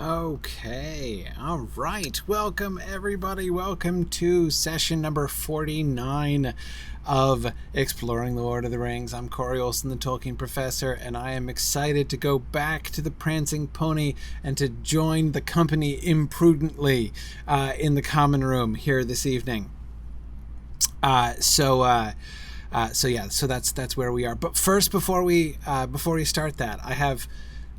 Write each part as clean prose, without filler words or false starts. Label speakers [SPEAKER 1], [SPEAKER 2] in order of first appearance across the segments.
[SPEAKER 1] Okay, all right. Welcome, everybody. Welcome to session number 49 of Exploring the Lord of the Rings. I'm Corey Olsen, the Tolkien Professor, and I am excited to go back to the Prancing Pony and to join the company imprudently in the common room here this evening. So that's where we are. But first, before we start that, I have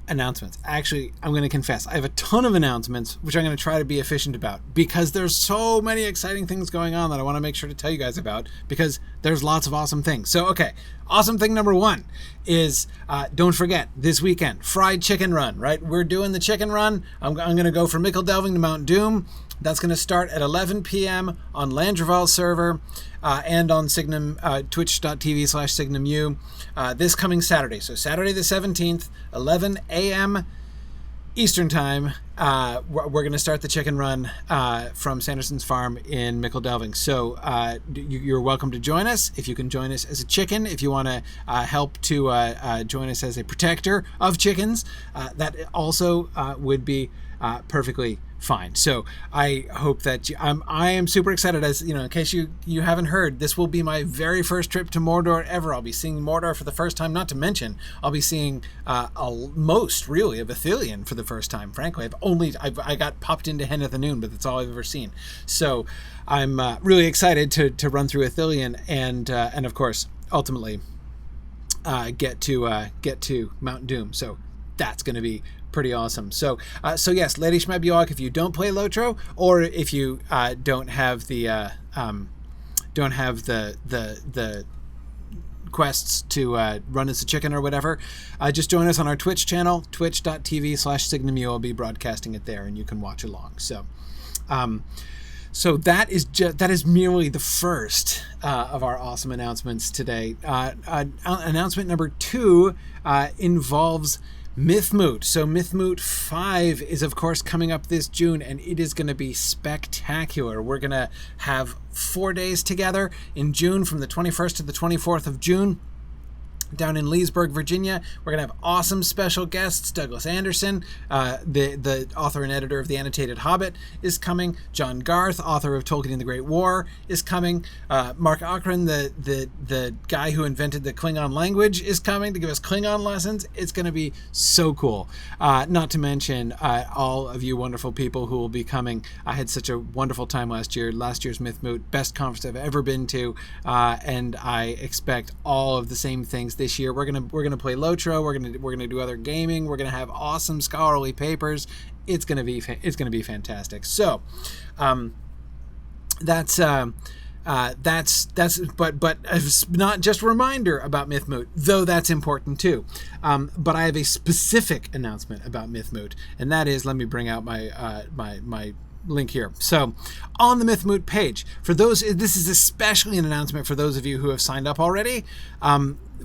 [SPEAKER 1] announcements. Actually, I'm going to confess, I have a ton of announcements, which I'm going to try to be efficient about, because there's so many exciting things going on that I want to make sure to tell you guys about, because there's lots of awesome things. So, okay, awesome thing number one is, don't forget, this weekend, fried chicken run, right? We're doing the chicken run. I'm going to go from Mickle Delving to Mount Doom. That's going to start at 11 p.m. on Landreval's server and on Signum, twitch.tv/SignumU this coming Saturday. So Saturday the 17th, 11 a.m. Eastern Time, we're going to start the chicken run from Sanderson's farm in Mickle Delving. So you're welcome to join us. If you can join us as a chicken, if you want to help to join us as a protector of chickens, that also would be perfectly fine. So I hope that I am super excited. As you know, in case you haven't heard, this will be my very first trip to Mordor ever. I'll be seeing Mordor for the first time. Not to mention, I'll be seeing most really of Ithilien for the first time. Frankly, I got popped into Hen of the Noon, but that's all I've ever seen. So I'm really excited to run through Ithilien and of course ultimately get to Mount Doom. So that's going to be pretty awesome. So yes, Lady Schmabiawak, if you don't play Lotro, or if you don't have the quests to run as a chicken or whatever, just join us on our Twitch channel, twitch.tv/SignumU. I'll be broadcasting it there, and you can watch along. So that is merely the first of our awesome announcements today. Announcement number 2 involves Mythmoot. So Mythmoot 5 is of course coming up this June, and it is going to be spectacular. We're going to have 4 days together in June, from the 21st to the 24th of June, down in Leesburg, Virginia. We're going to have awesome special guests. Douglas Anderson, the author and editor of The Annotated Hobbit, is coming. John Garth, author of Tolkien and the Great War, is coming. Mark Ochran, the guy who invented the Klingon language, is coming to give us Klingon lessons. It's going to be so cool. Not to mention all of you wonderful people who will be coming. I had such a wonderful time last year. Last year's Mythmoot, best conference I've ever been to, and I expect all of the same things this year. We're gonna play Lotro. We're gonna do other gaming. We're gonna have awesome scholarly papers. It's gonna be fantastic. So, that's but it's not just a reminder about Mythmoot, though that's important too. But I have a specific announcement about Mythmoot, and that is, let me bring out my my link here. So on the Mythmoot page, this is especially an announcement for those of you who have signed up already.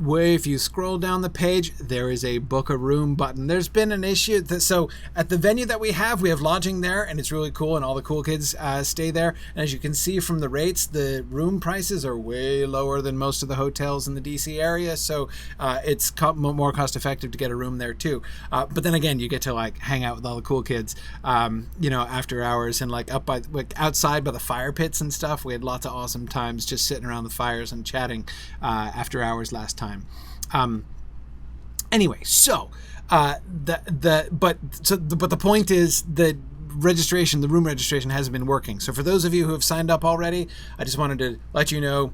[SPEAKER 1] If you scroll down the page, there is a book a room button. There's been an issue so at the venue that we have lodging there, and it's really cool, and all the cool kids stay there. And as you can see from the rates, the room prices are way lower than most of the hotels in the DC area, so it's more cost effective to get a room there too. But then again, you get to hang out with all the cool kids after hours, and up by outside by the fire pits and stuff. We had lots of awesome times just sitting around the fires and chatting after hours last time. Anyway, so the point is, the room registration hasn't been working. So for those of you who have signed up already, I just wanted to let you know,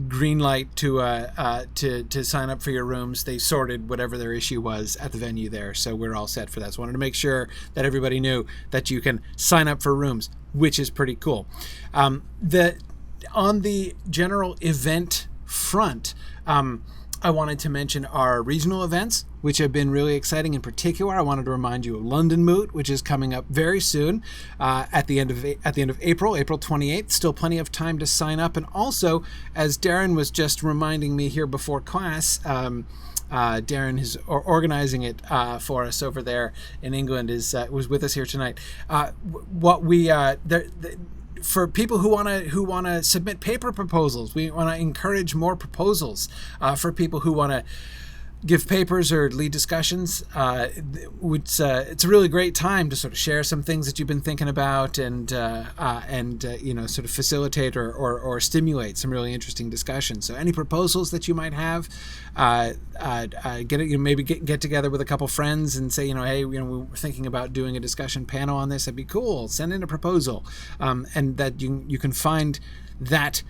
[SPEAKER 1] green light to sign up for your rooms. They sorted whatever their issue was at the venue there, so we're all set for that. So I wanted to make sure that everybody knew that you can sign up for rooms, which is pretty cool. On the general event front, I wanted to mention our regional events, which have been really exciting. In particular, I wanted to remind you of London Moot, which is coming up very soon, at the end of April 28th. Still plenty of time to sign up. And also, as Darren was just reminding me here before class, Darren is organizing it for us over there in England, was with us here tonight. For people who want to submit paper proposals, we want to encourage more proposals for people who want to give papers or lead discussions, it's a really great time to sort of share some things that you've been thinking about and sort of facilitate or stimulate some really interesting discussions. So any proposals that you might have, maybe get together with a couple friends and say, hey, we were thinking about doing a discussion panel on this. That'd be cool. Send in a proposal, and that you can find that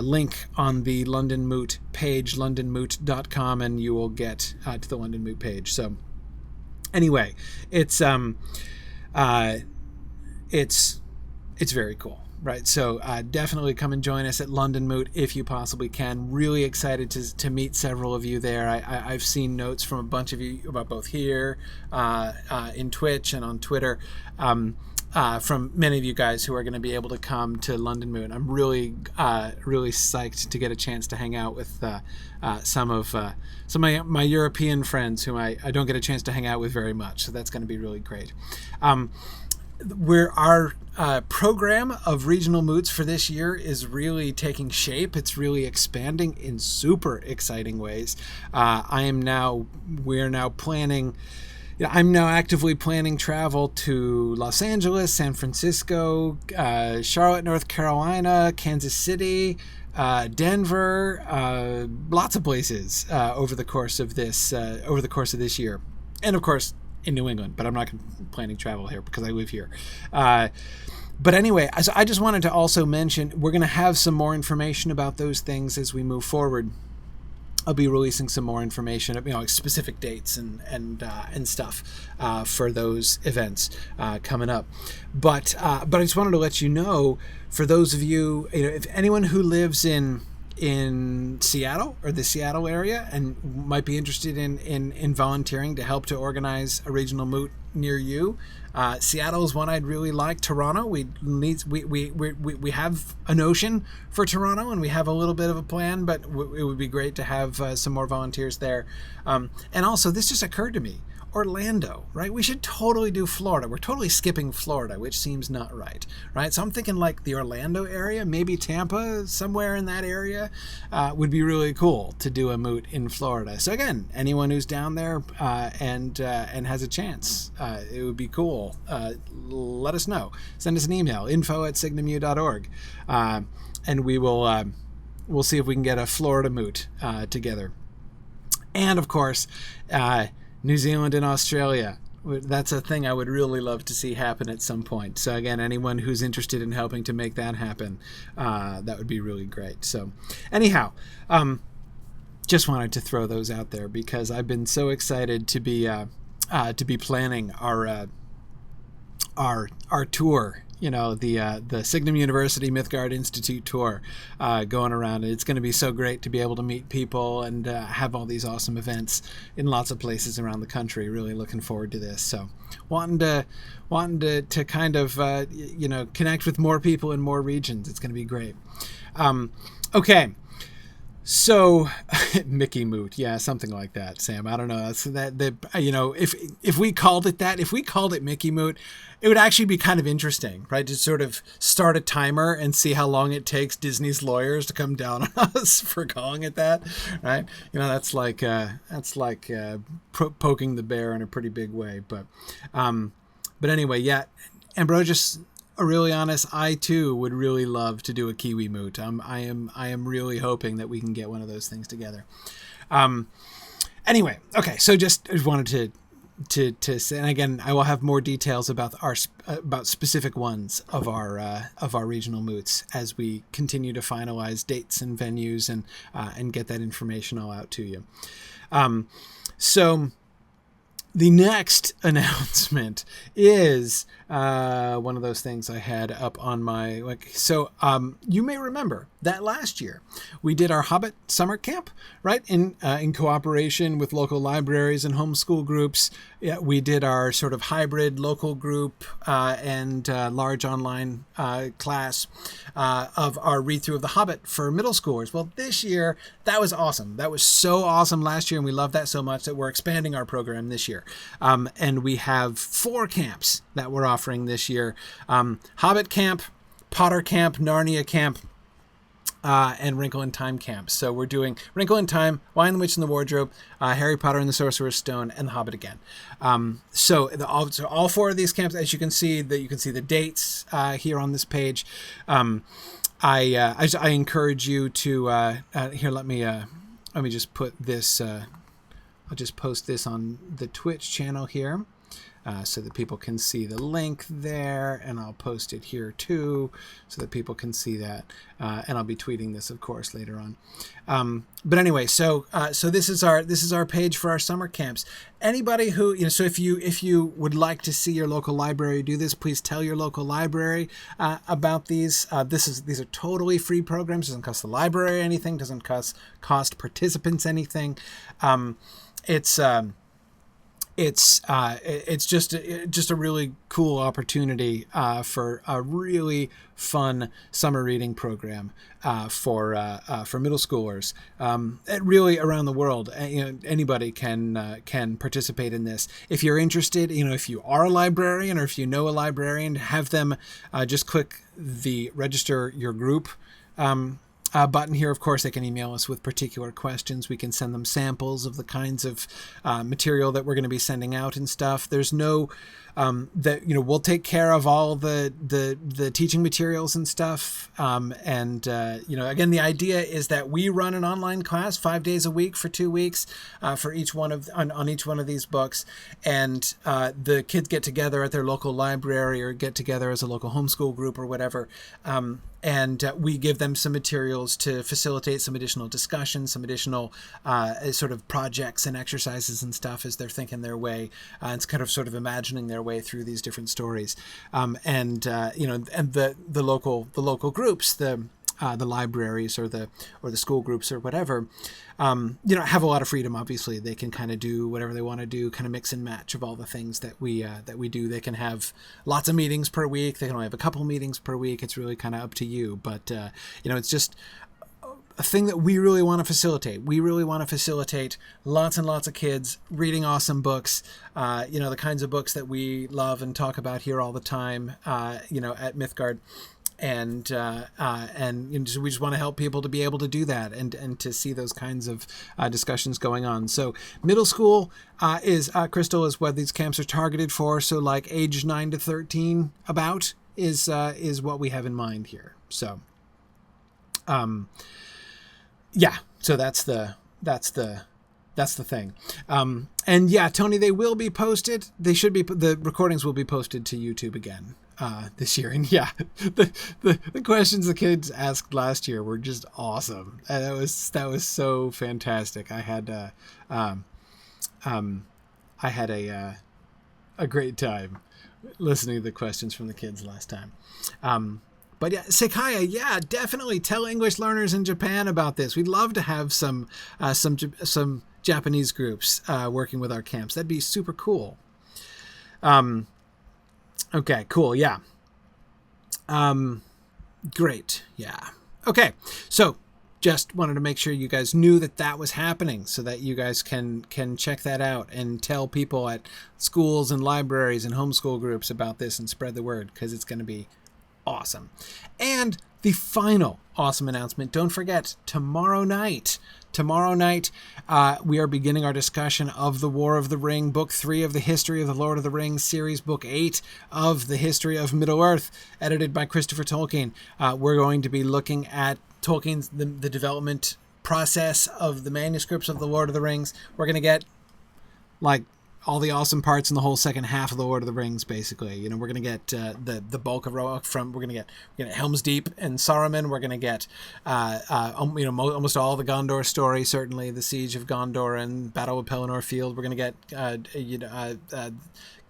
[SPEAKER 1] link on the London Moot page, londonmoot.com, and you will get to the London Moot page. So anyway, it's very cool, right? So definitely come and join us at London Moot if you possibly can. Really excited to meet several of you there. I've seen notes from a bunch of you about both here in Twitch and on Twitter. From many of you guys who are going to be able to come to London Moot. I'm really psyched to get a chance to hang out with some of my European friends whom I don't get a chance to hang out with very much. So that's going to be really great. Our program of regional moots for this year is really taking shape. It's really expanding in super exciting ways. I'm now actively planning travel to Los Angeles, San Francisco, Charlotte, North Carolina, Kansas City, Denver, lots of places over the course of this year, and of course in New England. But I'm not planning travel here because I live here. But anyway, I just wanted to also mention we're going to have some more information about those things as we move forward. I'll be releasing some more information, like specific dates and stuff for those events coming up. But I just wanted to let you know, for those of you, if anyone who lives in Seattle or the Seattle area and might be interested in volunteering to help to organize a regional moot near you, Seattle is one I'd really like. Toronto, we have a notion for Toronto, and we have a little bit of a plan, but it would be great to have some more volunteers there. And also, this just occurred to me. Orlando, right? We should totally do Florida. We're totally skipping Florida, which seems not right? So I'm thinking like the Orlando area, maybe Tampa, somewhere in that area, would be really cool to do a moot in Florida. So again, anyone who's down there and has a chance, it would be cool. Let us know. Send us an email, info@signumu.org, and we'll see if we can get a Florida moot together. And of course, New Zealand and Australia. That's a thing I would really love to see happen at some point. So again, anyone who's interested in helping to make that happen, that would be really great. So anyhow, just wanted to throw those out there because I've been so excited to be planning our tour. The Signum University Mythgard Institute tour going around. It's going to be so great to be able to meet people and have all these awesome events in lots of places around the country. Really looking forward to this. So wanting to kind of connect with more people in more regions. It's going to be great. Okay. So, Mickey Moot, yeah, something like that, Sam. I don't know. If we called it that, if we called it Mickey Moot, it would actually be kind of interesting, right? To sort of start a timer and see how long it takes Disney's lawyers to come down on us for calling it that, right? That's like poking the bear in a pretty big way. But anyway, yeah, Ambrosius Aurelianus, I too would really love to do a Kiwi moot. I am really hoping that we can get one of those things together. Anyway, okay, so just wanted to say, and again, I will have more details about about specific ones of our regional moots as we continue to finalize dates and venues and get that information all out to you. So the next announcement is one of those things I had up on my you may remember that last year we did our Hobbit summer camp, right? In cooperation with local libraries and homeschool groups. Yeah, we did our sort of hybrid local group and large online class of our read through of The Hobbit for middle schoolers. Well, this year that was awesome. That was so awesome last year, and we loved that so much that we're expanding our program this year. And we have 4 camps that we're offering this year. Hobbit camp, Potter camp, Narnia camp, and Wrinkle in Time camps. So we're doing Wrinkle in Time, Lion, the Witch, and the Wardrobe, Harry Potter and the Sorcerer's Stone, and The Hobbit again. So all 4 of these camps, as you can see, the dates here on this page. I encourage you to here. Let me just put this. I'll just post this on the Twitch channel here. So that people can see the link there, and I'll post it here too, so that people can see that. And I'll be tweeting this, of course, later on. But anyway, so this is our page for our summer camps. Anybody who so if you would like to see your local library do this, please tell your local library about these. These are totally free programs. Doesn't cost the library anything. Doesn't cost participants anything. It's just a really cool opportunity for a really fun summer reading program for middle schoolers. Really around the world, anybody can participate in this. If you're interested, if you are a librarian or if you know a librarian, have them just click the register your group button here. Of course, they can email us with particular questions. We can send them samples of the kinds of material that we're going to be sending out and stuff. There's no we'll take care of all the teaching materials and stuff. Again, the idea is that we run an online class 5 days a week for 2 weeks for each one on each one of these books, and the kids get together at their local library or get together as a local homeschool group or whatever. And we give them some materials to facilitate some additional discussion, some additional sort of projects and exercises and stuff as they're thinking their way and kind of sort of imagining their way through these different stories. And the local groups, the libraries or the school groups or whatever, have a lot of freedom. Obviously, they can kind of do whatever they want to do, kind of mix and match of all the things that we do. They can have lots of meetings per week. They can only have a couple meetings per week. It's really kind of up to you. But it's just a thing that we really want to facilitate. We really want to facilitate lots and lots of kids reading awesome books. The kinds of books that we love and talk about here all the time. At Mythgard. And we just want to help people to be able to do that and to see those kinds of discussions going on. So middle school Crystal, is what these camps are targeted for. So like age 9 to 13 about is what we have in mind here. So so that's the thing. And yeah, Tony, they will be posted. The recordings will be posted to YouTube again this year. And yeah, the questions the kids asked last year were just awesome. That was so fantastic. I had a great time listening to the questions from the kids last time. But yeah, Sekaya, yeah, definitely tell English learners in Japan about this. We'd love to have some Japanese groups working with our camps. That'd be super cool. Okay, cool. Yeah. Great. Yeah. Okay. So just wanted to make sure you guys knew that was happening so that you guys can check that out and tell people at schools and libraries and homeschool groups about this and spread the word, because it's going to be awesome. And the final awesome announcement, don't forget, tomorrow night, we are beginning our discussion of The War of the Ring, Book 3 of the History of the Lord of the Rings series, Book 8 of the History of Middle-earth, edited by Christopher Tolkien. We're going to be looking at Tolkien's the development process of the manuscripts of the Lord of the Rings. We're going to get like all the awesome parts in the whole second half of the Lord of the Rings, basically. We're going to get the bulk of Rohan from. We're going to get Helm's Deep and Saruman. We're going to get almost all the Gondor story. Certainly, the Siege of Gondor and Battle of Pelennor Field. We're going to get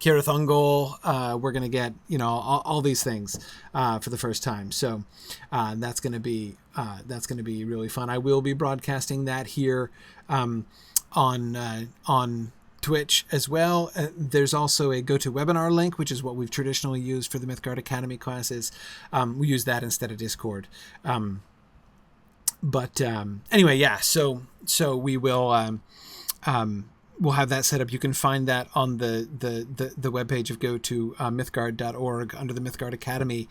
[SPEAKER 1] Cirith Ungol. We're going to get all these things for the first time. So that's going to be really fun. I will be broadcasting that here on Twitch as well. There's also a GoToWebinar link, which is what we've traditionally used for the Mythgard Academy classes. We use that instead of Discord. Anyway, yeah. So we will we'll have that set up. You can find that on the webpage of go to mythgard.org under the Mythgard Academy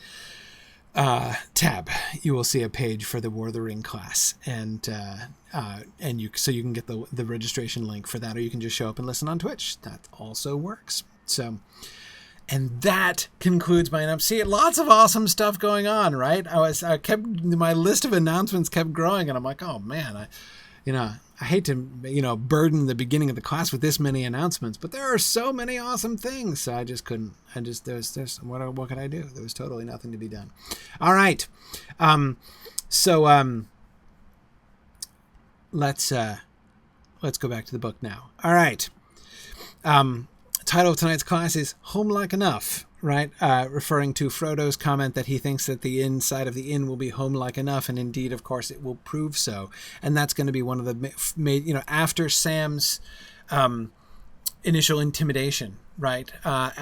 [SPEAKER 1] tab, you will see a page for the War of the Ring class, and you can get the registration link for that, or you can just show up and listen on Twitch. That also works. So, and that concludes my announcement. See, lots of awesome stuff going on, right? My list of announcements kept growing, and I'm like, oh man, I hate to, burden the beginning of the class with this many announcements, but there are so many awesome things. So I just couldn't. What could I do? There was totally nothing to be done. All right. Let's go back to the book now. All right. Title of tonight's class is Home Like Enough, right? Referring to Frodo's comment that he thinks that the inside of the inn will be home like enough, and indeed, of course, it will prove so. And that's going to be one of the, after Sam's initial intimidation, right? Matt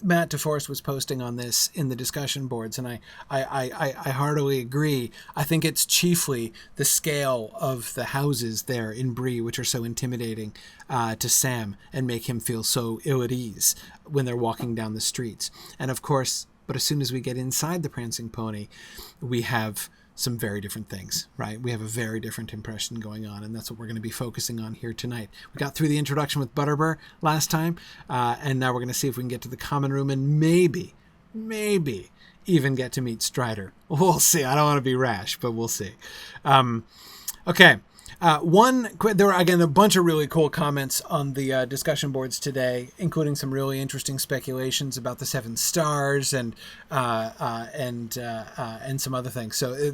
[SPEAKER 1] DeForest was posting on this in the discussion boards, and I heartily agree. I think it's chiefly the scale of the houses there in Bree, which are so intimidating to Sam and make him feel so ill at ease when they're walking down the streets. And of course, but as soon as we get inside the Prancing Pony, we have some very different things, right? We have a very different impression going on, and that's what we're going to be focusing on here tonight. We got through the introduction with Butterbur last time, and now we're going to see if we can get to the common room and maybe even get to meet Strider. We'll see. I don't want to be rash, but we'll see. Okay. There were, again, a bunch of really cool comments on the discussion boards today, including some really interesting speculations about the 7 stars and some other things. So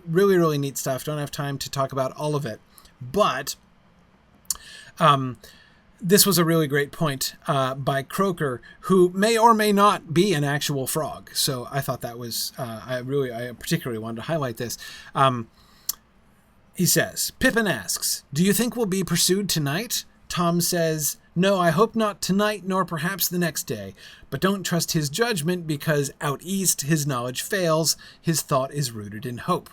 [SPEAKER 1] really, really neat stuff. Don't have time to talk about all of it, but this was a really great point by Croker, who may or may not be an actual frog. So I thought that was I particularly wanted to highlight this. He says, Pippin asks, do you think we'll be pursued tonight? Tom says, no, I hope not tonight, nor perhaps the next day. But don't trust his judgment, because out east his knowledge fails. His thought is rooted in hope.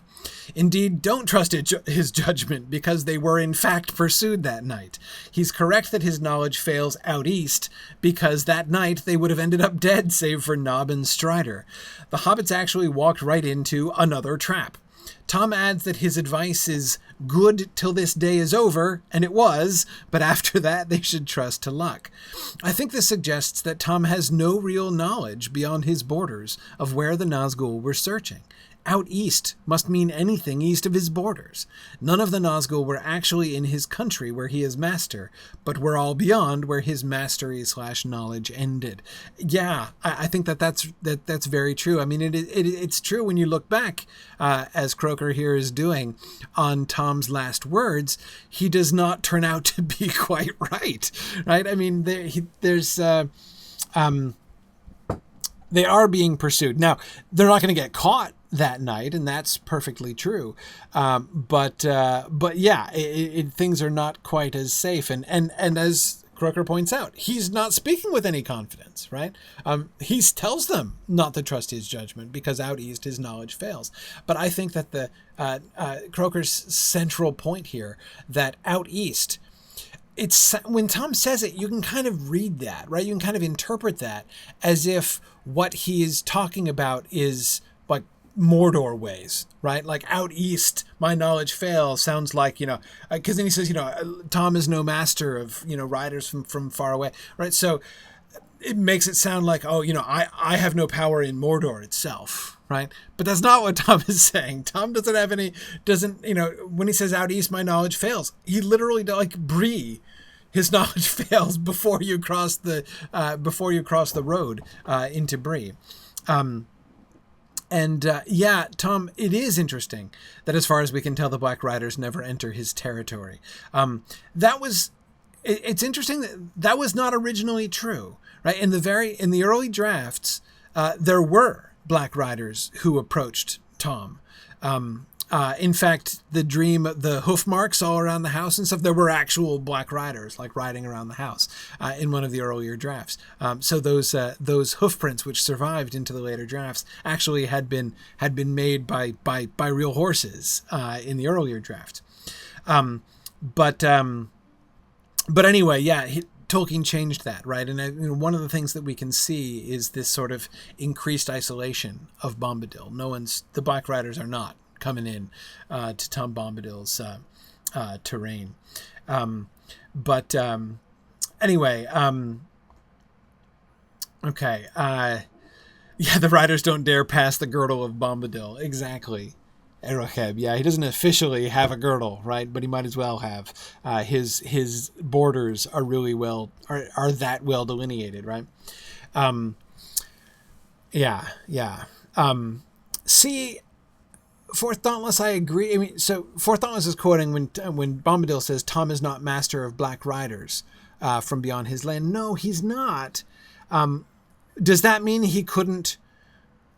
[SPEAKER 1] Indeed, don't trust his judgment, because they were in fact pursued that night. He's correct that his knowledge fails out east, because that night they would have ended up dead, save for Nob and Strider. The hobbits actually walked right into another trap. Tom adds that his advice is good till this day is over, and it was, but after that they should trust to luck. I think this suggests that Tom has no real knowledge beyond his borders of where the Nazgul were searching. Out east must mean anything east of his borders. None of the Nazgul were actually in his country where he is master, but were all beyond where his mastery/knowledge ended. Yeah, I think that's very true. I mean, it's true when you look back, as Croker here is doing, on Tom's last words. He does not turn out to be quite right? I mean, they are being pursued. Now, they're not going to get caught that night, and that's perfectly true. But yeah, things are not quite as safe. And as Croker points out, he's not speaking with any confidence, right? He tells them not to trust his judgment, because out east his knowledge fails. But I think that the Croker's central point here, that out east, it's when Tom says it, you can kind of read that, right? You can kind of interpret that as if what he is talking about is like Mordor ways, right? Like out east, my knowledge fails. Sounds like, because then he says, Tom is no master of, riders from far away, right? So it makes it sound like, I have no power in Mordor itself, right? But that's not what Tom is saying. Tom when he says out east, my knowledge fails, he literally, like Bree, his knowledge fails before you cross the road into Bree. Yeah, Tom, it is interesting that as far as we can tell, the Black Riders never enter his territory. It's interesting that was not originally true, right? In the early drafts, there were Black Riders who approached Tom. In fact, the hoof marks all around the house and stuff, there were actual Black Riders like riding around the house in one of the earlier drafts. So those hoof prints, which survived into the later drafts, actually had been made by real horses in the earlier draft. But anyway, yeah, Tolkien changed that, right? And one of the things that we can see is this sort of increased isolation of Bombadil. The Black Riders are not coming in to Tom Bombadil's terrain. Anyway, okay. The riders don't dare pass the girdle of Bombadil. Exactly. Erocheb, he doesn't officially have a girdle, right? But he might as well have. His borders are really are that well delineated, right? See, Fourth Dauntless, I agree. I mean, so Fourth Dauntless is quoting when Bombadil says Tom is not master of Black Riders from beyond his land. No, he's not. Does that mean he couldn't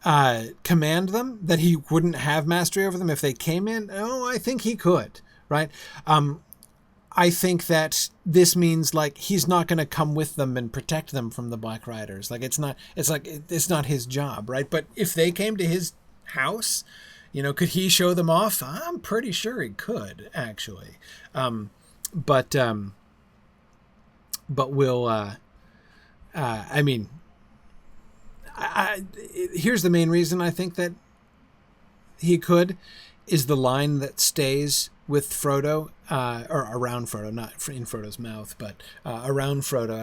[SPEAKER 1] command them, that he wouldn't have mastery over them if they came in? Oh, I think he could, right? I think that this means like he's not going to come with them and protect them from the Black Riders. Like it's not his job, right? But if they came to his house, could he show them off? I'm pretty sure he could, actually. But we'll here's the main reason I think that he could, is the line that stays with Frodo, or around Frodo, not in Frodo's mouth, but around Frodo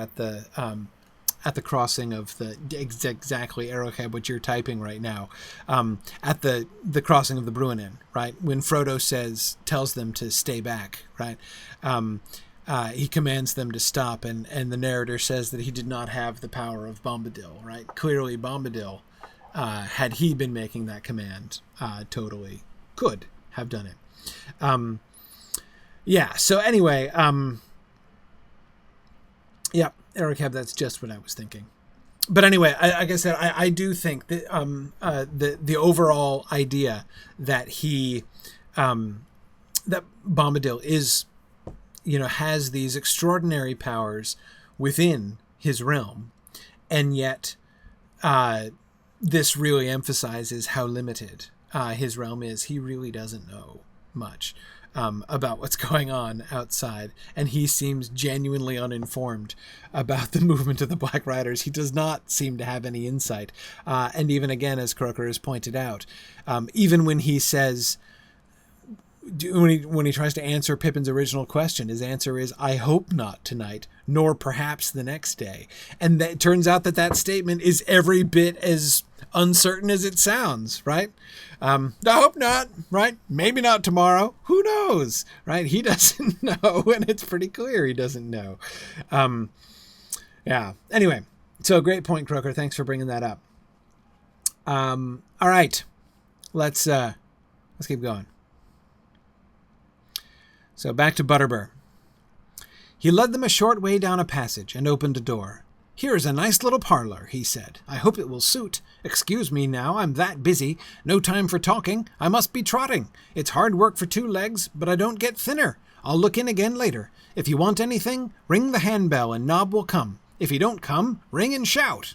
[SPEAKER 1] at the crossing of exactly Erocheb, what you're typing right now, at the crossing of the Bruinen, right? When Frodo tells them to stay back, right? He commands them to stop, and the narrator says that he did not have the power of Bombadil, right? Clearly Bombadil, had he been making that command, totally could have done it. So anyway, Erocheb, that's just what I was thinking. But anyway, like I said, I do think that the overall idea that that Bombadil is, has these extraordinary powers within his realm, and yet this really emphasizes how limited his realm is. He really doesn't know much about what's going on outside, and he seems genuinely uninformed about the movement of the Black Riders. He does not seem to have any insight, and even again, as Croker has pointed out, even when he says, when he tries to answer Pippin's original question, his answer is, "I hope not tonight, nor perhaps the next day." And it turns out that statement is every bit as uncertain as it sounds, right? I hope not, right? Maybe not tomorrow. Who knows, right? He doesn't know, and it's pretty clear he doesn't know. Anyway, so great point, Croker. Thanks for bringing that up. All right, let's keep going. So back to Butterbur. He led them a short way down a passage and opened a door. "Here is a nice little parlor," he said. "I hope it will suit. Excuse me now, I'm that busy. No time for talking. I must be trotting. It's hard work for two legs, but I don't get thinner. I'll look in again later. If you want anything, ring the handbell and Nob will come. If he don't come, ring and shout."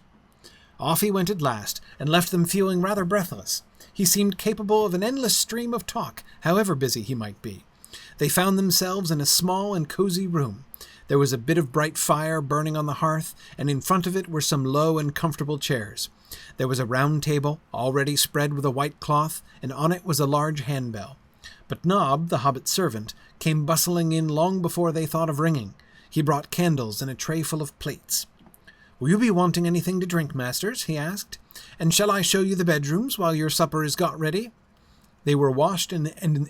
[SPEAKER 1] Off he went at last, and left them feeling rather breathless. He seemed capable of an endless stream of talk, however busy he might be. They found themselves in a small and cozy room. There was a bit of bright fire burning on the hearth, and in front of it were some low and comfortable chairs. There was a round table, already spread with a white cloth, and on it was a large handbell. But Nob, the hobbit servant, came bustling in long before they thought of ringing. He brought candles and a tray full of plates. "Will you be wanting anything to drink, masters?" he asked. "And shall I show you the bedrooms while your supper is got ready?" They were washed and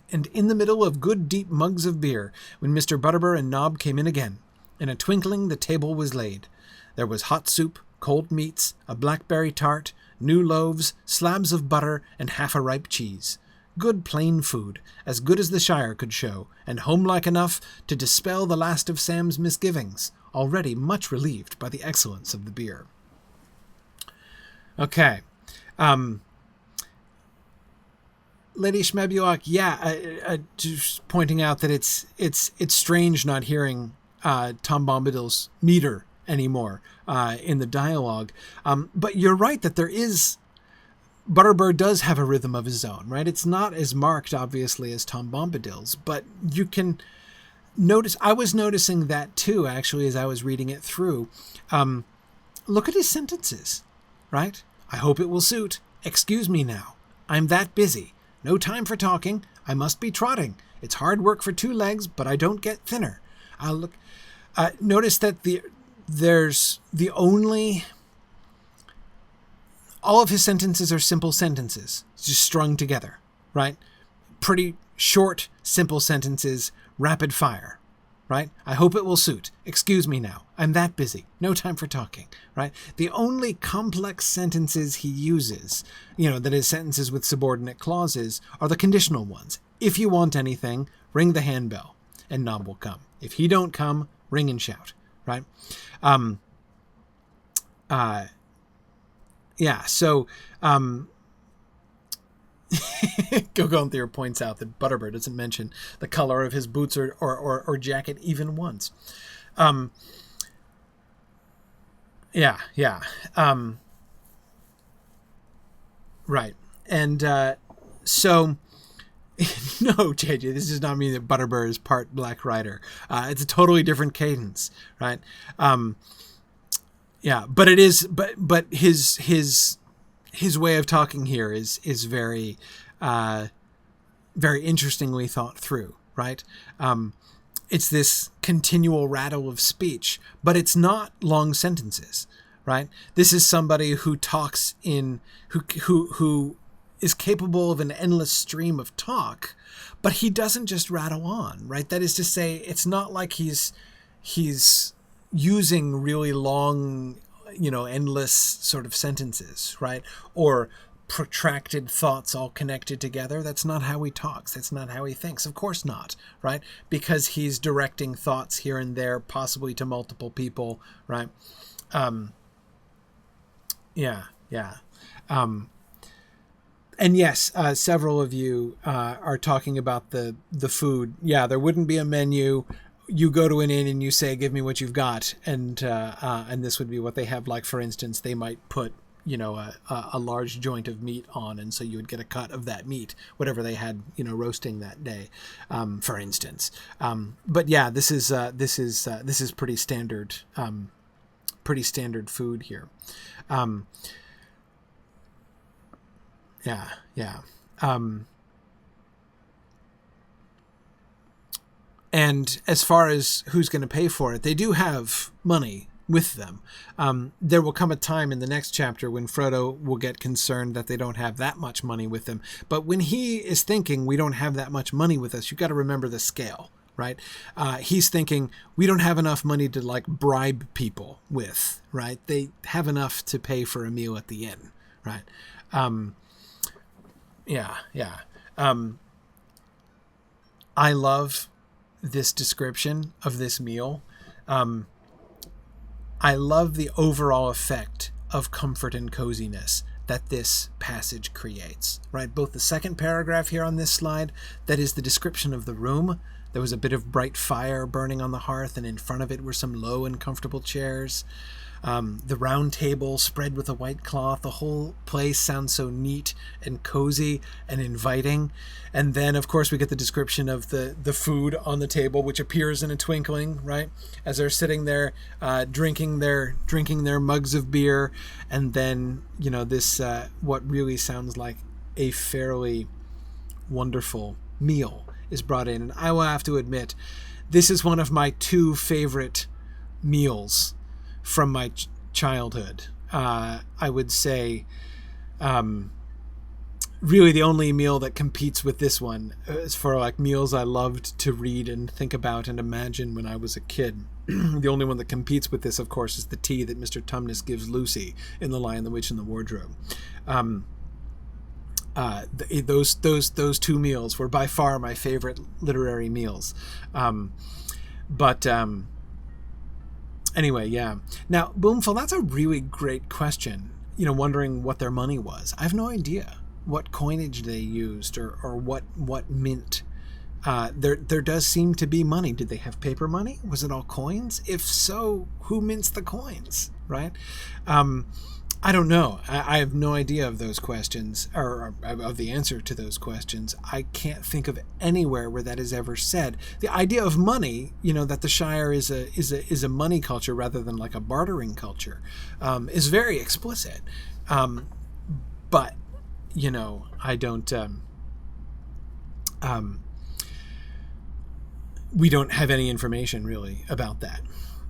[SPEAKER 1] in the middle of good deep mugs of beer when Mr. Butterbur and Nob came in again. In a twinkling the table was laid. There was hot soup, cold meats, a blackberry tart, new loaves, slabs of butter, and half a ripe cheese. Good plain food, as good as the Shire could show, and homelike enough to dispel the last of Sam's misgivings, already much relieved by the excellence of the beer. Okay. Lady Schmebulok, just pointing out that it's strange not hearing Tom Bombadil's meter anymore in the dialogue. But you're right that Butterbur does have a rhythm of his own, right? It's not as marked, obviously, as Tom Bombadil's, but you can... I was noticing that too, actually, as I was reading it through. Look at his sentences, right? I hope it will suit. Excuse me now. I'm that busy. No time for talking. I must be trotting. It's hard work for 2 legs, but I don't get thinner. I'll look. Notice that all of his sentences are simple sentences, just strung together, right? Pretty short, simple sentences, rapid fire, right? I hope it will suit. Excuse me now. I'm that busy. No time for talking, right? The only complex sentences he uses, that is sentences with subordinate clauses, are the conditional ones. If you want anything, ring the handbell, and Nob will come. If he don't come, ring and shout, right? So Gogonthir points out that Butterbur doesn't mention the color of his boots or jacket even once. Right. And so, no, JJ, this does not mean that Butterbur is part Black Rider. It's a totally different cadence, right? But it is, but his way of talking here is very, very interestingly thought through, right? It's this continual rattle of speech, but it's not long sentences, right? This is somebody who talks who is capable of an endless stream of talk, but he doesn't just rattle on, right? That is to say, it's not like he's using really long, endless sort of sentences, right? Or protracted thoughts all connected together. That's not how he talks. That's not how he thinks. Of course not, right? Because he's directing thoughts here and there, possibly to multiple people, right? And yes, several of you are talking about the food. Yeah, there wouldn't be a menu. You go to an inn and you say, "Give me what you've got," and this would be what they have. Like, for instance, they might put a large joint of meat on, and so you would get a cut of that meat, whatever they had roasting that day, for instance. But yeah, this is pretty standard food here. And as far as who's going to pay for it, they do have money with them. There will come a time in the next chapter when Frodo will get concerned that they don't have that much money with them. But when he is thinking, we don't have that much money with us, you've got to remember the scale, right? He's thinking, we don't have enough money to bribe people with, right? They have enough to pay for a meal at the inn, right? I love this description of this meal. I love the overall effect of comfort and coziness that this passage creates, right? Both the second paragraph here on this slide, that is the description of the room. There was a bit of bright fire burning on the hearth, and in front of it were some low and comfortable chairs. The round table spread with a white cloth. The whole place sounds so neat and cozy and inviting. And then, of course, we get the description of the food on the table, which appears in a twinkling, right? As they're sitting there drinking their mugs of beer. And then, this what really sounds like a fairly wonderful meal is brought in. And I will have to admit, this is one of my 2 favorite meals from my childhood. I would say really the only meal that competes with this one is for meals I loved to read and think about and imagine when I was a kid. The only one that competes with this, of course, is the tea that Mr. Tumnus gives Lucy in The Lion, the Witch, and the Wardrobe. Those 2 meals were by far my favorite literary meals. Anyway, yeah. Now, Boomful, that's a really great question. Wondering what their money was. I have no idea what coinage they used or what mint. There does seem to be money. Did they have paper money? Was it all coins? If so, who mints the coins, right? I don't know. I have no idea of those questions, or of the answer to those questions. I can't think of anywhere where that is ever said. The idea of money, that the Shire is a money culture rather than like a bartering culture, is very explicit. But I don't. We don't have any information really about that.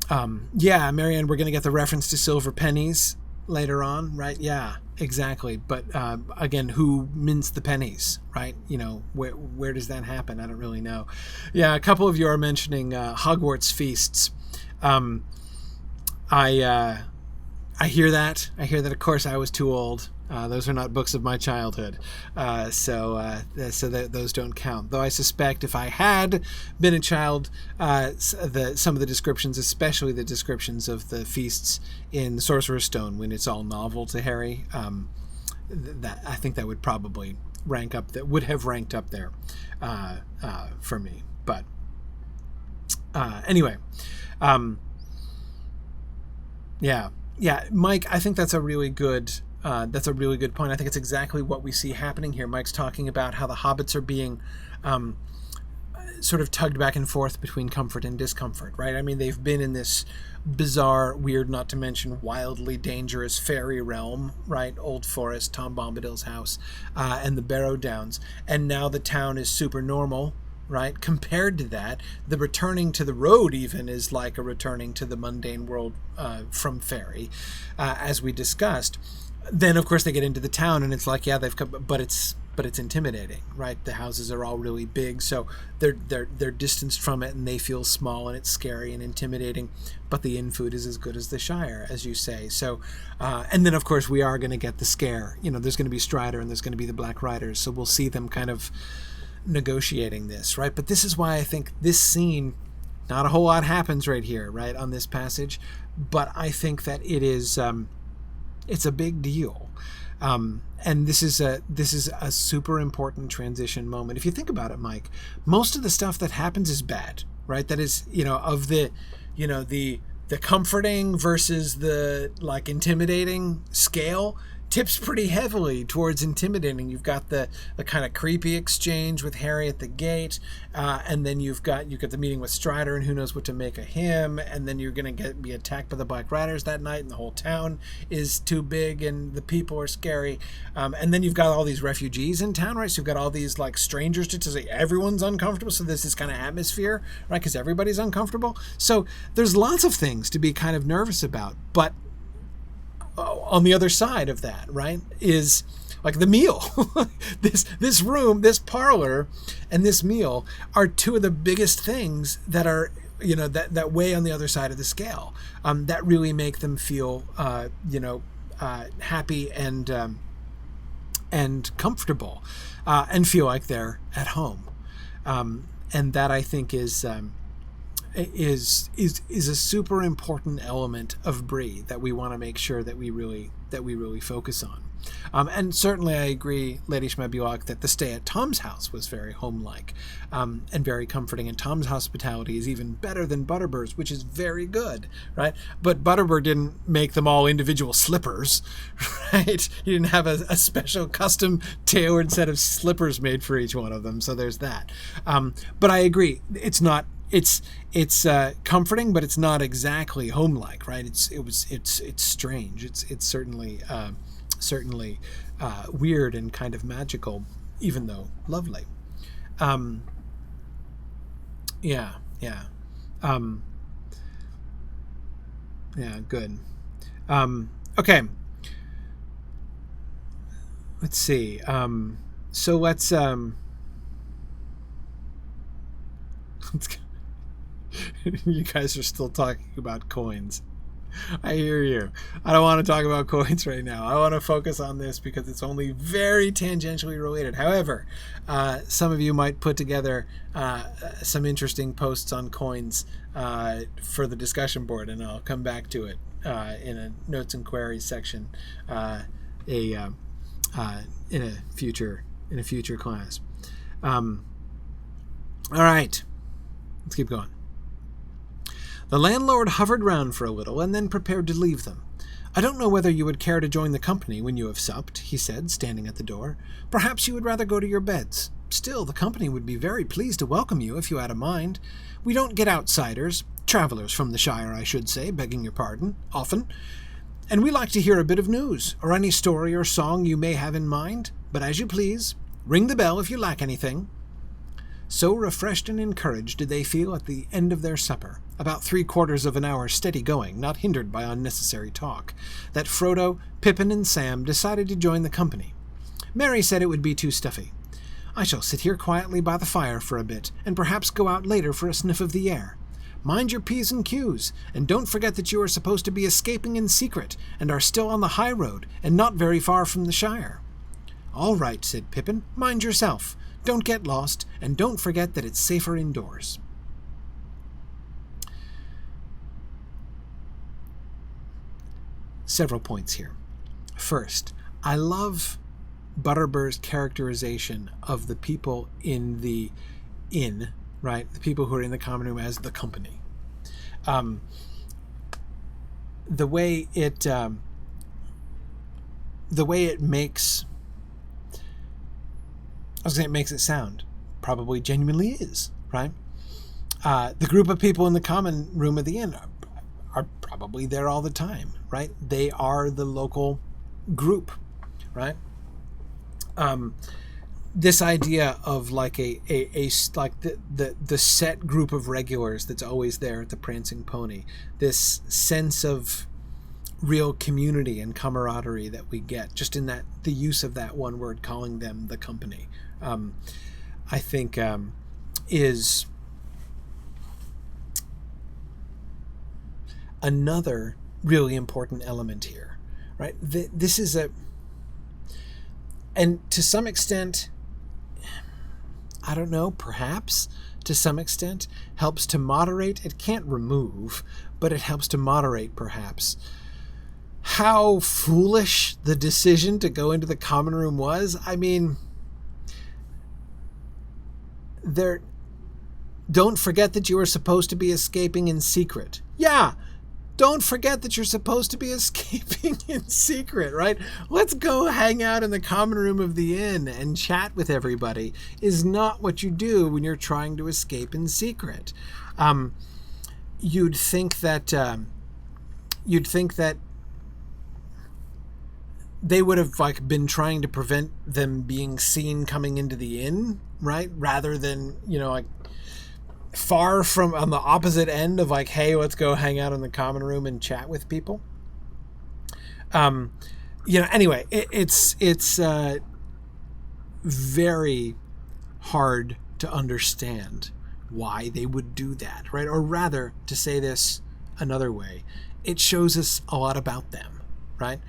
[SPEAKER 1] Marianne, we're going to get the reference to silver pennies later on, right? Yeah, exactly. But again, who mints the pennies, right? Where does that happen? I don't really know. Yeah, a couple of you are mentioning Hogwarts feasts. I hear that. Of course, I was too old. Those are not books of my childhood, so those don't count. Though I suspect if I had been a child, some of the descriptions, especially the descriptions of the feasts in the Sorcerer's Stone, when it's all novel to Harry, that I think that would probably rank up. That would have ranked up there for me. But anyway, yeah, Mike, I think that's a really good. That's a really good point. I think it's exactly what we see happening here. Mike's talking about how the hobbits are being sort of tugged back and forth between comfort and discomfort, right? I mean, they've been in this bizarre, weird, not to mention wildly dangerous fairy realm, right? Old Forest, Tom Bombadil's house, and the Barrow Downs. And now the town is super normal, right? Compared to that, the returning to the road even is like a returning to the mundane world from fairy, as we discussed. Then, of course, they get into the town, and it's like, yeah, they've come, but it's intimidating, right? The houses are all really big, so they're distanced from it, and they feel small, and it's scary and intimidating. But the inn food is as good as the Shire, as you say. So, and then, of course, we are going to get the scare. There's going to be Strider, and there's going to be the Black Riders, so we'll see them kind of negotiating this, right? But this is why I think this scene, not a whole lot happens right here, right, on this passage, but I think that it is. It's a big deal, and this is a super important transition moment. If you think about it, Mike, most of the stuff that happens is bad, right? That is, of the comforting versus the like intimidating scale tips pretty heavily towards intimidating. You've got the kind of creepy exchange with Harry at the gate, and then you've got the meeting with Strider, and who knows what to make of him, and then you're going to be attacked by the Black Riders that night, and the whole town is too big, and the people are scary, and then you've got all these refugees in town, right? So you've got all these like strangers to say everyone's uncomfortable, so there's this kind of atmosphere, right? Because everybody's uncomfortable. So there's lots of things to be kind of nervous about, but on the other side of that, right, is like the meal. this room, this parlor, and this meal are two of the biggest things that are, that weigh on the other side of the scale, that really make them feel, happy and comfortable, and feel like they're at home. And that, I think, is a super important element of Bree that we want to make sure that we really focus on. And certainly I agree, Lady Schmebulok, that the stay at Tom's house was very home-like, and very comforting, and Tom's hospitality is even better than Butterbur's, which is very good, right? But Butterbur didn't make them all individual slippers, right? He didn't have a special custom tailored set of slippers made for each one of them, so there's that. But I agree, it's not. It's comforting, but it's not exactly home-like, right? It's strange. It's certainly weird and kind of magical, even though lovely. Good. Okay. Let's see. So let's you guys are still talking about coins. I hear you. I don't want to talk about coins right now. I want to focus on this because it's only very tangentially related. However, some of you might put together some interesting posts on coins for the discussion board, and I'll come back to it in a notes and queries section in a future class. All right, let's keep going. The landlord hovered round for a little and then prepared to leave them. I don't know whether you would care to join the company when you have supped, he said, standing at the door. Perhaps you would rather go to your beds. Still, the company would be very pleased to welcome you if you had a mind. We don't get outsiders, travellers from the Shire, I should say, begging your pardon, often. And we like to hear a bit of news, or any story or song you may have in mind. But as you please, ring the bell if you lack anything. So refreshed and encouraged did they feel at the end of their supper, about 3/4 of an hour steady going, not hindered by unnecessary talk, that Frodo, Pippin, and Sam decided to join the company. Merry said it would be too stuffy. I shall sit here quietly by the fire for a bit, and perhaps go out later for a sniff of the air. Mind your P's and Q's, and don't forget that you are supposed to be escaping in secret, and are still on the high road, and not very far from the Shire. All right, said Pippin. Mind yourself. Don't get lost, and don't forget that it's safer indoors. Several points here. First, I love Butterbur's characterization of the people in the inn, right? The people who are in the common room as the company. The way it makes, I was saying it makes it sound, probably genuinely is, right? The group of people in the common room of the inn are probably there all the time, right? They are the local group, right? This idea of like a like the set group of regulars that's always there at the Prancing Pony, this sense of real community and camaraderie that we get just in that the use of that one word, calling them the company, I think is another really important element here, right? This is and to some extent, I don't know, perhaps to some extent helps to moderate. It can't remove, but it helps to moderate perhaps how foolish the decision to go into the common room was. I mean, don't forget that you are supposed to be escaping in secret. Yeah, don't forget that you're supposed to be escaping in secret, right? Let's go hang out in the common room of the inn and chat with everybody is not what you do when you're trying to escape in secret. You'd think that they would have like been trying to prevent them being seen coming into the inn, right? Rather than, like far from on the opposite end of like, hey, let's go hang out in the common room and chat with people. Anyway, it's very hard to understand why they would do that, right? Or rather, to say this another way, it shows us a lot about them, right?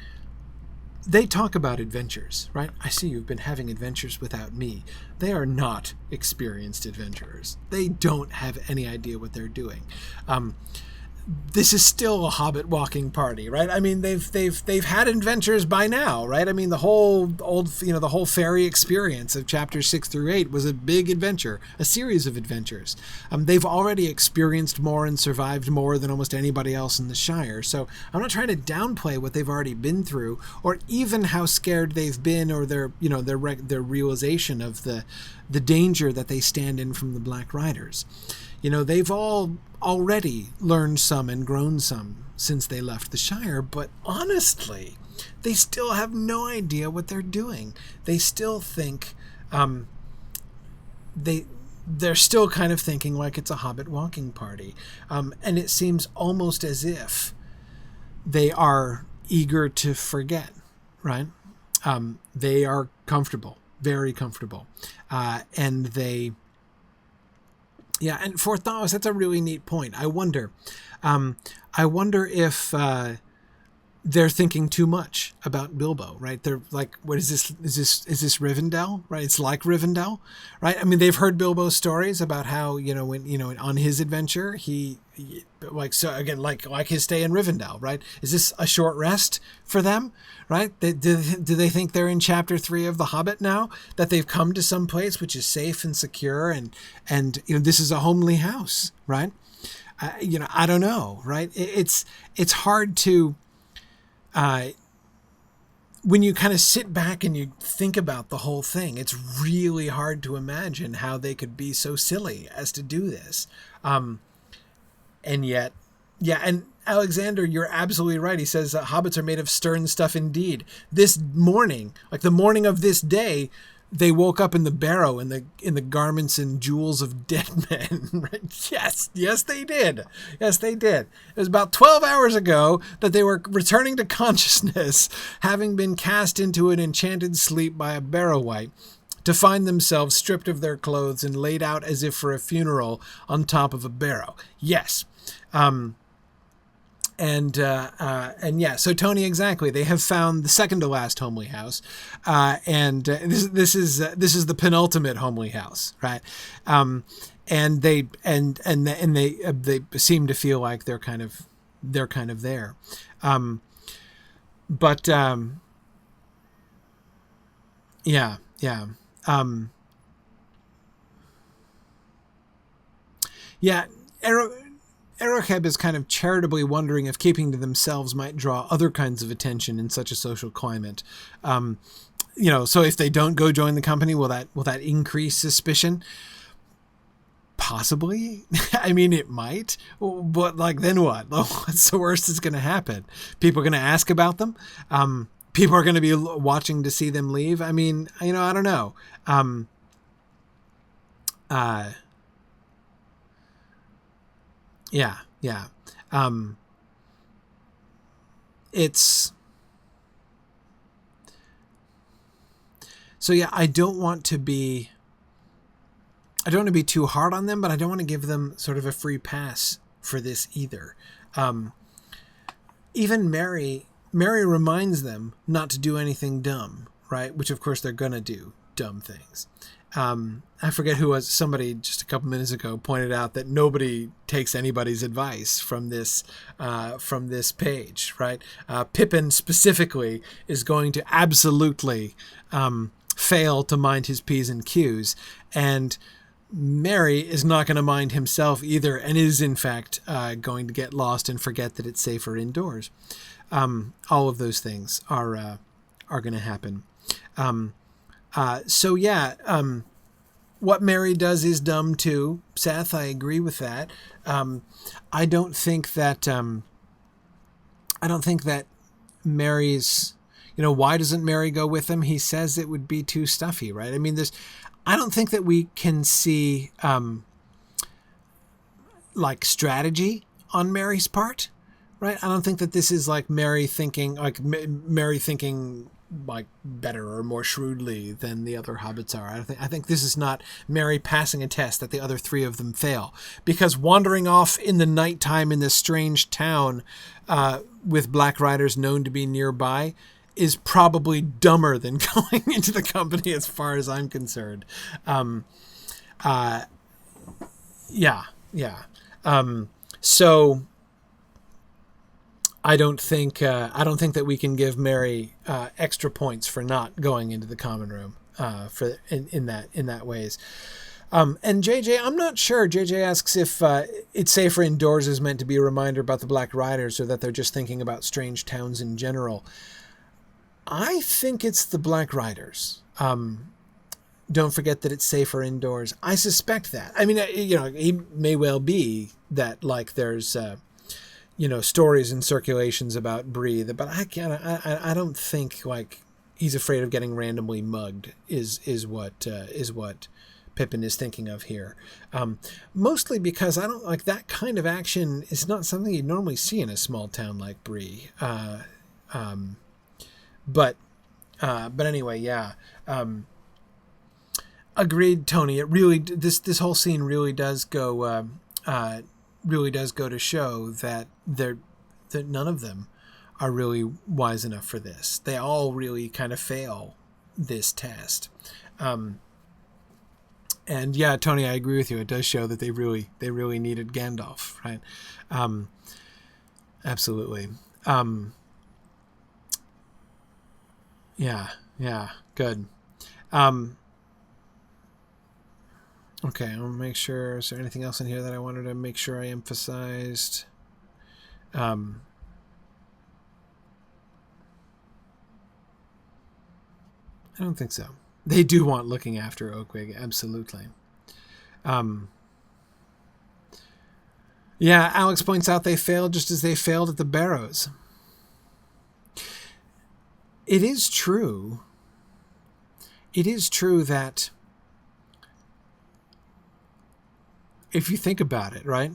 [SPEAKER 1] They talk about adventures, right? I see you've been having adventures without me. They are not experienced adventurers. They don't have any idea what they're doing. This is still a hobbit walking party, right? I mean, they've had adventures by now, right? I mean, the whole fairy experience of chapters 6 through 8 was a big adventure, a series of adventures. They've already experienced more and survived more than almost anybody else in the Shire. So I'm not trying to downplay what they've already been through, or even how scared they've been, or their realization of the danger that they stand in from the Black Riders. They've all already learned some and grown some since they left the Shire, but honestly, they still have no idea what they're doing. They still think, they're still kind of thinking like it's a hobbit walking party. And it seems almost as if they are eager to forget, right? They are comfortable, very comfortable. And they... Yeah, and for Thos, that's a really neat point. I wonder if they're thinking too much about Bilbo, right? They're like, what is this? Is this Rivendell, right? It's like Rivendell, right? I mean, they've heard Bilbo's stories about how, when, on his adventure, he like, so again, like his stay in Rivendell, right? Is this a short rest for them, right? Do they think they're in chapter 3 of The Hobbit now, that they've come to some place which is safe and secure, and this is a homely house, right? I don't know, right? It's hard to, when you kind of sit back and you think about the whole thing, it's really hard to imagine how they could be so silly as to do this. And yet, yeah, and Alexander, you're absolutely right. He says hobbits are made of stern stuff indeed. This morning, like the morning of this day, they woke up in the barrow in the garments and jewels of dead men. Right? Yes, they did. Yes, they did. It was about 12 hours ago that they were returning to consciousness, having been cast into an enchanted sleep by a barrow wight, to find themselves stripped of their clothes and laid out as if for a funeral on top of a barrow. Yes. And yeah, so Tony, exactly. They have found the second to last homely house, this is the penultimate homely house, right? And they seem to feel like they're kind of there, but yeah. Yeah. Erocheb is kind of charitably wondering if keeping to themselves might draw other kinds of attention in such a social climate. So if they don't go join the company, will that increase suspicion? Possibly. I mean, it might. But then what? What's the worst that's going to happen? People are going to ask about them. People are going to be watching to see them leave. I mean, I don't know. Yeah. It's so yeah. I don't want to be too hard on them, but I don't want to give them sort of a free pass for this either. Even Mary reminds them not to do anything dumb, right? Which of course they're gonna do dumb things. I forget who was, somebody just a couple minutes ago pointed out that nobody takes anybody's advice from this page, right? Pippin specifically is going to absolutely fail to mind his P's and Q's, and Merry is not going to mind himself either, and is in fact going to get lost and forget that it's safer indoors. All of those things are going to happen. What Mary does is dumb too. Seth, I agree with that. I don't think that Mary's, why doesn't Mary go with him? He says it would be too stuffy, right? I mean, I don't think that we can see, strategy on Mary's part, right? I don't think that this is like Mary thinking better or more shrewdly than the other hobbits are. I think this is not Mary passing a test that the other three of them fail, because wandering off in the nighttime in this strange town with black riders known to be nearby is probably dumber than going into the company, as far as I'm concerned. So I don't think that we can give Mary extra points for not going into the common room in that ways. And JJ, I'm not sure. JJ asks if it's safer indoors is meant to be a reminder about the Black Riders, or that they're just thinking about strange towns in general. I think it's the Black Riders. Don't forget that it's safer indoors. I suspect that. I mean, it may well be that there's stories and circulations about Bree, but I don't think he's afraid of getting randomly mugged is what Pippin is thinking of here. Mostly because I don't that kind of action is not something you'd normally see in a small town like Bree. But anyway, yeah. Agreed, Tony. It really, this whole scene really does go to show that none of them are really wise enough for this. They all really kind of fail this test. And yeah, Tony, I agree with you. It does show that they really needed Gandalf, right? Absolutely. Yeah, good. Okay, I'll make sure. Is there anything else in here that I wanted to make sure I emphasized? I don't think so. They do want looking after, Oakwig, absolutely. Yeah, Alex points out they failed just as they failed at the Barrows. It is true. It is true that if you think about it, right?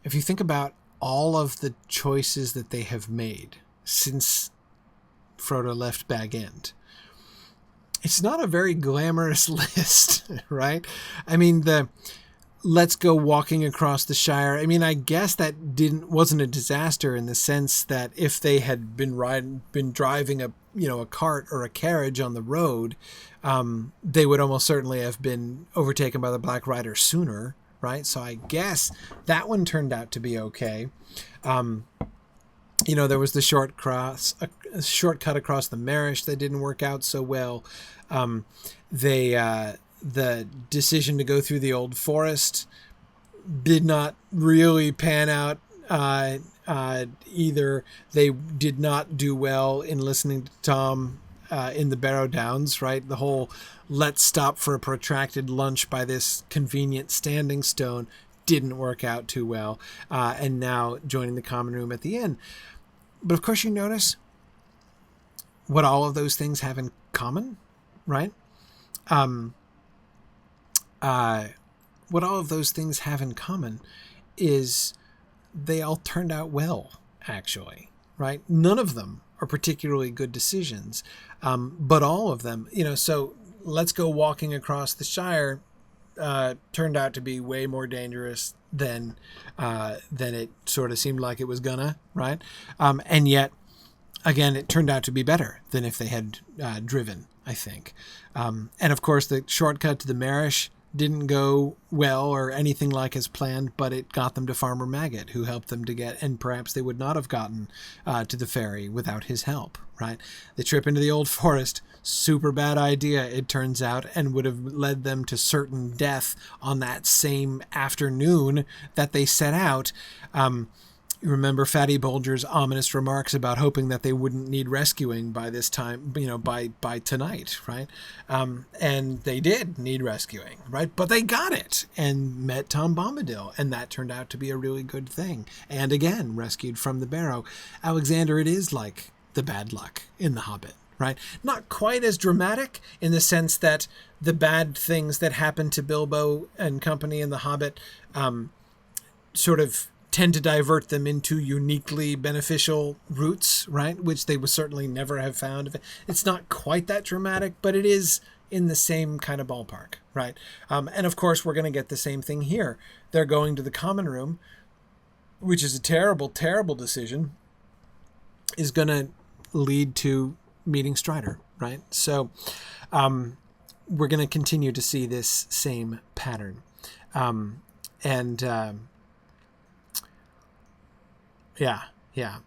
[SPEAKER 1] If you think about all of the choices that they have made since Frodo left Bag End, it's not a very glamorous list, right? I mean, the let's go walking across the Shire. I mean, I guess that wasn't a disaster in the sense that if they had been driving a cart or a carriage on the road, they would almost certainly have been overtaken by the Black Rider sooner, right? So I guess that one turned out to be okay. There was the shortcut across the Marish that didn't work out so well. The decision to go through the Old Forest did not really pan out either. They did not do well in listening to Tom in the Barrow Downs, right? The whole let's stop for a protracted lunch by this convenient standing stone didn't work out too well. And now joining the common room at the inn. But of course you notice what all of those things have in common, right? What all of those things have in common is they all turned out well, actually, right? None of them are particularly good decisions, but all of them, so let's go walking across the Shire turned out to be way more dangerous than it sort of seemed like it was gonna, right? And yet, again, it turned out to be better than if they had driven, I think. And of course, the shortcut to the Marish didn't go well or anything like as planned, but it got them to Farmer Maggot, who helped them to get, and perhaps they would not have gotten to the ferry without his help, right? The trip into the Old Forest, super bad idea, it turns out, and would have led them to certain death on that same afternoon that they set out. You remember Fatty Bulger's ominous remarks about hoping that they wouldn't need rescuing by this time, by tonight, right? And they did need rescuing, right? But they got it and met Tom Bombadil, and that turned out to be a really good thing. And again, rescued from the Barrow. Alexander, it is like the bad luck in The Hobbit, right? Not quite as dramatic in the sense that the bad things that happened to Bilbo and company in The Hobbit sort of tend to divert them into uniquely beneficial routes, right? Which they would certainly never have found. It's not quite that dramatic, but it is in the same kind of ballpark, right? And of course, we're going to get the same thing here. They're going to the common room, which is a terrible, terrible decision, is going to lead to meeting Strider, right? So we're going to continue to see this same pattern. Yeah.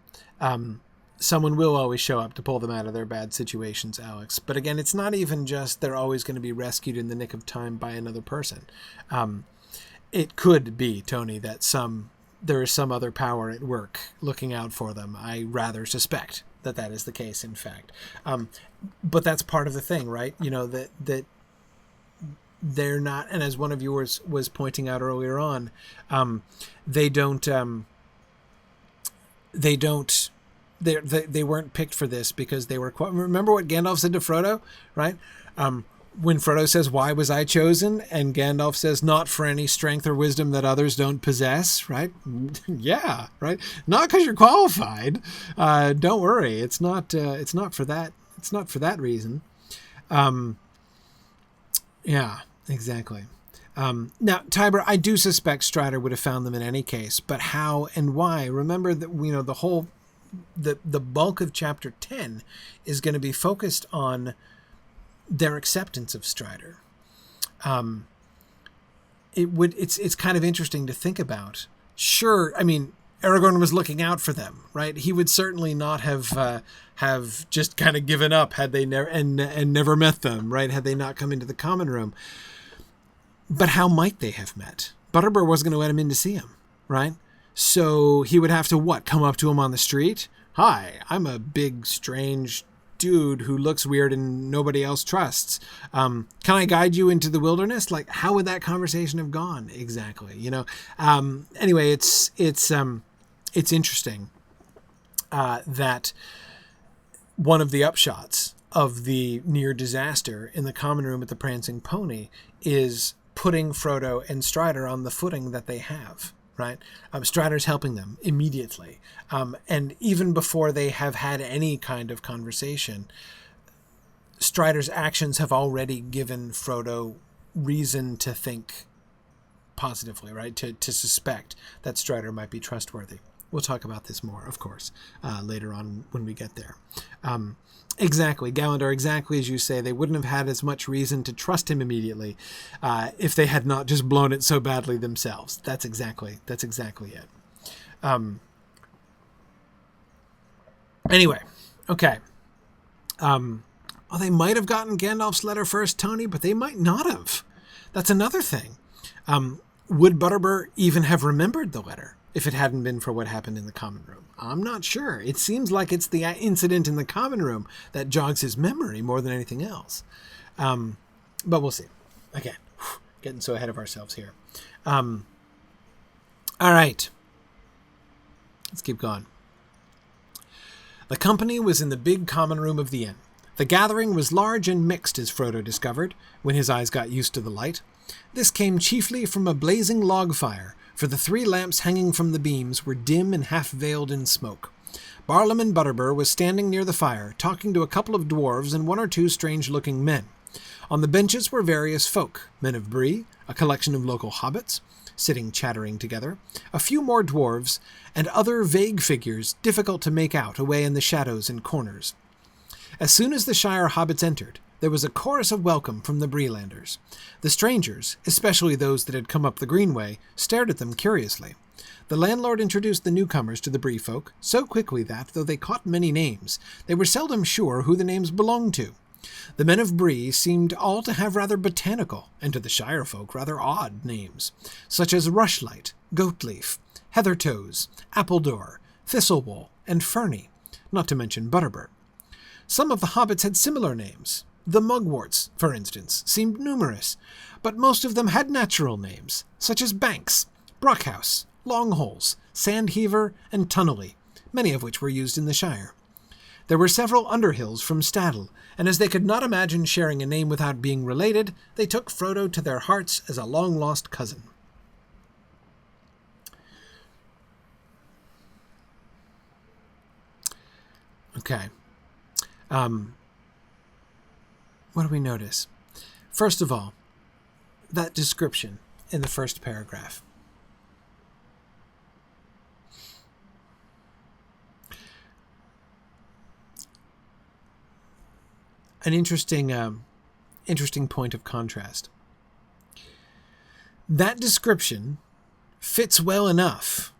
[SPEAKER 1] Someone will always show up to pull them out of their bad situations, Alex. But again, it's not even just they're always going to be rescued in the nick of time by another person. It could be, Tony, that there is some other power at work looking out for them. I rather suspect that is the case, in fact. But that's part of the thing, right? That they're not, and as one of you was pointing out earlier on, they weren't picked for this because they were, remember what Gandalf said to Frodo, right? When Frodo says, "Why was I chosen?" and Gandalf says, "Not for any strength or wisdom that others don't possess," right? Yeah, right. Not because you're qualified. Don't worry. It's not for that. It's not for that reason. Yeah, exactly. Now, Tiber, I do suspect Strider would have found them in any case, but how and why? Remember that the bulk of chapter 10 is going to be focused on their acceptance of Strider. It's kind of interesting to think about. Sure, I mean, Aragorn was looking out for them, right? He would certainly not have just kind of given up had they never and never met them, right? Had they not come into the common room. But how might they have met? Butterbur wasn't going to let him in to see him, right? So he would have to, come up to him on the street, Hi, I'm a big, strange dude who looks weird and nobody else trusts. Can I guide you into the wilderness? Like, how would that conversation have gone exactly? Anyway, it's interesting that one of the upshots of the near disaster in the common room at the Prancing Pony is putting Frodo and Strider on the footing that they have, right? Strider's helping them immediately. And even before they have had any kind of conversation, Strider's actions have already given Frodo reason to think positively, right? To suspect that Strider might be trustworthy. We'll talk about this more, of course, later on when we get there. Exactly, Galandar, exactly as you say, they wouldn't have had as much reason to trust him immediately if they had not just blown it so badly themselves. That's exactly it. Anyway, okay. Well, they might have gotten Gandalf's letter first, Tony, but they might not have. That's another thing. Would Butterbur even have remembered the letter if it hadn't been for what happened in the common room? I'm not sure. It seems like it's the incident in the common room that jogs his memory more than anything else. But we'll see. Again, getting so ahead of ourselves here. All right. Let's keep going. The company was in the big common room of the inn. The gathering was large and mixed, as Frodo discovered, when his eyes got used to the light. This came chiefly from a blazing log fire, for the 3 lamps hanging from the beams were dim and half-veiled in smoke. Barlaam Butterbur was standing near the fire, talking to a couple of dwarves and 1 or 2 strange-looking men. On the benches were various folk, men of Bree, a collection of local hobbits, sitting chattering together, a few more dwarves, and other vague figures difficult to make out away in the shadows and corners. As soon as the Shire hobbits entered, there was a chorus of welcome from the Breelanders. The strangers, especially those that had come up the Greenway, stared at them curiously. The landlord introduced the newcomers to the Bree folk so quickly that, though they caught many names, they were seldom sure who the names belonged to. The men of Bree seemed all to have rather botanical, and to the Shire folk rather odd names, such as Rushlight, Goatleaf, Heathertoes, Appledore, Thistlewall, and Ferny, not to mention Butterbur. Some of the hobbits had similar names. The Mugworts, for instance, seemed numerous, but most of them had natural names, such as Banks, Brockhouse, Longholes, Sandheaver, and Tunnelly, many of which were used in the Shire. There were several Underhills from Staddle, and as they could not imagine sharing a name without being related, they took Frodo to their hearts as a long-lost cousin. Okay. What do we notice? First of all, that description in the first paragraph. An interesting point of contrast. That description fits well enough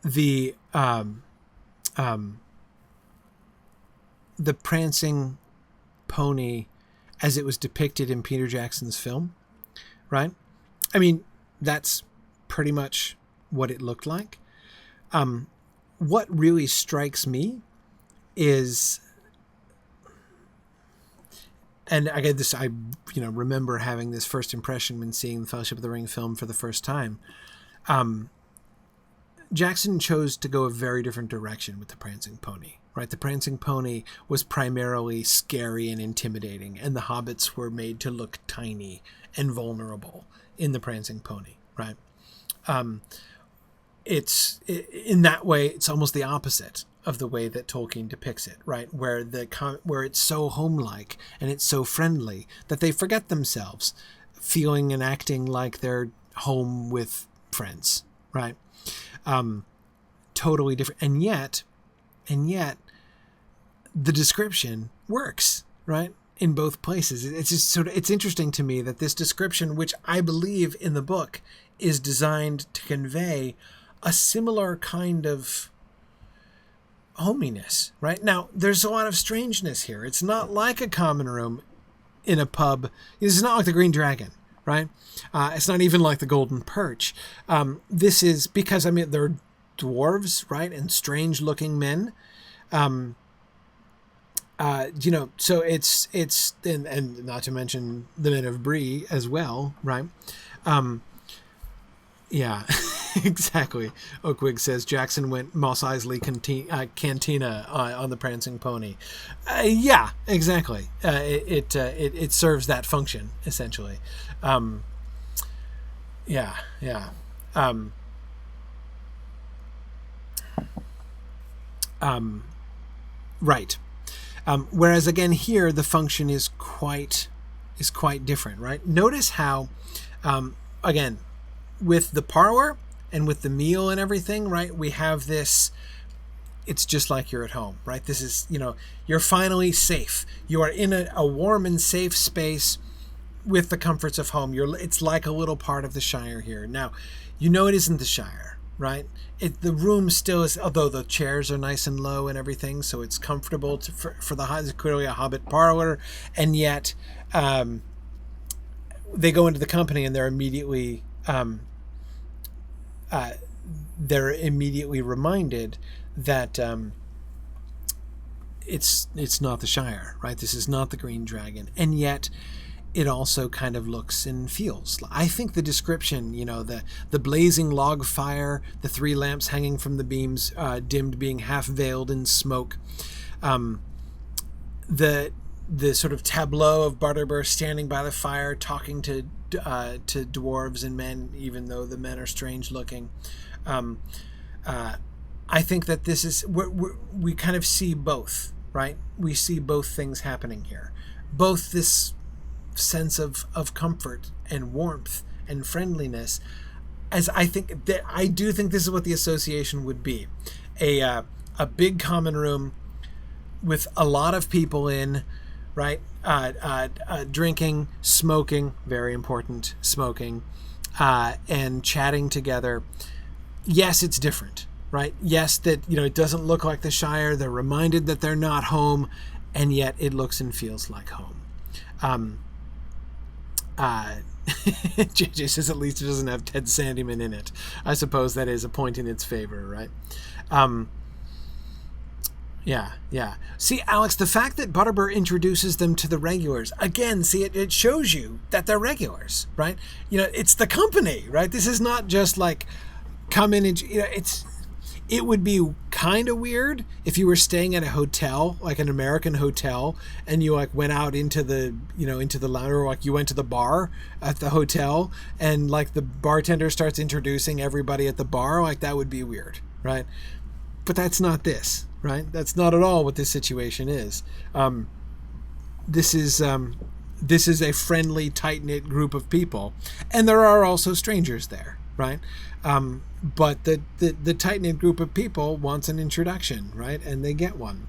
[SPEAKER 1] the Prancing Pony as it was depicted in Peter Jackson's film, right? I mean, that's pretty much what it looked like. What really strikes me is, and I get this, I remember having this first impression when seeing the Fellowship of the Ring film for the first time. Jackson chose to go a very different direction with the Prancing Pony, right? The Prancing Pony was primarily scary and intimidating, and the hobbits were made to look tiny and vulnerable in the Prancing Pony, right? In that way, it's almost the opposite of the way that Tolkien depicts it, right? Where it's so homelike and it's so friendly that they forget themselves, feeling and acting like they're home with friends, right? Totally different. And yet the description works, right? In both places. It's just it's interesting to me that this description, which I believe in the book is designed to convey a similar kind of hominess, right? Now, there's a lot of strangeness here. It's not like a common room in a pub. It's not like the Green Dragon, right? It's not even like the Golden Perch. This is because, they're dwarves, right? And strange-looking men. So it's and not to mention the men of Bree as well, right? Yeah, exactly. Oakwig says Jackson went Mos Eisley Cantina on the Prancing Pony. Yeah, exactly. It serves that function essentially. Yeah. Right. Whereas again here the function is quite different, right? Notice how again with the parlor and with the meal and everything, right? We have this. It's just like you're at home, right? This is, you're finally safe. You are in a warm and safe space with the comforts of home. It's like a little part of the Shire here. Now, it isn't the Shire, right? The room still is, although the chairs are nice and low and everything, so it's comfortable for the it's clearly a Hobbit parlor, and yet they go into the company and they're immediately reminded that it's not the Shire, right? This is not the Green Dragon, and yet it also kind of looks and feels. I think the description, the blazing log fire, the 3 lamps hanging from the beams, dimmed, being half veiled in smoke, the sort of tableau of Butterbur standing by the fire talking to dwarves and men, even though the men are strange looking. I think that this is we kind of see both, right? We see both things happening here, both this sense of comfort and warmth and friendliness, as I do think this is what the association would be: a big common room with a lot of people in, right? Drinking, smoking, very important, smoking, and chatting together. Yes, it's different, right? Yes, that, it doesn't look like the Shire. They're reminded that they're not home, and yet it looks and feels like home. JJ says at least it doesn't have Ted Sandyman in it. I suppose that is a point in its favor, right? Yeah. See, Alex, the fact that Butterbur introduces them to the regulars, again, see, it shows you that they're regulars, right? It's the company, right? This is not just like come in and, it would be kind of weird if you were staying at a hotel, like an American hotel, and you went out into the lounge, or you went to the bar at the hotel, and the bartender starts introducing everybody at the bar. That would be weird, right? But that's not this, right? That's not at all what this situation is. This is a friendly, tight-knit group of people, and there are also strangers there, right? But the tight-knit group of people wants an introduction, right? And they get one.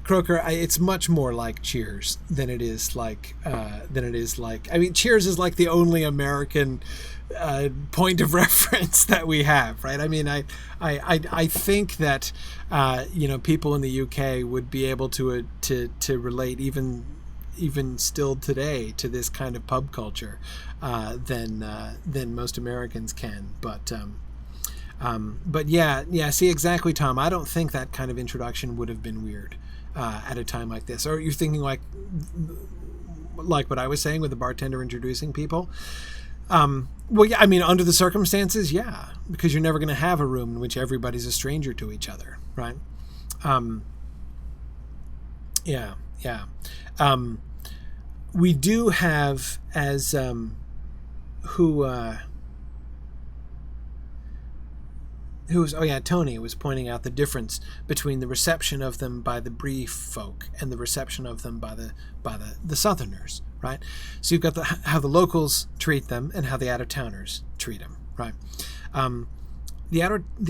[SPEAKER 1] Croker, it's much more like Cheers than it is like Cheers is like the only American point of reference that we have, right? I think that people in the UK would be able to relate even still today to this kind of pub culture than most Americans can, but yeah, see, exactly, Tom. I don't think that kind of introduction would have been weird at a time like this. Or you're thinking like what I was saying with the bartender introducing people? Well, yeah, under the circumstances, yeah, because you're never going to have a room in which everybody's a stranger to each other, right? Yeah. We do have, as Tony was pointing out the difference between the reception of them by the Bree folk and the reception of them by the Southerners, right? So you've got how the locals treat them and how the out-of-towners treat them, right? The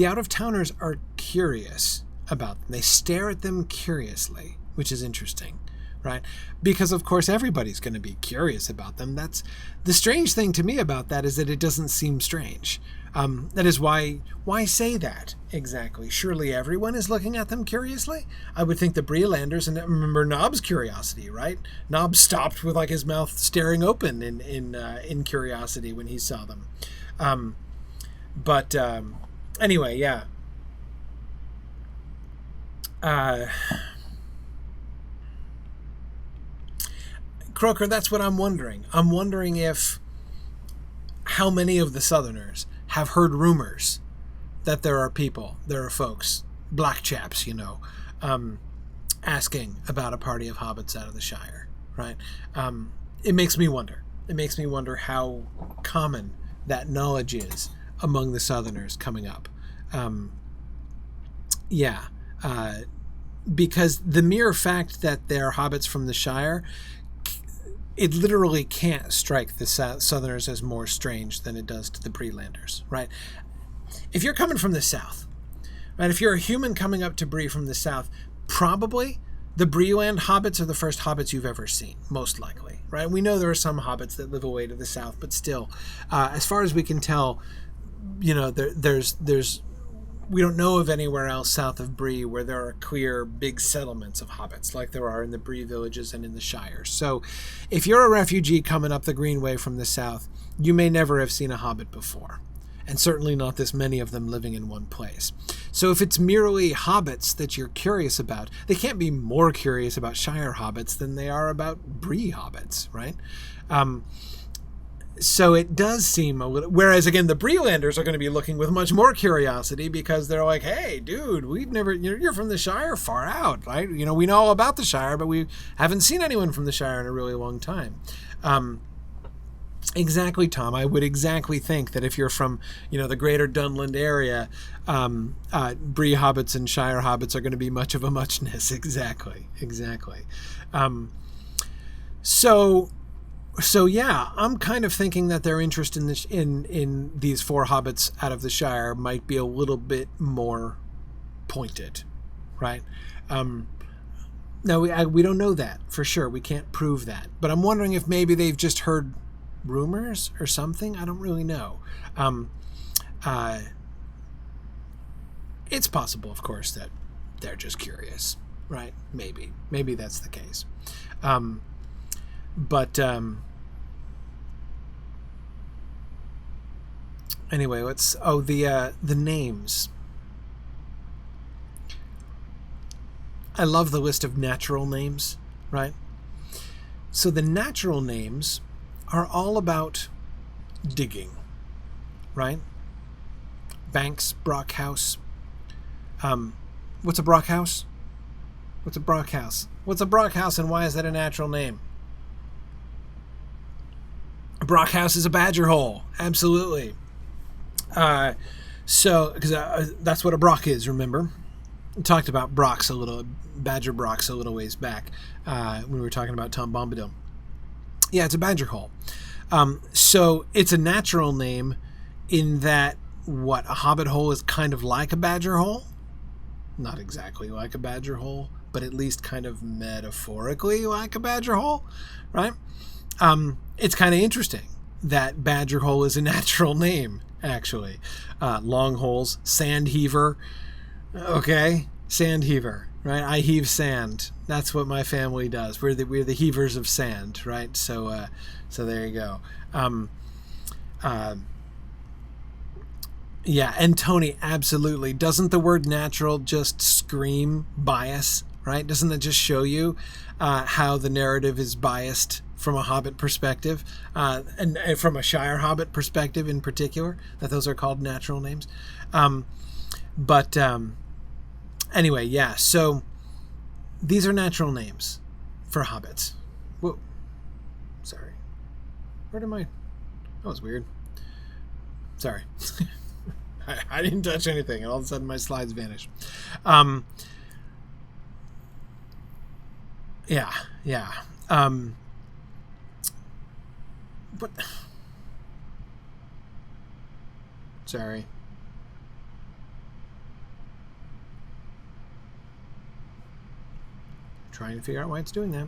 [SPEAKER 1] out-of-towners are curious about them. They stare at them curiously, which is interesting, right? Because of course everybody's going to be curious about them. That's the strange thing to me about that, is that it doesn't seem strange. That is why say that exactly? Surely everyone is looking at them curiously. I would think the Breelanders, and remember Nob's curiosity, right? Nob stopped with like his mouth staring open in curiosity when he saw them. But anyway, yeah. Croker, that's what I'm wondering. I'm wondering how many of the Southerners have heard rumors that there are folks, black chaps, asking about a party of hobbits out of the Shire, right? It makes me wonder. It makes me wonder how common that knowledge is among the Southerners coming up. Because the mere fact that they're hobbits from the Shire, it literally can't strike the Southerners as more strange than it does to the Breelanders, right? If you're coming from the South, right, if you're a human coming up to Bree from the South, probably the Breeland hobbits are the first hobbits you've ever seen, most likely, right? We know there are some hobbits that live away to the south, but still, as far as we can tell, there's we don't know of anywhere else south of Bree where there are clear big settlements of hobbits like there are in the Bree villages and in the Shire. So if you're a refugee coming up the Greenway from the south, you may never have seen a hobbit before, and certainly not this many of them living in one place. So if it's merely hobbits that you're curious about, they can't be more curious about Shire hobbits than they are about Bree hobbits, right? So it does seem a little... Whereas, again, the Breelanders are going to be looking with much more curiosity because they're like, hey, dude, we've never... You're from the Shire? Far out, right? We know all about the Shire, but we haven't seen anyone from the Shire in a really long time. Exactly, Tom. I would exactly think that if you're from, the greater Dunland area, Bree hobbits and Shire hobbits are going to be much of a muchness. Exactly. So yeah, I'm kind of thinking that their interest in this, in these four hobbits out of the Shire might be a little bit more pointed, right? Now we don't know that for sure. We can't prove that, but I'm wondering if maybe they've just heard rumors or something. I don't really know. It's possible, of course, that they're just curious, right? Maybe that's the case. But anyway, the names. I love the list of natural names, right? So the natural names are all about digging, right? Banks, Brockhouse. What's a Brockhouse? What's a Brockhouse? What's a Brockhouse, and why is that a natural name? A Brockhouse is a badger hole. Absolutely. Because that's what a Brock is, remember? We talked about badger Brocks a little ways back when we were talking about Tom Bombadil. Yeah, it's a badger hole. So it's a natural name in that, a hobbit hole is kind of like a badger hole? Not exactly like a badger hole, but at least kind of metaphorically like a badger hole, right? It's kind of interesting that badger hole is a natural name, actually. Long holes, sand heaver. Okay, sand heaver, right? I heave sand. That's what my family does. We're the heavers of sand, right? So there you go. Yeah, and Tony, absolutely. Doesn't the word natural just scream bias, right? Doesn't that just show you how the narrative is biased from a Hobbit perspective, and from a Shire Hobbit perspective in particular, that those are called natural names? Anyway, yeah, so these are natural names for hobbits. Whoa. Sorry. Where did that was weird. Sorry. I didn't touch anything, and all of a sudden my slides vanished. Yeah. What? Sorry. Trying to figure out why it's doing that.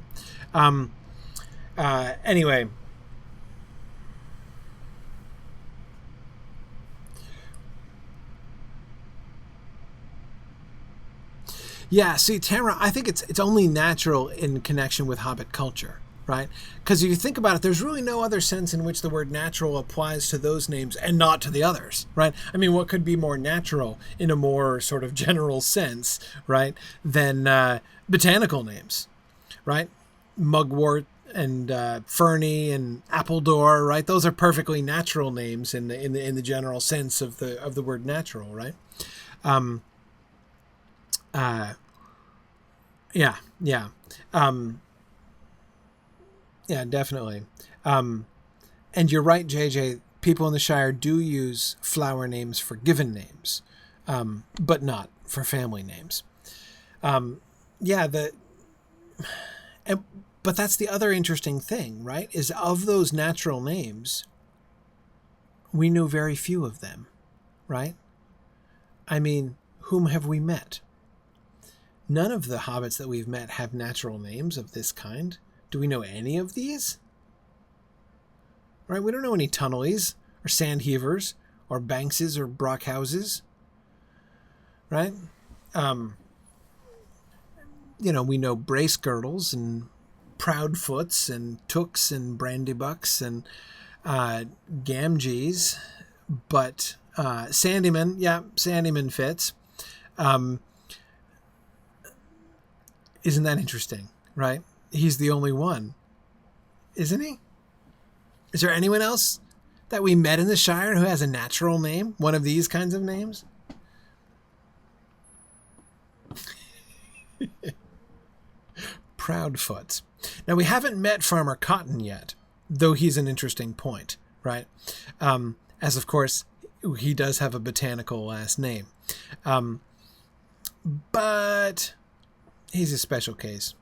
[SPEAKER 1] Anyway. Yeah, see, Tamara, I think it's only natural in connection with Hobbit culture, right? Because if you think about it, there's really no other sense in which the word natural applies to those names and not to the others, right? I mean, what could be more natural in a more sort of general sense, right, than botanical names, right? Mugwort and Ferny and Appledore, right? Those are perfectly natural names in the general sense of the word natural, right? Yeah, yeah, yeah, definitely. And you're right, JJ. People in the Shire do use flower names for given names, but not for family names. Yeah, but that's the other interesting thing, right? Is of those natural names, we know very few of them, right? I mean, whom have we met? None of the hobbits that we've met have natural names of this kind. Do we know any of these? Right? We don't know any Tunnelies or Sandheavers or Bankses or Brockhouses. Right? We know Brace Girdles and Proudfoots and Tooks and Brandybucks and Gamgees, but Sandyman fits. Isn't that interesting, right? He's the only one, isn't he? Is there anyone else that we met in the Shire who has a natural name? One of these kinds of names? Proudfoot. Now, we haven't met Farmer Cotton yet, though he's an interesting point, right? As, of course, he does have a botanical last name. But he's a special case.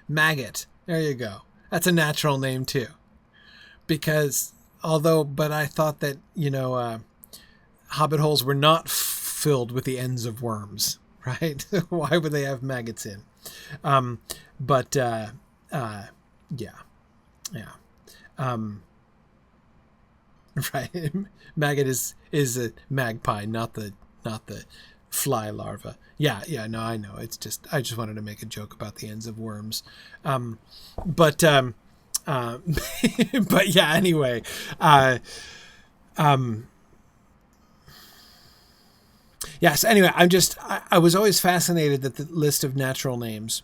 [SPEAKER 1] Maggot. There you go. That's a natural name too. Because but I thought that, hobbit holes were not filled with the ends of worms, right? Why would they have maggots in? Yeah. Right. Maggot is a magpie, not the fly larva. Yeah, no, I know. It's just I just wanted to make a joke about the ends of worms. But yeah, anyway. Yes, anyway, I was always fascinated that the list of natural names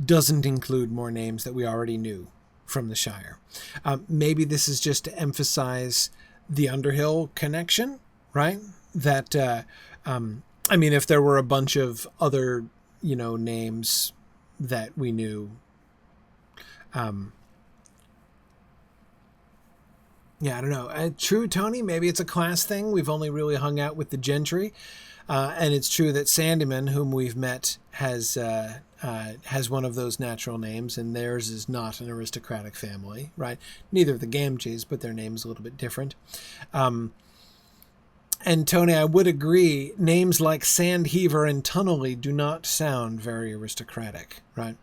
[SPEAKER 1] doesn't include more names that we already knew from the Shire. Maybe this is just to emphasize the Underhill connection, right? That, if there were a bunch of other, names that we knew, yeah, I don't know. True, Tony, maybe it's a class thing. We've only really hung out with the gentry. And it's true that Sandyman, whom we've met, has one of those natural names, and theirs is not an aristocratic family, right? Neither of the Gamgees, but their name is a little bit different. And Tony, I would agree, names like Sandheaver and Tunnelly do not sound very aristocratic, right?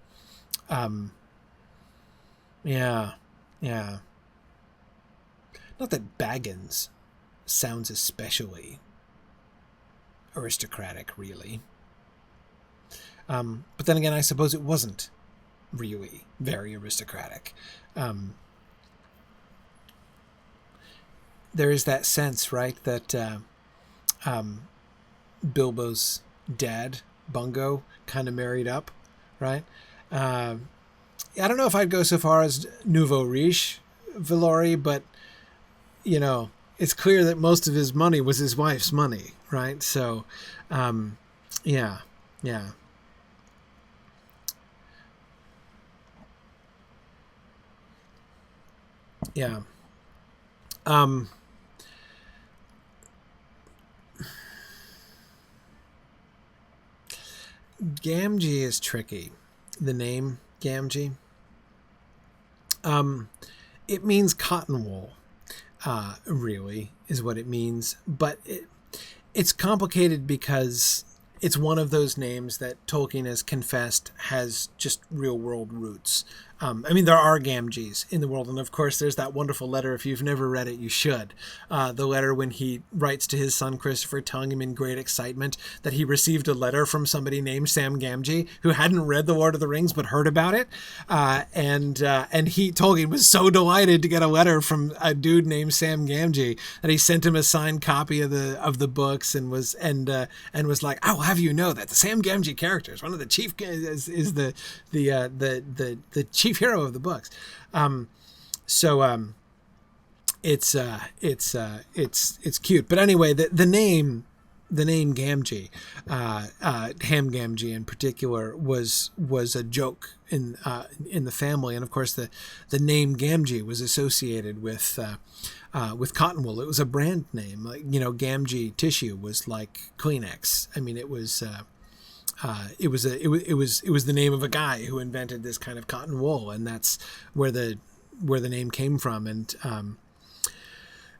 [SPEAKER 1] Yeah. Not that Baggins sounds especially aristocratic, really. But then again, I suppose it wasn't really very aristocratic. There is that sense, right, that Bilbo's dad, Bungo, kind of married up, right? I don't know if I'd go so far as nouveau riche Valori, but, it's clear that most of his money was his wife's money, right? So, yeah. Yeah. Gamgee is tricky. The name Gamgee. It means cotton wool, really, is what it means. But it's complicated because it's one of those names that Tolkien has confessed has just real world roots. I mean, there are Gamgees in the world, and of course, there's that wonderful letter. If you've never read it, you should. The letter when he writes to his son Christopher, telling him in great excitement that he received a letter from somebody named Sam Gamgee who hadn't read The Lord of the Rings but heard about it, and he Tolkien was so delighted to get a letter from a dude named Sam Gamgee that he sent him a signed copy of the books and was like, "I will have you know that the Sam Gamgee character is one of the chief is the chief hero of the books." It's cute. But anyway, the name Gamgee, Ham Gamgee in particular, was a joke in the family, and of course the name Gamgee was associated with cotton wool. It was a brand name, like, Gamgee tissue was like Kleenex. I mean, it was the name of a guy who invented this kind of cotton wool, and that's where the name came from. And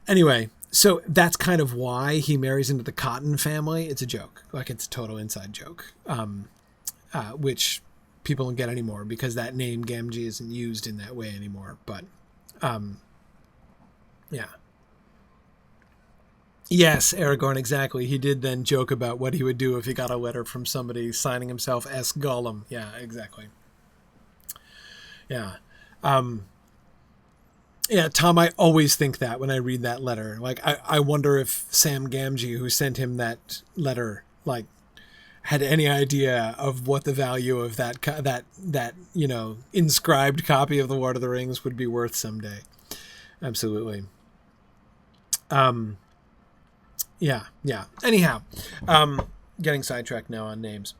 [SPEAKER 1] anyway, so that's kind of why he marries into the Cotton family. It's a joke, like it's a total inside joke, which people don't get anymore because that name Gamgee isn't used in that way anymore. But yeah. Yes, Aragorn, exactly. He did then joke about what he would do if he got a letter from somebody signing himself S. Gollum. Yeah, exactly. Yeah. Yeah, Tom, I always think that when I read that letter. Like, I wonder if Sam Gamgee, who sent him that letter, like, had any idea of what the value of that inscribed copy of The Lord of the Rings would be worth someday. Absolutely. Yeah. Anyhow, getting sidetracked now on names.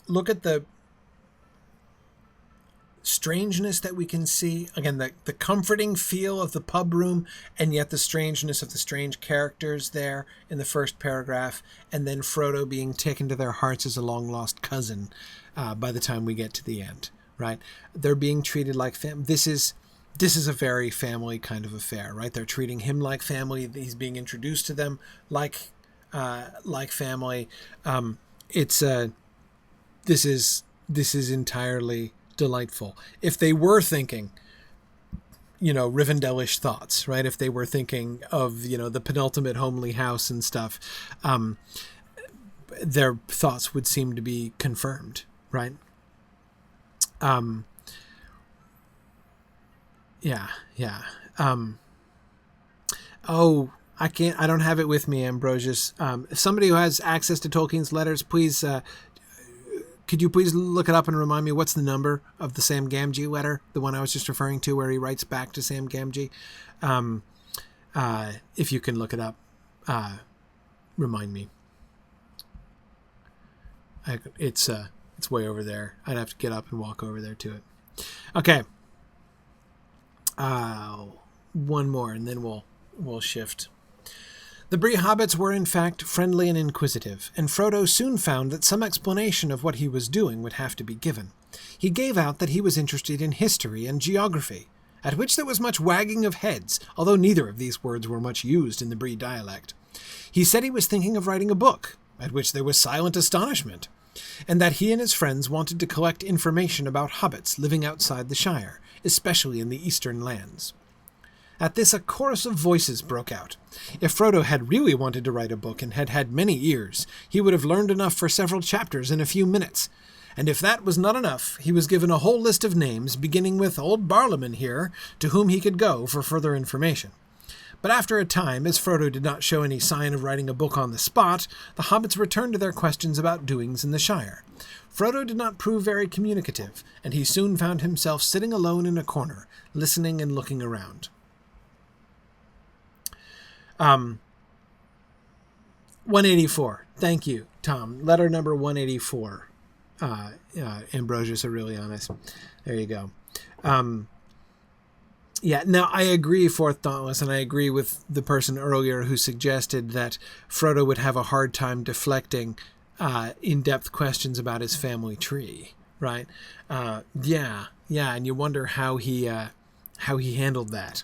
[SPEAKER 1] Look at the strangeness that we can see. Again, the comforting feel of the pub room, and yet the strangeness of the strange characters there in the first paragraph, and then Frodo being taken to their hearts as a long-lost cousin by the time we get to the end, right? They're being treated like family. This is a very family kind of affair, right? They're treating him like family. He's being introduced to them like family. This is entirely delightful. If they were thinking, Rivendell-ish thoughts, right? If they were thinking of, the penultimate homely house and stuff, their thoughts would seem to be confirmed, right? Yeah. I don't have it with me, Ambrosius. If somebody who has access to Tolkien's letters, please, could you please look it up and remind me what's the number of the Sam Gamgee letter, the one I was just referring to, where he writes back to Sam Gamgee? If you can look it up, remind me. It's way over there. I'd have to get up and walk over there to it. Okay. One more, and then we'll shift. The Bree hobbits were in fact friendly and inquisitive, and Frodo soon found that some explanation of what he was doing would have to be given. He gave out that he was interested in history and geography, at which there was much wagging of heads, although neither of these words were much used in the Bree dialect. He said he was thinking of writing a book, at which there was silent astonishment, and that he and his friends wanted to collect information about hobbits living outside the Shire, especially in the eastern lands. At this, a chorus of voices broke out. If Frodo had really wanted to write a book and had had many ears, he would have learned enough for several chapters in a few minutes. And if that was not enough, he was given a whole list of names, beginning with old Barlaman here, to whom he could go for further information. But after a time, as Frodo did not show any sign of writing a book on the spot, the hobbits returned to their questions about doings in the Shire. Frodo did not prove very communicative, and he soon found himself sitting alone in a corner, listening and looking around. 184. Thank you, Tom. Letter number 184. Ambrosius Aurelianus. There you go. Now I agree, Fourth Dauntless, and I agree with the person earlier who suggested that Frodo would have a hard time deflecting in-depth questions about his family tree, right? And you wonder how he handled that.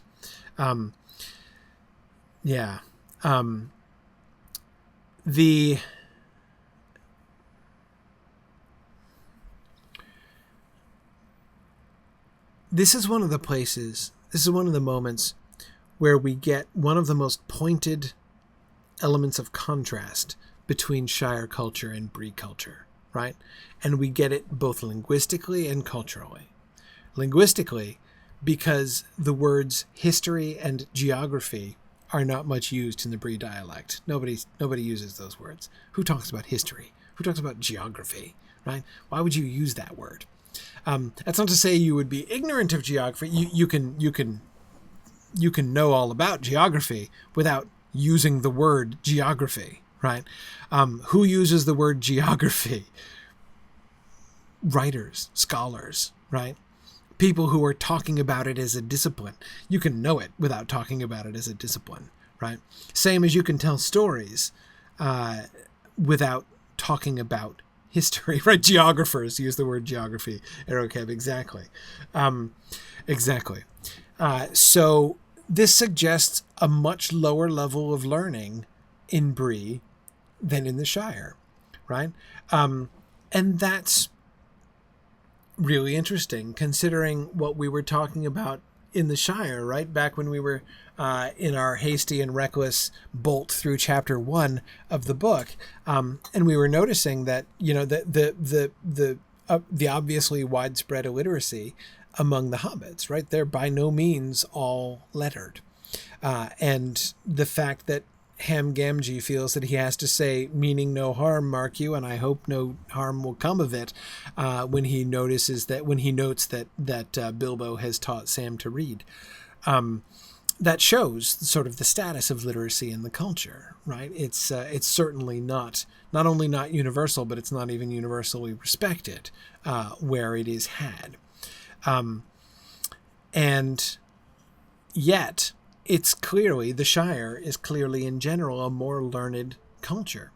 [SPEAKER 1] this is one of the places, this is one of the moments where we get one of the most pointed elements of contrast between Shire culture and Bree culture, right? And we get it both linguistically and culturally. Linguistically, because the words history and geography are not much used in the Bree dialect. Nobody uses those words. Who talks about history? Who talks about geography, right? Why would you use that word? That's not to say you would be ignorant of geography. You can know all about geography without using the word geography, right? Who uses the word geography? Writers, scholars, right? People who are talking about it as a discipline. You can know it without talking about it as a discipline, right? Same as you can tell stories without talking about history, right? Geographers use the word geography. Aerocab, exactly. Exactly. So this suggests a much lower level of learning in Bree than in the Shire, right? And that's really interesting, considering what we were talking about in the Shire, right? Back when we were in our hasty and reckless bolt through chapter 1 of the book, and we were noticing that, you know, the obviously widespread illiteracy among the hobbits, right? They're by no means all lettered, and the fact that Ham Gamgee feels that he has to say, meaning no harm, mark you, and I hope no harm will come of it, when he notes that Bilbo has taught Sam to read. That shows sort of the status of literacy in the culture, right? It's certainly not only not universal, but it's not even universally respected where it is had, and yet. It's clearly, the Shire is clearly in general a more learned culture.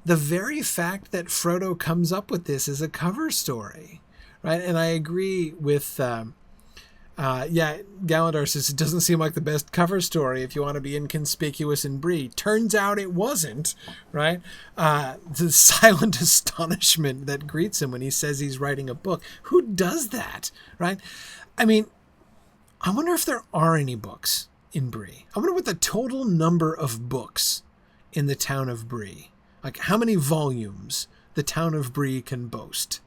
[SPEAKER 1] The very fact that Frodo comes up with this as a cover story, right? And I agree with, Galadar says it doesn't seem like the best cover story if you want to be inconspicuous in Bree. Turns out it wasn't, right? The silent astonishment that greets him when he says he's writing a book. Who does that, right? I mean, I wonder if there are any books in Bree. I wonder what the total number of books in the town of Bree, like how many volumes the town of Bree can boast.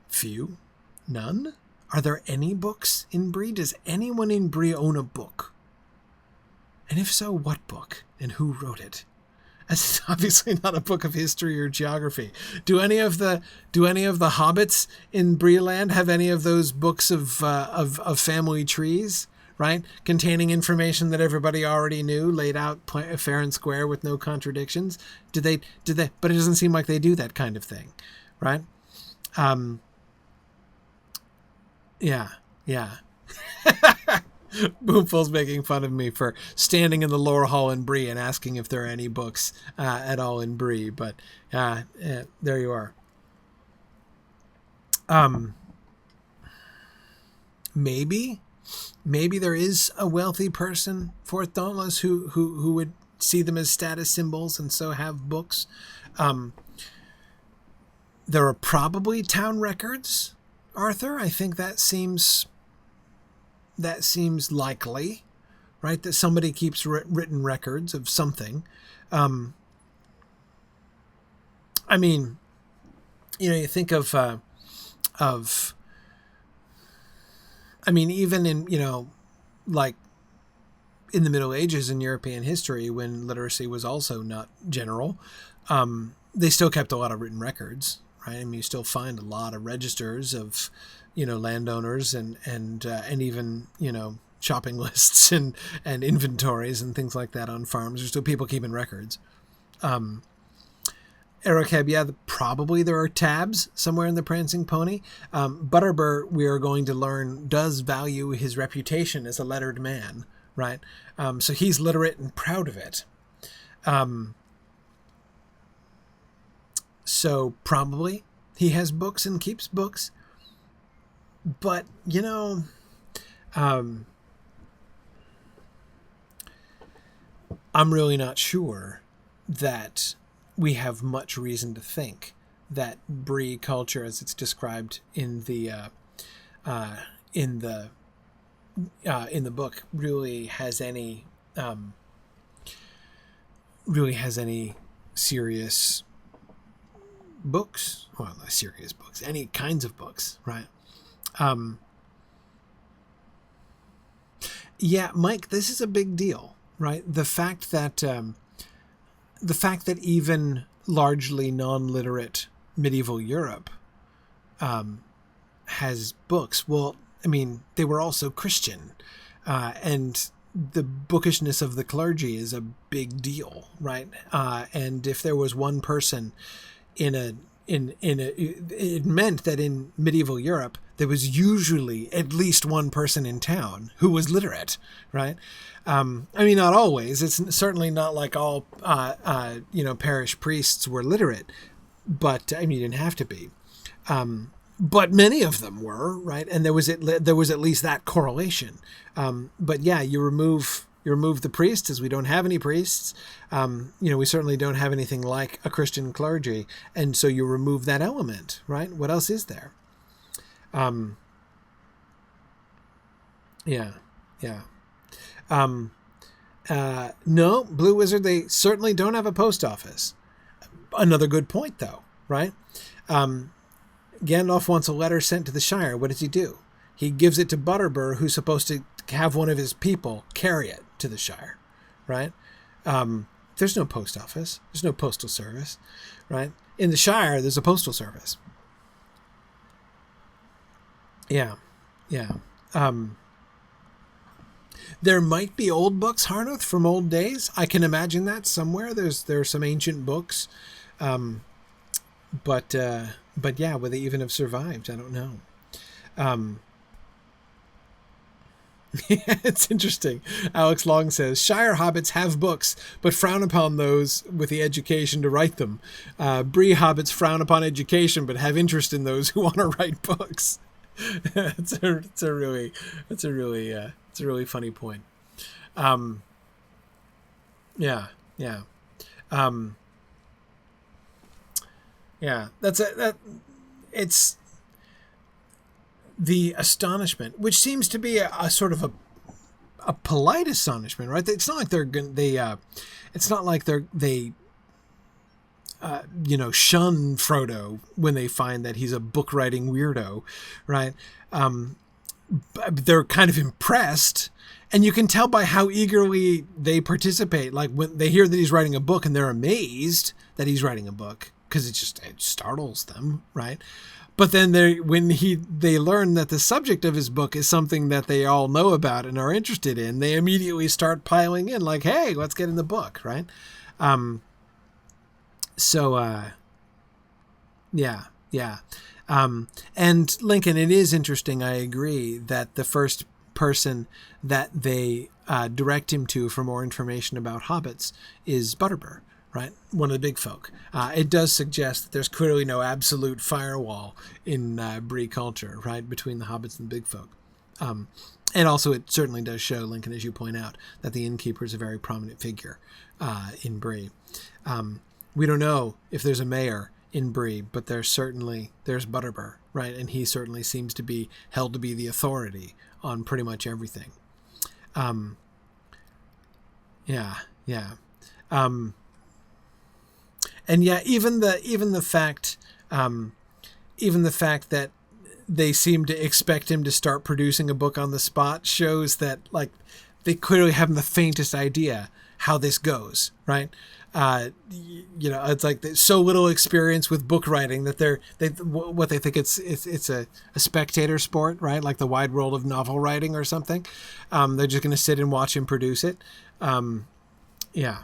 [SPEAKER 1] Few? None? Are there any books in Bree? Does anyone in Bree own a book? And if so, what book? And who wrote it? It's obviously not a book of history or geography. Do any of the hobbits in Breeland have any of those books of family trees, right, containing information that everybody already knew, laid out fair and square with no contradictions? Did they? But it doesn't seem like they do that kind of thing, right? Yeah. Boomful's making fun of me for standing in the lower hall in Bree and asking if there are any books at all in Bree, but there you are. Maybe there is a wealthy person, Fourth Dauntless, who would see them as status symbols and so have books. There are probably town records, Arthur. I think that seems likely, right? That somebody keeps written records of something. I mean, you know, you think of even in, you know, like in the Middle Ages in European history, when literacy was also not general, they still kept a lot of written records, right? I mean, you still find a lot of registers of, you know, landowners and even, you know, shopping lists and inventories and things like that on farms. There's still people keeping records. Aerocab, probably there are tabs somewhere in the Prancing Pony. Butterbur, we are going to learn, does value his reputation as a lettered man, right? So he's literate and proud of it. So probably he has books and keeps books. But, you know, I'm really not sure that we have much reason to think that Bree culture, as it's described in the in the book really has any serious books. Well, not serious books, any kinds of books, right? Yeah, Mike, this is a big deal, right? The fact that even largely non-literate medieval Europe has books. Well, I mean, they were also Christian, and the bookishness of the clergy is a big deal, right? And if there was one person it meant that in medieval Europe there was usually at least one person in town who was literate, right? I mean, not always. It's certainly not like all parish priests were literate, but I mean, you didn't have to be. But many of them were, right? And there was at least that correlation. But yeah, you remove the priests, as we don't have any priests. We certainly don't have anything like a Christian clergy, and so you remove that element, right? What else is there? Yeah. No, Blue Wizard, they certainly don't have a post office. Another good point, though, right? Gandalf wants a letter sent to the Shire. What does he do? He gives it to Butterbur, who's supposed to have one of his people carry it to the Shire, right? There's no post office. There's no postal service, right? In the Shire, there's a postal service. Yeah. There might be old books, Harnoth, from old days. I can imagine that somewhere. There are some ancient books, but yeah, would they even have survived? I don't know. It's interesting. Alex Long says, Shire hobbits have books, but frown upon those with the education to write them. Bree hobbits frown upon education, but have interest in those who want to write books. It's a really funny point. Yeah. It's the astonishment, which seems to be a sort of a polite astonishment, right? It's not like they shun Frodo when they find that he's a book writing weirdo, right? They're kind of impressed, and you can tell by how eagerly they participate. Like when they hear that he's writing a book, and they're amazed that he's writing a book because it startles them, right? But then they learn that the subject of his book is something that they all know about and are interested in, they immediately start piling in, like, hey, let's get in the book, right? Yeah. And Lincoln, it is interesting, I agree, that the first person that they direct him to for more information about hobbits is Butterbur, right? One of the big folk. It does suggest that there's clearly no absolute firewall in Bree culture, right, between the hobbits and the big folk. And also it certainly does show, Lincoln, as you point out, that the innkeeper is a very prominent figure in Bree. We don't know if there's a mayor in Bree, but there's Butterbur, right? And he certainly seems to be held to be the authority on pretty much everything. Yeah. And yeah, even the fact that they seem to expect him to start producing a book on the spot shows that, like, they clearly haven't the faintest idea how this goes, right? It's like so little experience with book writing that they think it's a spectator sport, right? Like the wide world of novel writing or something. They're just going to sit and watch him produce it. Yeah.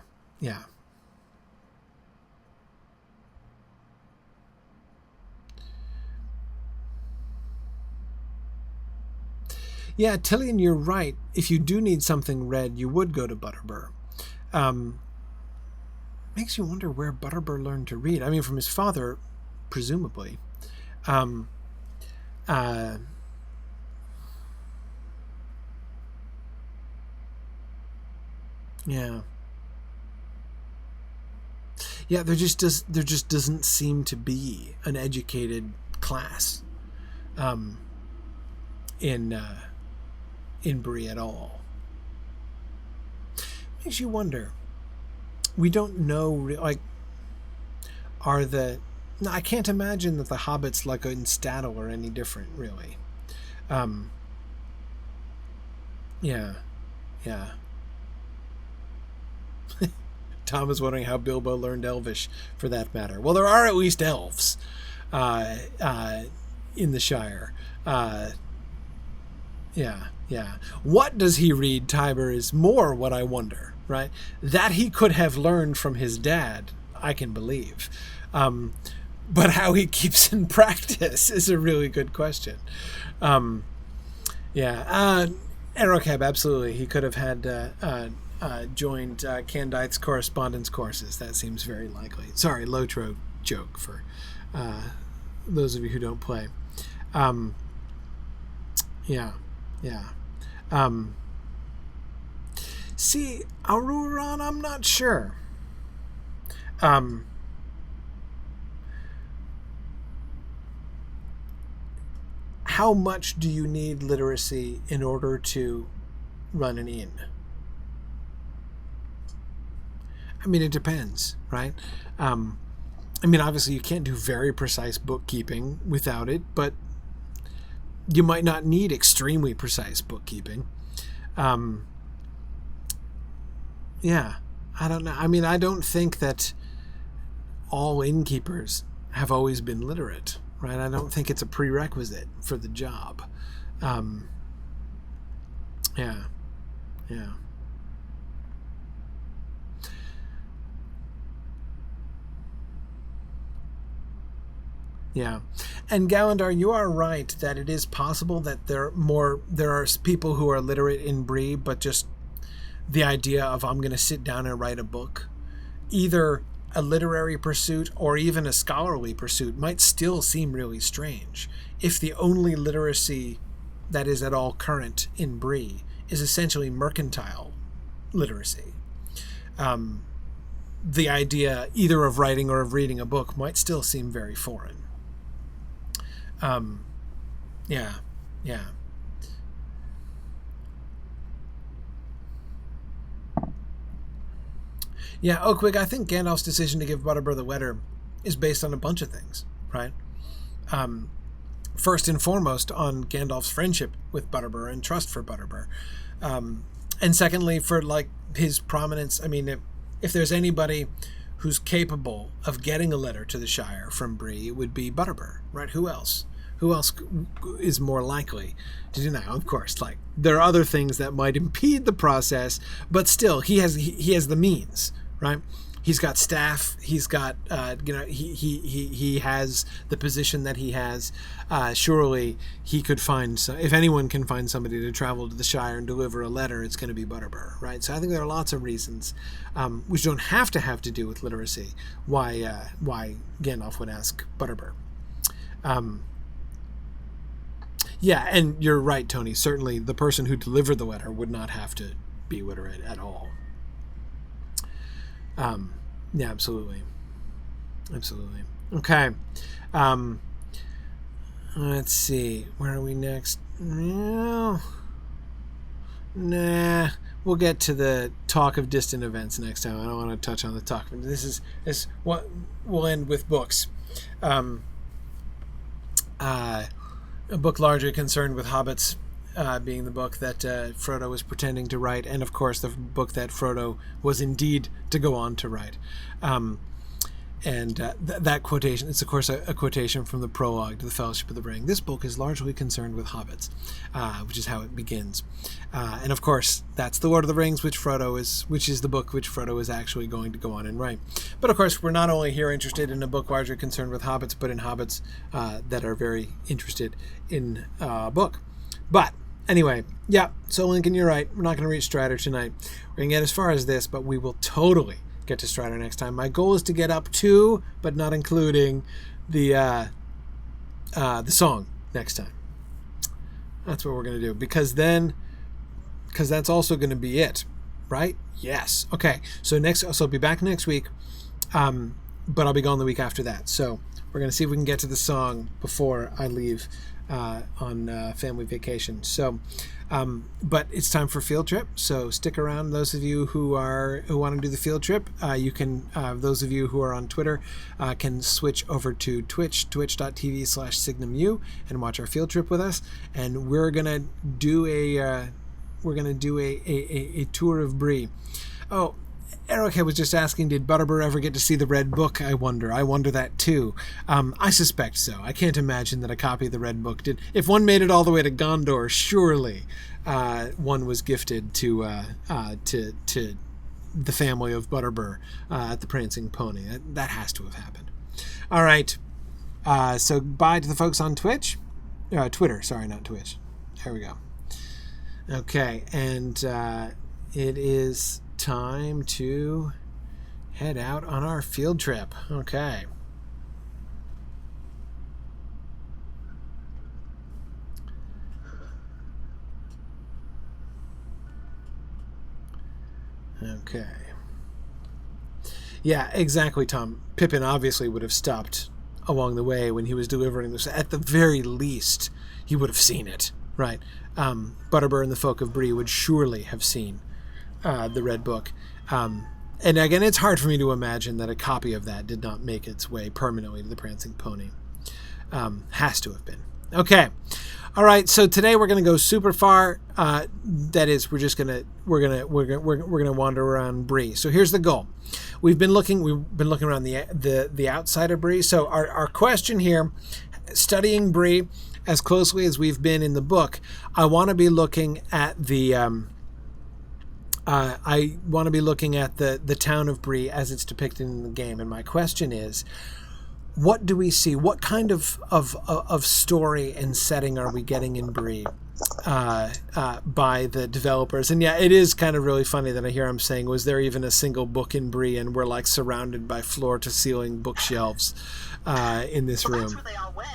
[SPEAKER 1] Yeah, Tillian, you're right. If you do need something read, you would go to Butterbur. Makes you wonder where Butterbur learned to read. I mean, from his father, presumably. Yeah, there just doesn't seem to be an educated class. in Bree at all. Makes you wonder. We don't know, like, are the... No, I can't imagine that the hobbits, like in Stattle, are any different, really. Yeah. Tom is wondering how Bilbo learned Elvish, for that matter. Well, there are at least elves in the Shire. Yeah. What does he read, Tiber, is more what I wonder, right? That he could have learned from his dad, I can believe. But how he keeps in practice is a really good question. Aerocab, absolutely. He could have had joined Candide's correspondence courses. That seems very likely. Sorry, Lotro joke for those of you who don't play. See, Aururan, I'm not sure. How much do you need literacy in order to run an inn? I mean, it depends, right? Obviously you can't do very precise bookkeeping without it, but you might not need extremely precise bookkeeping. I don't know. I don't think that all innkeepers have always been literate, right? I don't think it's a prerequisite for the job. Yeah. And Gallandar, you are right that it is possible that there are people who are literate in Bree, but just the idea of I'm going to sit down and write a book, either a literary pursuit or even a scholarly pursuit, might still seem really strange if the only literacy that is at all current in Bree is essentially mercantile literacy. The idea either of writing or of reading a book might still seem very foreign. Yeah. Yeah, Oakwig, I think Gandalf's decision to give Butterbur the Wetter is based on a bunch of things, right? First and foremost, on Gandalf's friendship with Butterbur and trust for Butterbur. And secondly, for, like, his prominence. If there's anybody who's capable of getting a letter to the Shire from Bree, it would be Butterbur, right? Who else? Who else is more likely to do that? Of course, like, there are other things that might impede the process, but still, he has the means, right? He's got staff. He's got, he has the position that he has. Surely he could find, if anyone can find somebody to travel to the Shire and deliver a letter, it's going to be Butterbur, right? So I think there are lots of reasons, which don't have to do with literacy, why Gandalf would ask Butterbur. Yeah, and you're right, Tony. Certainly the person who delivered the letter would not have to be literate at all. Yeah, absolutely. Okay. Let's see. Where are we next? Well, nah. We'll get to the talk of distant events next time. I don't want to touch on the talk. This is what we'll end with books. A book largely concerned with hobbits, being the book that Frodo was pretending to write, and of course the book that Frodo was indeed to go on to write. That quotation, it's of course a quotation from the prologue to the Fellowship of the Ring. This book is largely concerned with hobbits, which is how it begins. And of course, that's the Lord of the Rings, which is the book which Frodo is actually going to go on and write. But of course, we're not only here interested in a book largely concerned with hobbits, but in hobbits that are very interested in a book. But anyway, yeah, so Lincoln, you're right. We're not going to reach Strider tonight. We're going to get as far as this, but we will totally get to Strider next time. My goal is to get up to, but not including, the song next time. That's what we're going to do, because that's also going to be it, right? Yes. Okay. So I'll be back next week, but I'll be gone the week after that. So we're going to see if we can get to the song before I leave on family vacation. So, but it's time for field trip. So stick around. Those of you who want to do the field trip, you can. Those of you who are on Twitter can switch over to twitch.tv/SignumU and watch our field trip with us. And we're gonna do a tour of Bree. Oh, Erica was just asking, did Butterbur ever get to see the Red Book? I wonder that too. I suspect so. I can't imagine that a copy of the Red Book did. If one made it all the way to Gondor, surely one was gifted to the family of Butterbur at the Prancing Pony. That has to have happened. All right. So bye to the folks on Twitch. Twitter, sorry, not Twitch. There we go. Okay, and it is time to head out on our field trip. Okay. Okay. Yeah, exactly, Tom. Pippin obviously would have stopped along the way when he was delivering this. At the very least, he would have seen it, right? Butterbur and the folk of Bree would surely have seen the Red Book. And again, it's hard for me to imagine that a copy of that did not make its way permanently to the Prancing Pony. Has to have been. Okay. All right. So today we're going to go super far. That is, we're going to wander around Bree. So here's the goal. We've been looking around the outside of Bree. So our question here, studying Bree as closely as we've been in the book, I want to be looking at the the town of Bree as it's depicted in the game. And my question is, what do we see? What kind of story and setting are we getting in Bree by the developers? And yeah, it is kind of really funny that I hear them saying, was there even a single book in Bree? And we're like surrounded by floor to ceiling bookshelves in this room.
[SPEAKER 2] That's where they all went.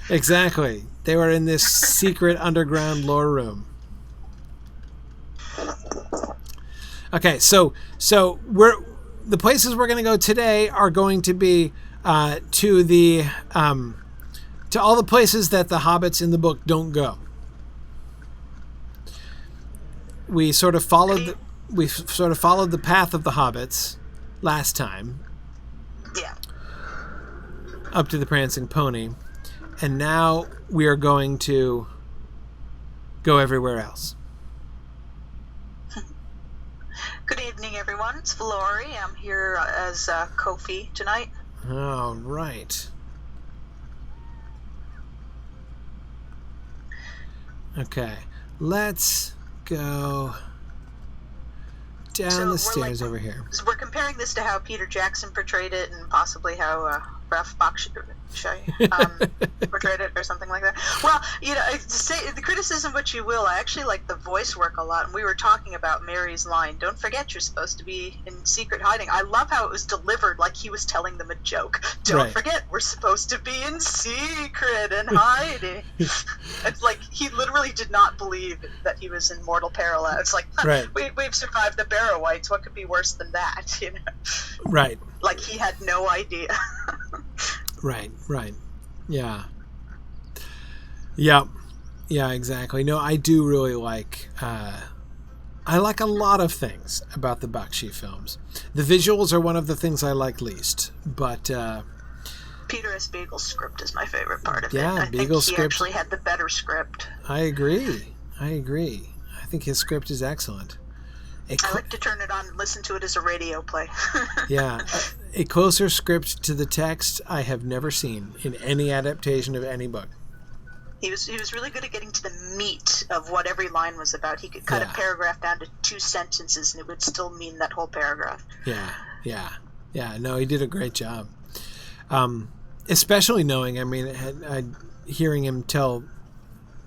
[SPEAKER 1] Exactly. They were in this secret underground lore room. Okay, so the places we're going to go today are going to be to all the places that the hobbits in the book don't go. We sort of followed the path of the hobbits last time.
[SPEAKER 2] Yeah.
[SPEAKER 1] Up to the Prancing Pony, and now we are going to go everywhere else.
[SPEAKER 2] Good evening, everyone. It's Valori. I'm here as Kofi tonight.
[SPEAKER 1] All right. Okay, let's go down the stairs over here.
[SPEAKER 2] So we're comparing this to how Peter Jackson portrayed it, and possibly how Ralph Bakshi portrayed it, or something like that. Well, say the criticism what you will. I actually like the voice work a lot, and we were talking about Mary's line, "Don't forget you're supposed to be in secret hiding." I love how it was delivered like he was telling them a joke. Don't forget we're supposed to be in secret and hiding. It's like he literally did not believe that he was in mortal peril. It's like, we've survived the Barrow-wights. What could be worse than that?
[SPEAKER 1] Right.
[SPEAKER 2] Like he had no idea.
[SPEAKER 1] Right. Yeah, exactly. No, I do really like, I like a lot of things about the Bakshi films. The visuals are one of the things I like least, but
[SPEAKER 2] Peter S. Beagle's script is my favorite part of it.
[SPEAKER 1] Yeah,
[SPEAKER 2] I think he actually had the better script.
[SPEAKER 1] I agree. I think his script is excellent.
[SPEAKER 2] I like to turn it on and listen to it as a radio play.
[SPEAKER 1] Yeah. A closer script to the text I have never seen in any adaptation of any book.
[SPEAKER 2] He was really good at getting to the meat of what every line was about. He could cut a paragraph down to 2 sentences and it would still mean that whole paragraph.
[SPEAKER 1] Yeah. No, he did a great job. Especially knowing, hearing him tell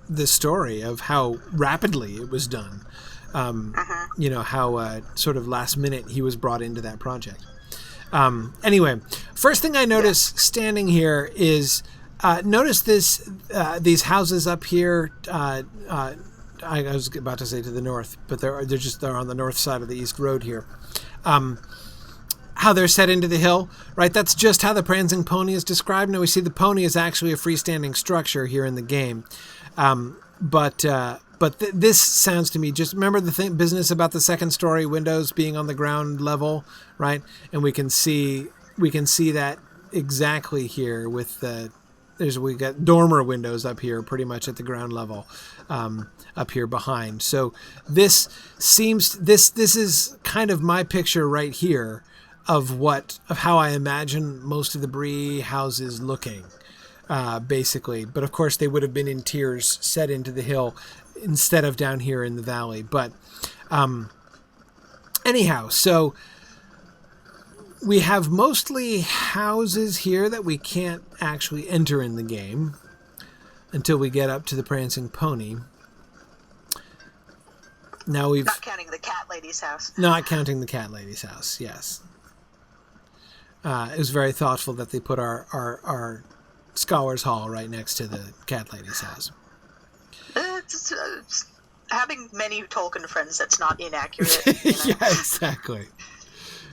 [SPEAKER 1] the story of how rapidly it was done. How sort of last minute he was brought into that project. Anyway, first thing I notice standing here is notice these houses up here. I was about to say to the north, but they're on the north side of the East Road here. how they're set into the hill, right? That's just how the Prancing Pony is described. Now we see the pony is actually a freestanding structure here in the game. But this sounds to me, just remember the business about the second story windows being on the ground level, right? And we can see that exactly here with we got dormer windows up here pretty much at the ground level, up here behind. So this is kind of my picture right here of how I imagine most of the Bree houses looking, basically. But of course they would have been in tiers set into the hill instead of down here in the valley. But anyhow, so we have mostly houses here that we can't actually enter in the game until we get up to the Prancing Pony. Now we've...
[SPEAKER 2] Not counting the cat lady's house.
[SPEAKER 1] Not counting the cat lady's house, yes. It was very thoughtful that they put our Scholars Hall right next to the cat lady's house.
[SPEAKER 2] Having many Tolkien friends, that's not inaccurate.
[SPEAKER 1] Yeah, exactly.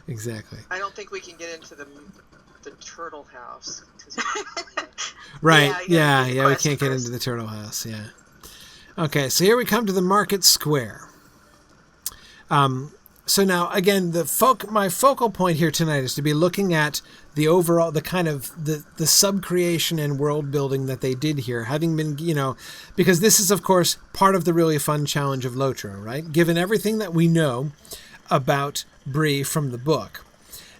[SPEAKER 1] Exactly.
[SPEAKER 3] I don't think we can get into the turtle house.
[SPEAKER 1] Right. Yeah. We can't get into the turtle house. Yeah. Okay. So here we come to the market square. So now again, my focal point here tonight is to be looking at the overall, the kind of the sub-creation and world building that they did here, having been, because this is of course part of the really fun challenge of Lotro, right? Given everything that we know about Bree from the book.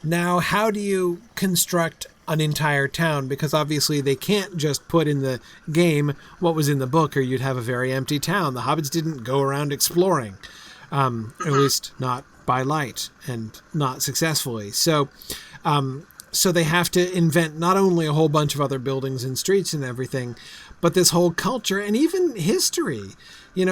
[SPEAKER 1] Now, how do you construct an entire town? Because obviously they can't just put in the game what was in the book, or you'd have a very empty town. The hobbits didn't go around exploring, at least not by light and not successfully. So they have to invent not only a whole bunch of other buildings and streets and everything, but this whole culture and even history.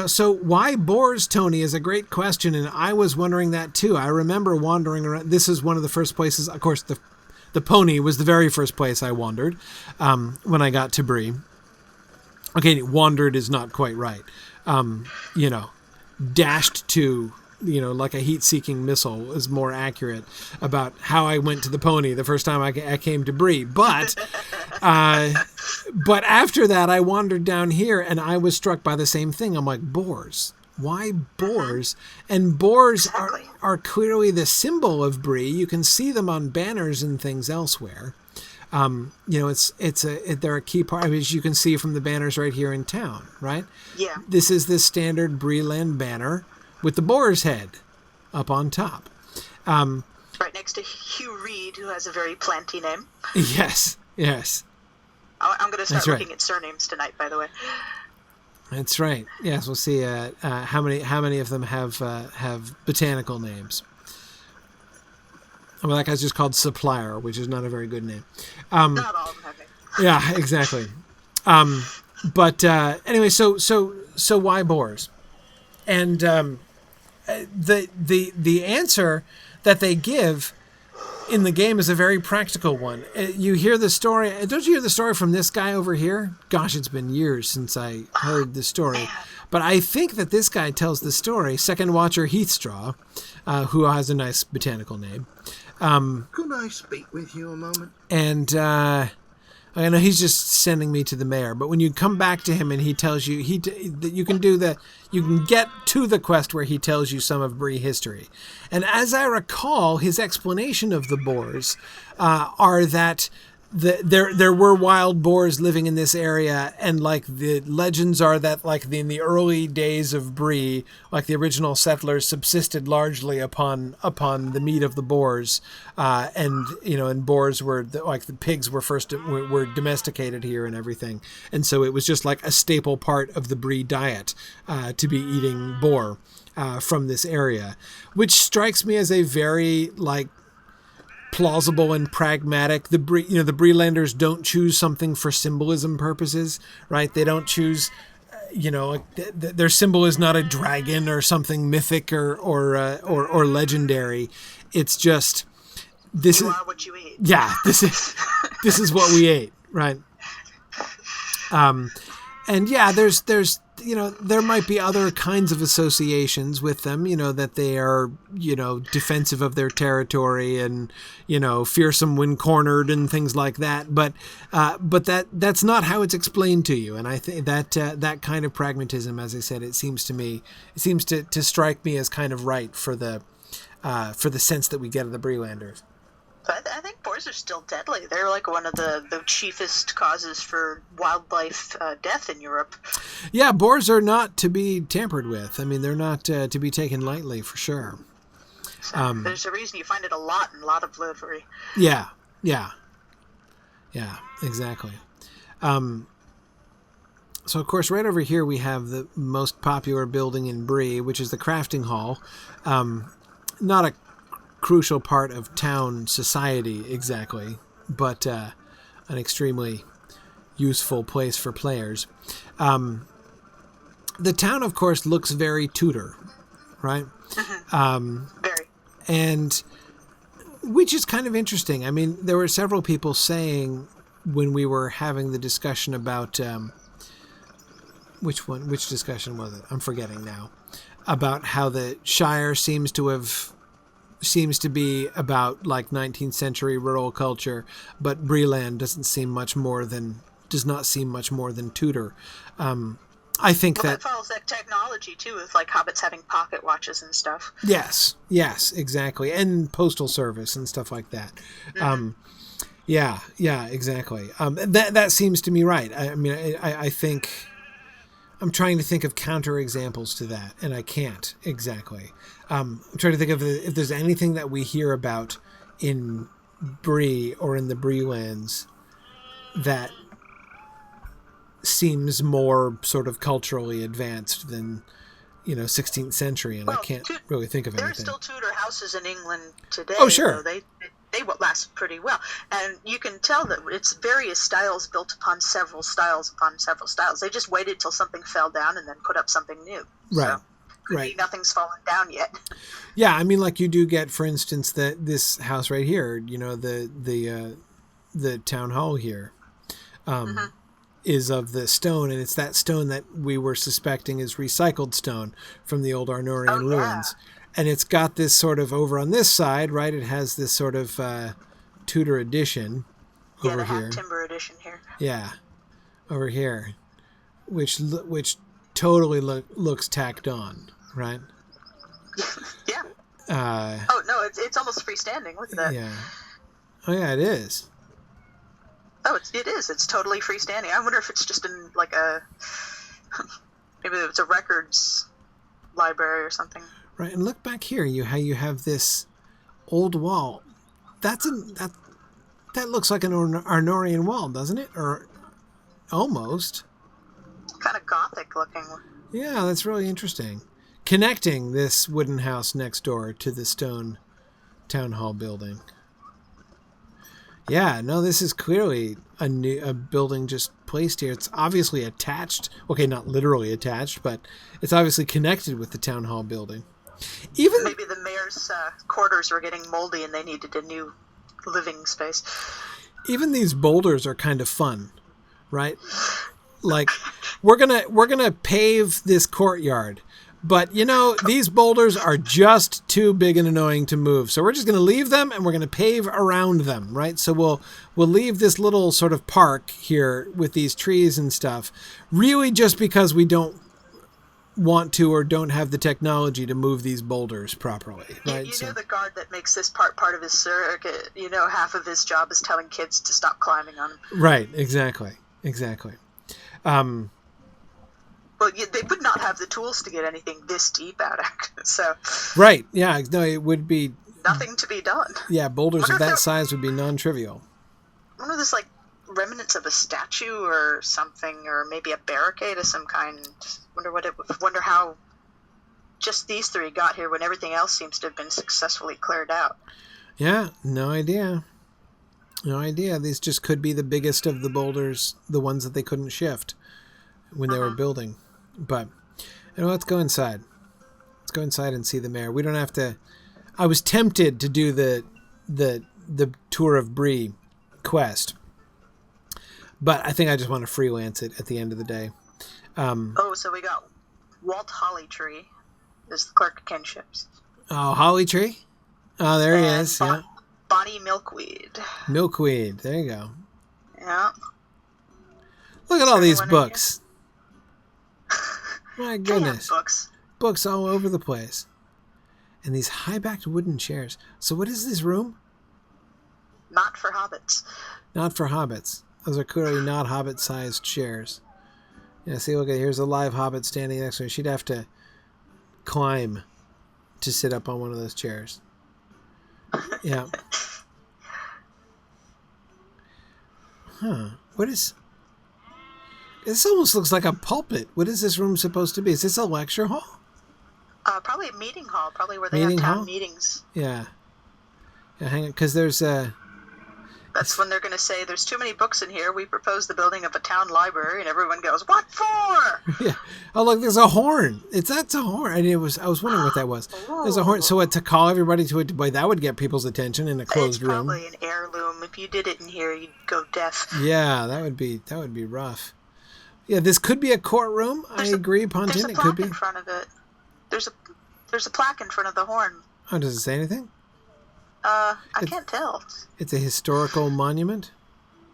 [SPEAKER 1] So why boars, Tony, is a great question, and I was wondering that too. I remember wandering around. This is one of the first places, of course, the pony was the very first place I wandered when I got to Bree. Okay, wandered is not quite right. Dashed to, like a heat-seeking missile is more accurate about how I went to the pony the first time I came to Bree. But after that, I wandered down here, and I was struck by the same thing. I'm like, boars? Why boars? And boars are clearly the symbol of Bree. You can see them on banners and things elsewhere. They're a key part, as you can see from the banners right here in town, right?
[SPEAKER 2] Yeah.
[SPEAKER 1] This is the standard Breeland banner with the boar's head up on top.
[SPEAKER 2] Right next to Hugh Reed, who has a very planty name.
[SPEAKER 1] Yes.
[SPEAKER 2] I'm going to start looking at surnames tonight, by the way.
[SPEAKER 1] That's right. Yes, we'll see how many of them have botanical names. Well, that guy's just called Supplier, which is not a very good name.
[SPEAKER 2] Not all of them have names.
[SPEAKER 1] Yeah, exactly. Anyway, so why boars? And the answer that they give in the game is a very practical one. You hear the story. Don't you hear the story from this guy over here? Gosh, it's been years since I heard the story. But I think that this guy tells the story, Second Watcher Heathstraw, who has a nice botanical name.
[SPEAKER 4] Could I speak with you a moment?
[SPEAKER 1] And I know he's just sending me to the mayor, but when you come back to him and he tells you that you can get to the quest where he tells you some of Bree history. And as I recall, his explanation of the boars are that there were wild boars living in this area, and like the legends are that like in the early days of Bree, like the original settlers subsisted largely upon the meat of the boars, and boars were like the pigs were domesticated here and everything, and so it was just like a staple part of the Bree diet to be eating boar from this area, which strikes me as a very like plausible and pragmatic. The Breelanders don't choose something for symbolism purposes, right? They don't choose, their symbol is not a dragon or something mythic or legendary. It's just this
[SPEAKER 2] you
[SPEAKER 1] is
[SPEAKER 2] are what you eat.
[SPEAKER 1] Yeah, this is what we ate, right? And yeah, there's there might be other kinds of associations with them, that they are, defensive of their territory and, fearsome when cornered and things like that. But that's not how it's explained to you. And I think that that kind of pragmatism, as I said, it seems to strike me as kind of right for the sense that we get of the Breelanders.
[SPEAKER 2] I think boars are still deadly. They're like one of the chiefest causes for wildlife death in Europe.
[SPEAKER 1] Yeah, boars are not to be tampered with. I mean, they're not to be taken lightly, for sure.
[SPEAKER 2] So there's a reason you find it a lot in a lot of livery.
[SPEAKER 1] Yeah, exactly. So, of course, right over here we have the most popular building in Bree, which is the crafting hall. Not a crucial part of town society exactly, but an extremely useful place for players. The town, of course, looks very Tudor, right?
[SPEAKER 2] Very.
[SPEAKER 1] And which is kind of interesting. I mean, there were several people saying when we were having the discussion about which discussion was it? I'm forgetting now. About how the Shire seems to be about like 19th century rural culture, but Breeland does not seem much more than Tudor. I think that
[SPEAKER 2] follows that technology too, with like hobbits having pocket watches and stuff.
[SPEAKER 1] Yes, exactly, and postal service and stuff like that. Yeah, exactly. That seems to me right. I mean, I think I'm trying to think of counter examples to that, and I can't exactly. I'm trying to think of if there's anything that we hear about in Bree or in the Breelands that seems more sort of culturally advanced than 16th century, and I can't really think of anything.
[SPEAKER 2] There are still Tudor houses in England today.
[SPEAKER 1] Oh, sure.
[SPEAKER 2] They last pretty well, and you can tell that it's various styles built upon several styles upon several styles. They just waited till something fell down and then put up something new.
[SPEAKER 1] Right.
[SPEAKER 2] So,
[SPEAKER 1] right.
[SPEAKER 2] Nothing's fallen down yet.
[SPEAKER 1] Yeah, I mean, like you do get, for instance, this house right here. The town hall here is of the stone, and it's that stone that we were suspecting is recycled stone from the old Arnorian ruins. And it's got this sort of over on this side, right? It has this sort of Tudor edition over here.
[SPEAKER 2] Timber edition here.
[SPEAKER 1] Yeah, over here, which totally looks tacked on, right?
[SPEAKER 2] Yeah. Oh no, it's almost freestanding. Look at that.
[SPEAKER 1] Yeah. Oh yeah, it is.
[SPEAKER 2] Oh, it is. It's totally freestanding. I wonder if it's just in like a maybe it's a records library or something.
[SPEAKER 1] Right, and look back here. You have this old wall. That looks like an Arnorian wall, doesn't it? Or almost.
[SPEAKER 2] Kind of Gothic looking.
[SPEAKER 1] Yeah, that's really interesting. Connecting this wooden house next door to the stone town hall building. Yeah, no, this is clearly a building just placed here. It's obviously attached. Okay, not literally attached, but it's obviously connected with the town hall building. Even
[SPEAKER 2] maybe the mayor's quarters were getting moldy and they needed a new living space.
[SPEAKER 1] Even these boulders are kind of fun, right? Like we're gonna pave this courtyard, but these boulders are just too big and annoying to move. So we're just gonna leave them and we're gonna pave around them, right? So we'll leave this little sort of park here with these trees and stuff, really just because we don't want to or don't have the technology to move these boulders properly, right?
[SPEAKER 2] You know the guard that makes this part of his circuit, half of his job is telling kids to stop climbing on him.
[SPEAKER 1] Right, exactly.
[SPEAKER 2] Well, they would not have the tools to get anything this deep out, so...
[SPEAKER 1] Right, yeah, no, it would be...
[SPEAKER 2] Nothing to be done.
[SPEAKER 1] Yeah, boulders of that size would be non-trivial.
[SPEAKER 2] I wonder if there's, remnants of a statue or something, or maybe a barricade of some kind. Wonder how just these three got here when everything else seems to have been successfully cleared out.
[SPEAKER 1] Yeah, no idea. These just could be the biggest of the boulders, the ones that they couldn't shift when they were building. But let's go inside. Let's go inside and see the mayor. We don't have to. I was tempted to do the tour of Bree quest, but I think I just want to freelance it at the end of the day.
[SPEAKER 2] So we got Walt Hollytree is the clerk of kinships.
[SPEAKER 1] Oh, Holly Tree? Oh, there he is. Yeah.
[SPEAKER 2] Bonnie Milkweed.
[SPEAKER 1] Milkweed. There you go.
[SPEAKER 2] Yeah.
[SPEAKER 1] Look at all these books. My goodness.
[SPEAKER 2] Books.
[SPEAKER 1] Books all over the place. And these high-backed wooden chairs. So what is this room?
[SPEAKER 2] Not for hobbits.
[SPEAKER 1] Not for hobbits. Those are clearly not hobbit-sized chairs. Yeah, see, look, here's a live hobbit standing next to her. She'd have to climb to sit up on one of those chairs. Yeah. Huh. What is... This almost looks like a pulpit. What is this room supposed to be? Is this a lecture hall?
[SPEAKER 2] Probably a meeting hall. Probably where they
[SPEAKER 1] Meeting
[SPEAKER 2] have town
[SPEAKER 1] hall?
[SPEAKER 2] meetings.
[SPEAKER 1] Yeah. Yeah, hang on, because there's a...
[SPEAKER 2] That's when they're going to say, there's too many books in here. We propose the building of a town library. And everyone goes, what for?
[SPEAKER 1] Yeah. Oh, look, there's a horn. That's a horn. I was wondering what that was. There's a horn. So what, to call everybody to it? Boy, that would get people's attention in a closed room.
[SPEAKER 2] It's probably an heirloom. If you did it in here, you'd go deaf.
[SPEAKER 1] Yeah, that would be rough. Yeah, this could be a courtroom. I agree, Pontin.
[SPEAKER 2] There's a
[SPEAKER 1] It could be.
[SPEAKER 2] plaque in front of it. There's a plaque in front of the horn.
[SPEAKER 1] Oh, does it say anything?
[SPEAKER 2] I can't tell.
[SPEAKER 1] It's a historical monument?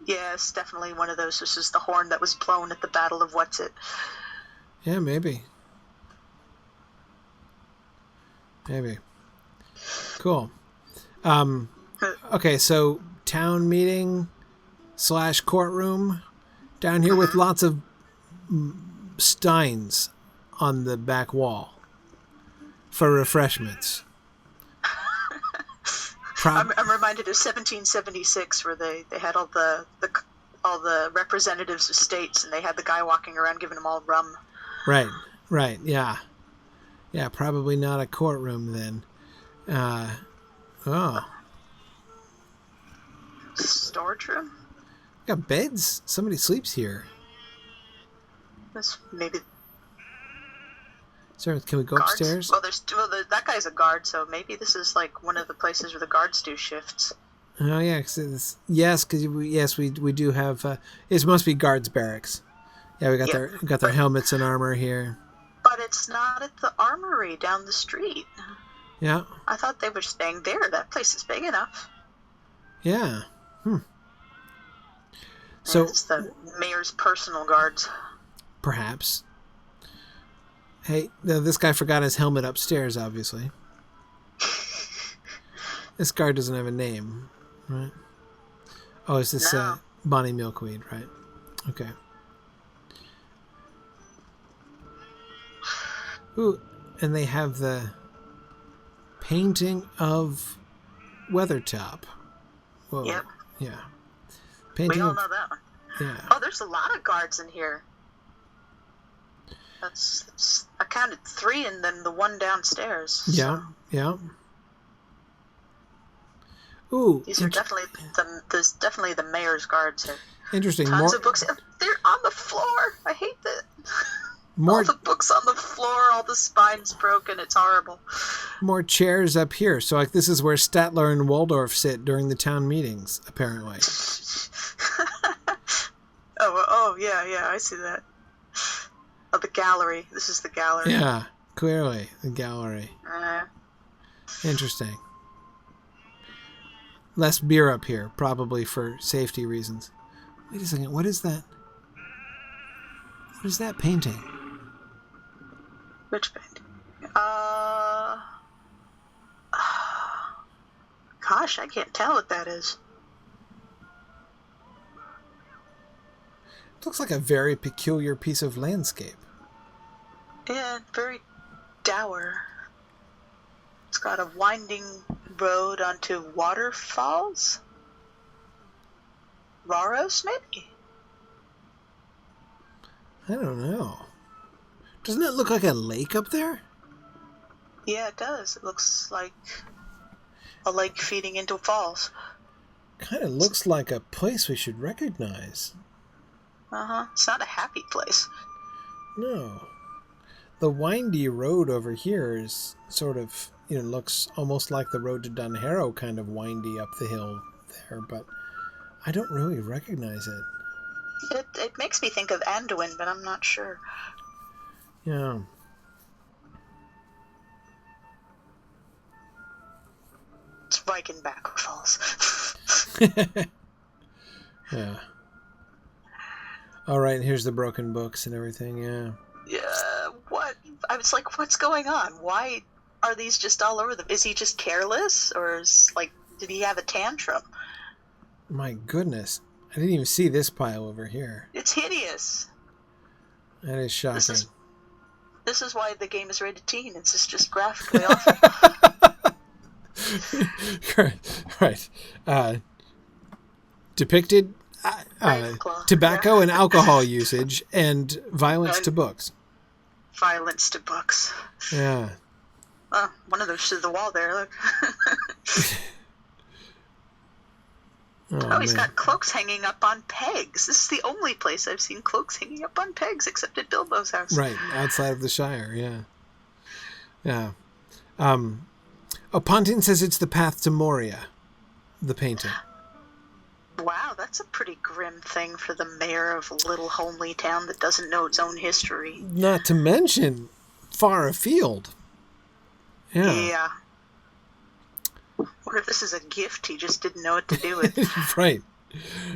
[SPEAKER 2] Yeah, it's definitely one of those. This is the horn that was blown at the Battle of What's-It.
[SPEAKER 1] Yeah, maybe. Maybe. Cool. Okay, so town meeting / courtroom down here with lots of steins on the back wall for refreshments.
[SPEAKER 2] I'm reminded of 1776, where they had all the representatives of states, and they had the guy walking around giving them all rum.
[SPEAKER 1] Right, yeah. Yeah, probably not a courtroom then.
[SPEAKER 2] Storage room?
[SPEAKER 1] Got beds? Somebody sleeps here.
[SPEAKER 2] This maybe.
[SPEAKER 1] Sir, can we go
[SPEAKER 2] Guards?
[SPEAKER 1] upstairs?
[SPEAKER 2] Well, that guy's a guard, so maybe this is like one of the places where the guards do shifts.
[SPEAKER 1] Oh yeah, because we do have. It must be guards' barracks. Yeah, we got their helmets and armor here.
[SPEAKER 2] But it's not at the armory down the street.
[SPEAKER 1] Yeah.
[SPEAKER 2] I thought they were staying there. That place is big enough.
[SPEAKER 1] Yeah. So
[SPEAKER 2] it's the mayor's personal guards.
[SPEAKER 1] Perhaps. Hey, no, this guy forgot his helmet upstairs, obviously. This guard doesn't have a name, right? Oh, is this
[SPEAKER 2] No.
[SPEAKER 1] Bonnie Milkweed, right? Okay. Ooh, and they have the painting of Weathertop. Whoa.
[SPEAKER 2] Yep.
[SPEAKER 1] Yeah.
[SPEAKER 2] We all know that one.
[SPEAKER 1] Yeah.
[SPEAKER 2] Oh, there's a lot of guards in here. I counted 3 and then the one downstairs.
[SPEAKER 1] Yeah, yeah. Ooh.
[SPEAKER 2] These are there's definitely the mayor's guards here.
[SPEAKER 1] Interesting.
[SPEAKER 2] Tons of books. They're on the floor. I hate that. All the books on the floor, all the spines broken. It's horrible.
[SPEAKER 1] More chairs up here. So like this is where Statler and Waldorf sit during the town meetings, apparently.
[SPEAKER 2] Oh, yeah, I see that. Oh, the gallery. This is the gallery.
[SPEAKER 1] Yeah, clearly, the gallery. Interesting. Less beer up here, probably for safety reasons. Wait a second, what is that? What is that painting?
[SPEAKER 2] Which painting? Gosh, I can't tell what that is.
[SPEAKER 1] It looks like a very peculiar piece of landscape.
[SPEAKER 2] Yeah, very dour. It's got a winding road onto waterfalls. Raros, maybe?
[SPEAKER 1] I don't know. Doesn't it look like a lake up there?
[SPEAKER 2] Yeah, it does. It looks like a lake feeding into falls.
[SPEAKER 1] Kind of looks like a place we should recognize.
[SPEAKER 2] It's not a happy place.
[SPEAKER 1] No. The windy road over here is sort of, looks almost like the road to Dunharrow, kind of windy up the hill there, but I don't really recognize it.
[SPEAKER 2] It makes me think of Anduin, but I'm not sure.
[SPEAKER 1] Yeah.
[SPEAKER 2] It's Viking back falls.
[SPEAKER 1] Yeah. All right, here's the broken books and everything, yeah.
[SPEAKER 2] Yeah, what? I was like, what's going on? Why are these just all over them? Is he just careless? Or did he have a tantrum?
[SPEAKER 1] My goodness. I didn't even see this pile over here.
[SPEAKER 2] It's hideous.
[SPEAKER 1] That is shocking.
[SPEAKER 2] This is why the game is rated teen. It's just graphically awful.
[SPEAKER 1] Right. Depicted tobacco and alcohol usage and violence to books.
[SPEAKER 2] Violence to books.
[SPEAKER 1] Yeah.
[SPEAKER 2] Oh, one of those to the wall there, look. He's got cloaks hanging up on pegs. This is the only place I've seen cloaks hanging up on pegs except at Bilbo's house.
[SPEAKER 1] Right, outside of the Shire, yeah. Yeah. Pontin says it's the path to Moria, the painting.
[SPEAKER 2] Wow, that's a pretty grim thing for the mayor of a little homely town that doesn't know its own history.
[SPEAKER 1] Not to mention far afield.
[SPEAKER 2] Yeah. What if this is a gift he just didn't know what to do with?
[SPEAKER 1] Right.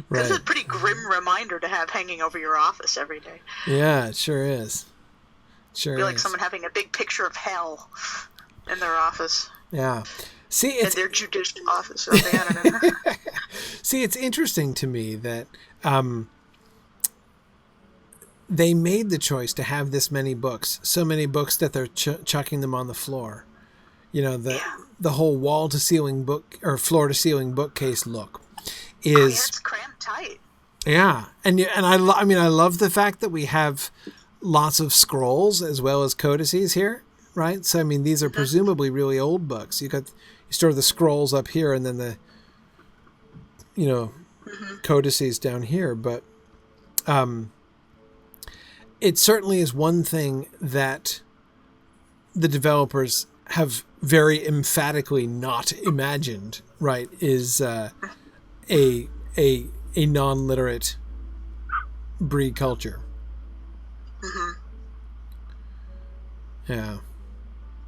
[SPEAKER 2] This is a pretty grim reminder to have hanging over your office every day.
[SPEAKER 1] Yeah, it sure is. Sure
[SPEAKER 2] Feel like someone having a big picture of hell in their office.
[SPEAKER 1] Yeah. See, it's
[SPEAKER 2] in their judicial office. I don't know.
[SPEAKER 1] See, it's interesting to me that they made the choice to have this many books, so many books that they're chucking them on the floor. You know, the whole wall to ceiling book or floor to ceiling bookcase look is
[SPEAKER 2] it's cramped tight.
[SPEAKER 1] Yeah, and I love the fact that we have lots of scrolls as well as codices here, right? So I mean, these are presumably really old books. You store the scrolls up here, and then the codices down here. But it certainly is one thing that the developers have very emphatically not imagined, right? Is a non-literate Bree culture.
[SPEAKER 2] Mm-hmm.
[SPEAKER 1] Yeah.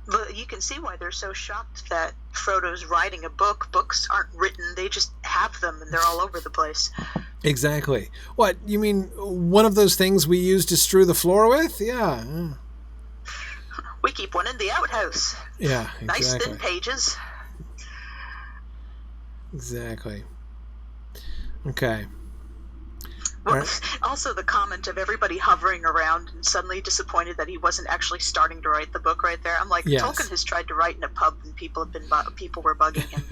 [SPEAKER 2] But you can see why they're so shocked that Frodo's writing a book. Books aren't written; they just have them, and they're all over the place.
[SPEAKER 1] Exactly. What, you mean one of those things we use to strew the floor with? Yeah.
[SPEAKER 2] We keep one in the outhouse.
[SPEAKER 1] Yeah, exactly.
[SPEAKER 2] Nice thin pages.
[SPEAKER 1] Exactly. Okay.
[SPEAKER 2] Well,
[SPEAKER 1] Right.
[SPEAKER 2] Also, the comment of everybody hovering around and suddenly disappointed that he wasn't actually starting to write the book right there. I'm like,
[SPEAKER 1] Yes.
[SPEAKER 2] Tolkien has tried to write in a pub and people were bugging him.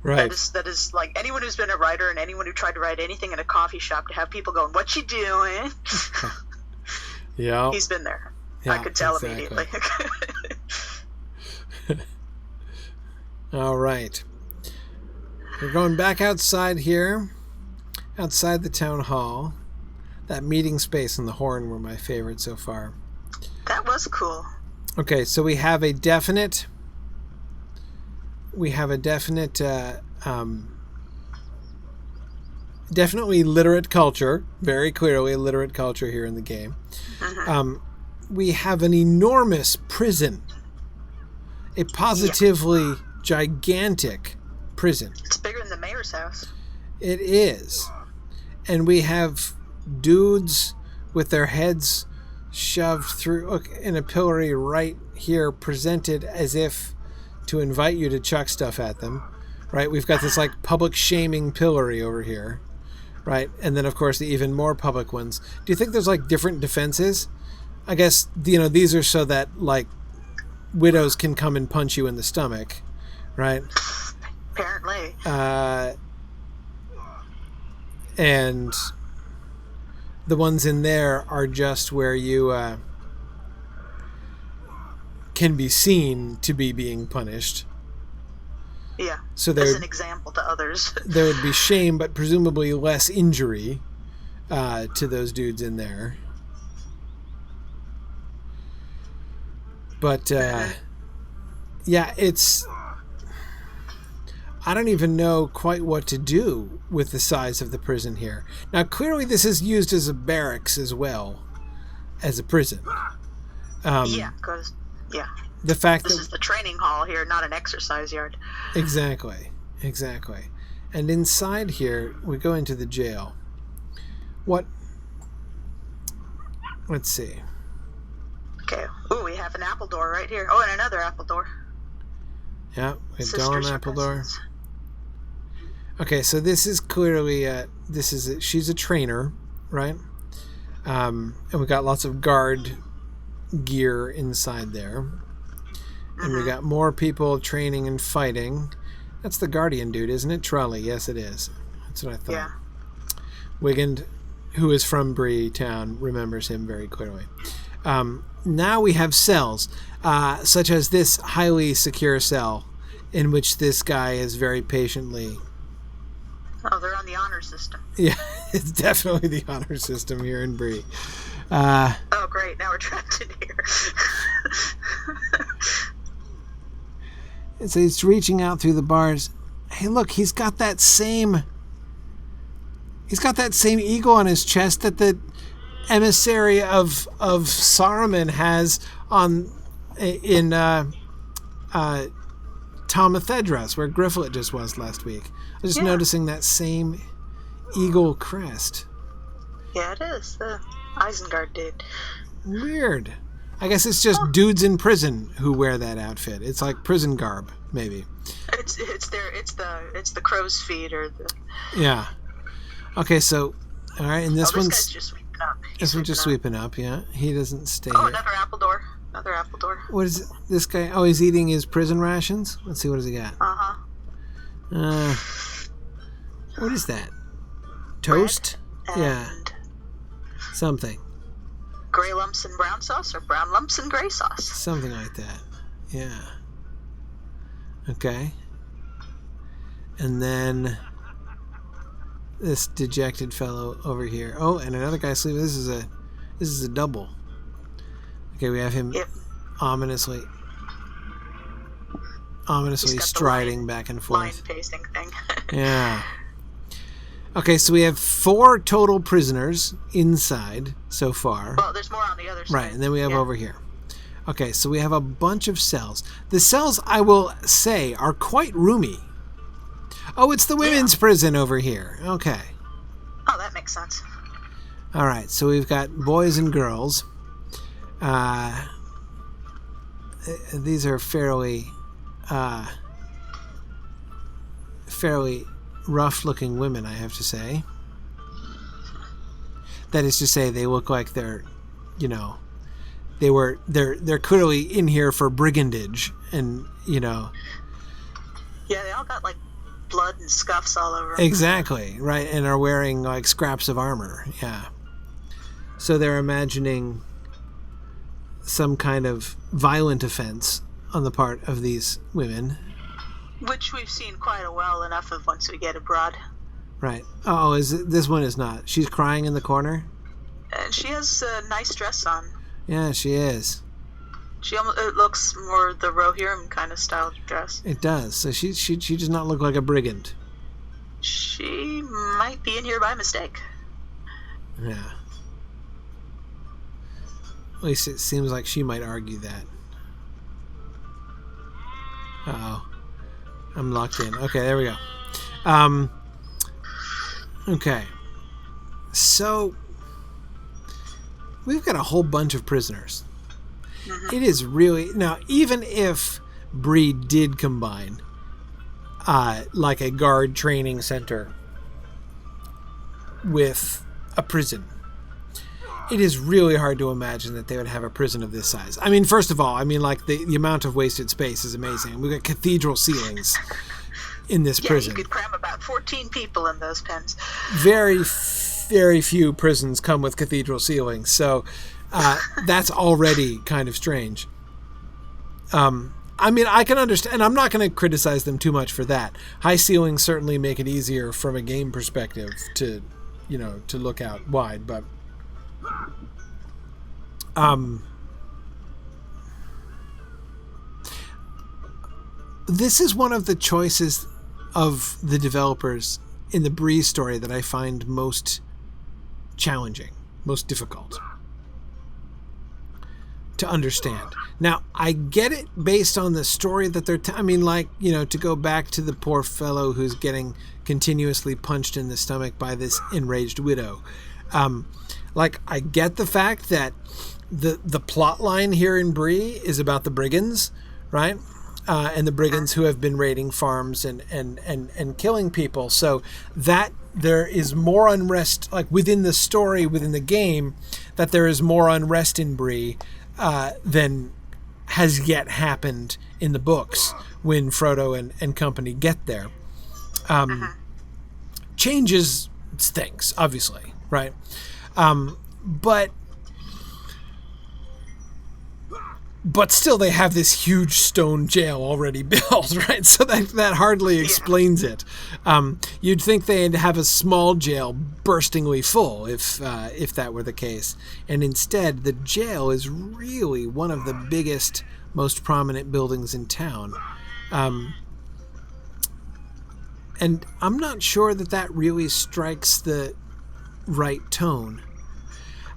[SPEAKER 1] Right.
[SPEAKER 2] That is like anyone who's been a writer and anyone who tried to write anything in a coffee shop to have people going, "What you doing?"
[SPEAKER 1] Yeah.
[SPEAKER 2] He's been there.
[SPEAKER 1] Yeah,
[SPEAKER 2] I could tell
[SPEAKER 1] exactly.
[SPEAKER 2] immediately.
[SPEAKER 1] All right. We're going back outside here, outside the town hall. That meeting space and the horn were my favorite so far.
[SPEAKER 2] That was cool.
[SPEAKER 1] Okay, so we have a definite definitely literate culture, very clearly a literate culture here in the game.
[SPEAKER 2] Mm-hmm.
[SPEAKER 1] We have an enormous prison, a positively gigantic prison.
[SPEAKER 2] It's bigger than the mayor's house.
[SPEAKER 1] It is. And we have dudes with their heads shoved through in a pillory right here, presented as if to invite you to chuck stuff at them, right? We've got this like public shaming pillory over here, right? And then of course the even more public ones. Do you think there's like different defenses? I guess, these are so that like widows can come and punch you in the stomach, right?
[SPEAKER 2] Apparently.
[SPEAKER 1] And the ones in there are just where you can be seen to be being punished.
[SPEAKER 2] Yeah.
[SPEAKER 1] So
[SPEAKER 2] as an example to others.
[SPEAKER 1] There would be shame, but presumably less injury to those dudes in there. But yeah, it's... I don't even know quite what to do with the size of the prison here. Now, clearly this is used as a barracks as well as a prison.
[SPEAKER 2] Yeah, because
[SPEAKER 1] The fact
[SPEAKER 2] this
[SPEAKER 1] that
[SPEAKER 2] is the training hall here, not an exercise yard.
[SPEAKER 1] exactly. And inside here, we go into the jail. Let's see.
[SPEAKER 2] Okay. Ooh, we have an apple door right here. Oh, and another apple door.
[SPEAKER 1] Yeah, we have
[SPEAKER 2] Sisters
[SPEAKER 1] Dawn
[SPEAKER 2] or
[SPEAKER 1] apple door.
[SPEAKER 2] cousins.
[SPEAKER 1] Okay, so this is clearly she's a trainer, right? And we got lots of guard gear inside there. And we got more people training and fighting. That's the Guardian dude, isn't it? Trolley, yes it is. That's what I thought.
[SPEAKER 2] Yeah.
[SPEAKER 1] Wigand, who is from Bree Town, remembers him very clearly. Now we have cells, such as this highly secure cell, in which this guy is very patiently...
[SPEAKER 2] Oh, they're on the honor system.
[SPEAKER 1] Yeah, it's definitely the honor system here in Bree.
[SPEAKER 2] Oh, great. Now we're trapped in here.
[SPEAKER 1] So he's reaching out through the bars. Hey, look, he's got that same eagle on his chest that the emissary of Saruman has in Tomathedras, where Grifflet just was last week. I was just noticing that same eagle crest.
[SPEAKER 2] Yeah, it is. The Isengard did.
[SPEAKER 1] Weird. I guess it's just dudes in prison who wear that outfit. It's like prison garb, maybe.
[SPEAKER 2] It's the crow's feet or the.
[SPEAKER 1] Yeah. Okay, so all right, and this
[SPEAKER 2] guy's
[SPEAKER 1] one's
[SPEAKER 2] just sweeping up.
[SPEAKER 1] this one's just sweeping up. Yeah, he doesn't stay
[SPEAKER 2] Oh,
[SPEAKER 1] here.
[SPEAKER 2] another apple door. Another apple door.
[SPEAKER 1] What is this guy? Oh, he's eating his prison rations. Let's see, what does he got? What is that? Toast?
[SPEAKER 2] Bread
[SPEAKER 1] Yeah,
[SPEAKER 2] and
[SPEAKER 1] something.
[SPEAKER 2] gray lumps and brown sauce, or brown lumps and gray sauce.
[SPEAKER 1] Something like that. Yeah. Okay. And then this dejected fellow over here. Oh, and another guy sleeping. This is a double. Okay, we have him ominously striding back and
[SPEAKER 2] Line
[SPEAKER 1] forth.
[SPEAKER 2] pacing thing.
[SPEAKER 1] Yeah. Okay, so we have 4 total prisoners inside so far.
[SPEAKER 2] Well, there's more on the other side.
[SPEAKER 1] Right, and then we have over here. Okay, so we have a bunch of cells. The cells, I will say, are quite roomy. Oh, it's the women's prison over here. Okay.
[SPEAKER 2] Oh, that makes sense.
[SPEAKER 1] All right, so we've got boys and girls. These are fairly rough-looking women, I have to say. That is to say, they look like they're clearly in here for brigandage, and
[SPEAKER 2] Yeah, they all got like blood and scuffs all over them.
[SPEAKER 1] exactly right, and are wearing like scraps of armor. Yeah, so they're imagining some kind of violent offense on the part of these women.
[SPEAKER 2] Which we've seen quite well enough of once we get abroad.
[SPEAKER 1] Right. Oh, this one is not. She's crying in the corner?
[SPEAKER 2] And she has a nice dress on.
[SPEAKER 1] Yeah, she is.
[SPEAKER 2] It looks more the Rohirrim kind of style dress.
[SPEAKER 1] It does. So she does not look like a brigand.
[SPEAKER 2] She might be in here by mistake.
[SPEAKER 1] Yeah. At least it seems like she might argue that. Uh-oh. I'm locked in. Okay, there we go. Okay. So, we've got a whole bunch of prisoners. It is really... Now, even if Bree did combine, like a guard training center with a prison, it is really hard to imagine that they would have a prison of this size. I mean, first of all, like the amount of wasted space is amazing. We've got cathedral ceilings in this prison.
[SPEAKER 2] You could cram about 14 people in those pens.
[SPEAKER 1] Very, very few prisons come with cathedral ceilings, so that's already kind of strange. I mean, I can understand, and I'm not going to criticize them too much for that. High ceilings certainly make it easier from a game perspective to look out wide, but this is one of the choices of the developers in the Bree story that I find most challenging, most difficult. to understand. Now, I get it based on the story that they're to go back to the poor fellow who's getting continuously punched in the stomach by this enraged widow. I get the fact that the plot line here in Bree is about the brigands, right? And the brigands who have been raiding farms and killing people. So that there is more unrest, like within the story, within the game, that there is more unrest in Bree than has yet happened in the books when Frodo and company get there. Changes things, obviously, right? But still, they have this huge stone jail already built, right? So that hardly explains it. You'd think they'd have a small jail burstingly full if that were the case. And instead, the jail is really one of the biggest, most prominent buildings in town. And I'm not sure that really strikes the right tone.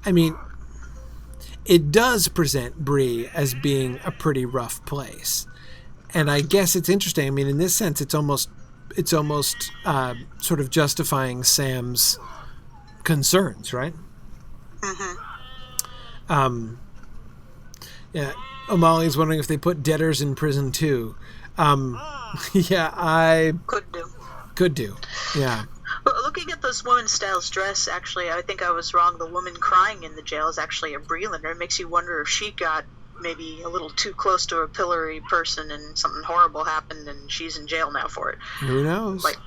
[SPEAKER 1] I mean, it does present Bree as being a pretty rough place, and I guess it's interesting. I mean, in this sense, it's almost sort of justifying Sam's concerns, right? Yeah. O'Malley's wondering if they put debtors in prison too. Yeah, I could do. Yeah.
[SPEAKER 2] Well, looking at this woman's style's dress, actually, I think I was wrong. The woman crying in the jail is actually a Breelander. It makes you wonder if she got maybe a little too close to a pillory person and something horrible happened and she's in jail now for it.
[SPEAKER 1] Who knows?
[SPEAKER 2] Like,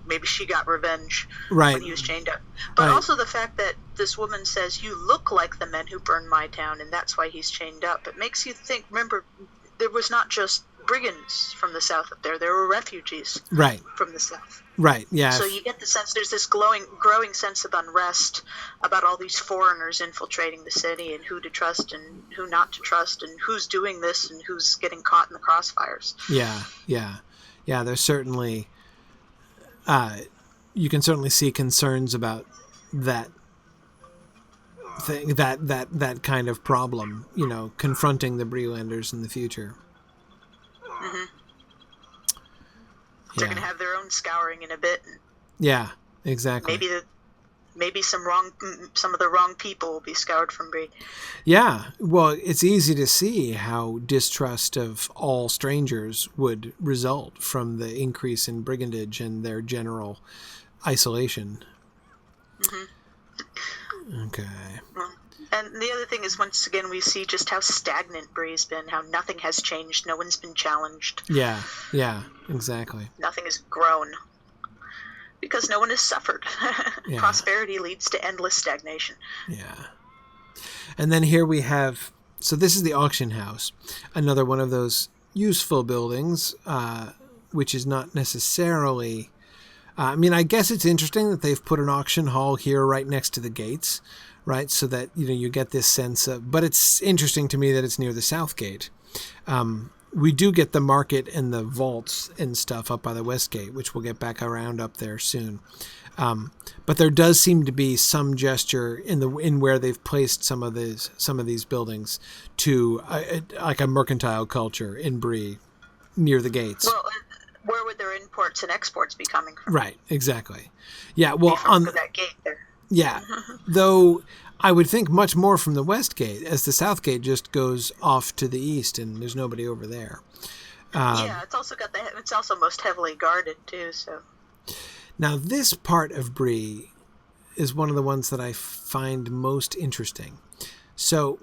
[SPEAKER 2] maybe she got revenge
[SPEAKER 1] when
[SPEAKER 2] he was chained up. But also the fact that this woman says, you look like the men who burned my town, and that's why he's chained up. It makes you think, remember, there was not just brigands from the south up there. There were refugees from the south.
[SPEAKER 1] Right, yeah.
[SPEAKER 2] So you get the sense there's this growing sense of unrest about all these foreigners infiltrating the city and who to trust and who not to trust and who's doing this and who's getting caught in the crossfires.
[SPEAKER 1] Yeah. There's certainly, you can certainly see concerns about that thing, that kind of problem, confronting the Breelanders in the future.
[SPEAKER 2] Mm-hmm. They're going to have their own scouring in a bit.
[SPEAKER 1] Yeah, exactly.
[SPEAKER 2] Maybe some of the wrong people will be scoured from Bree.
[SPEAKER 1] Yeah, well, it's easy to see how distrust of all strangers would result from the increase in brigandage and their general isolation. Mm-hmm. Okay.
[SPEAKER 2] And the other thing is, once again, we see just how stagnant Bree's been, how nothing has changed, no one's been challenged.
[SPEAKER 1] Yeah, exactly.
[SPEAKER 2] Nothing has grown. Because no one has suffered. Yeah. Prosperity leads to endless stagnation.
[SPEAKER 1] Yeah. And then here we have, so this is the auction house, another one of those useful buildings, which is not necessarily, I guess it's interesting that they've put an auction hall here right next to the gates, right? So that, you get this sense of, but it's interesting to me that it's near the south gate. We do get the market and the vaults and stuff up by the west gate, which we'll get back around up there soon. But there does seem to be some gesture in where they've placed some of these buildings to like a mercantile culture in Bree near the gates.
[SPEAKER 2] Well, where would their imports and exports be coming from?
[SPEAKER 1] Right, exactly. Yeah, well, on
[SPEAKER 2] that gate there.
[SPEAKER 1] Yeah, though I would think much more from the west gate, as the south gate just goes off to the east and there's nobody over there.
[SPEAKER 2] It's also most heavily guarded too. So
[SPEAKER 1] now this part of Bree is one of the ones that I find most interesting. So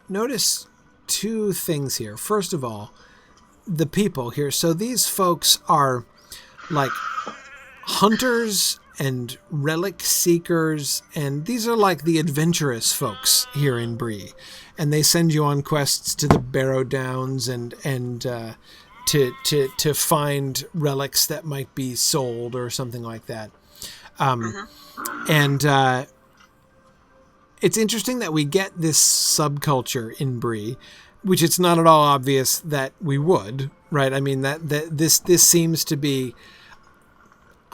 [SPEAKER 1] notice two things here. First of all, the people here. So these folks are like hunters and relic seekers, and these are like the adventurous folks here in Bree, and they send you on quests to the Barrow Downs and to find relics that might be sold or something like that. And it's interesting that we get this subculture in Bree, which it's not at all obvious that we would, right? I mean, that this seems to be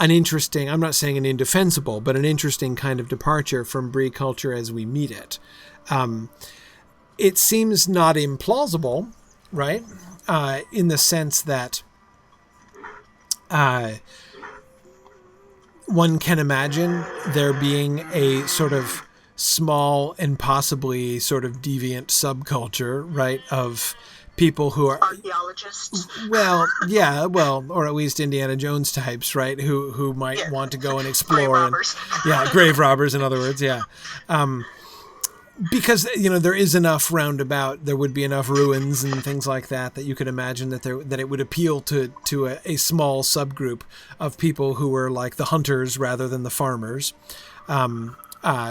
[SPEAKER 1] an interesting, I'm not saying an indefensible, but an interesting kind of departure from Bree culture as we meet it. it seems not implausible, right? In the sense that one can imagine there being a sort of small and possibly sort of deviant subculture, right, of people who are
[SPEAKER 2] archaeologists.
[SPEAKER 1] Well, yeah, well, or at least Indiana Jones types, right, who might want to go and explore.
[SPEAKER 2] Grave robbers.
[SPEAKER 1] Grave robbers, in other words, yeah. Because, there is enough roundabout, there would be enough ruins and things like that you could imagine that it would appeal to a small subgroup of people who were like the hunters rather than the farmers,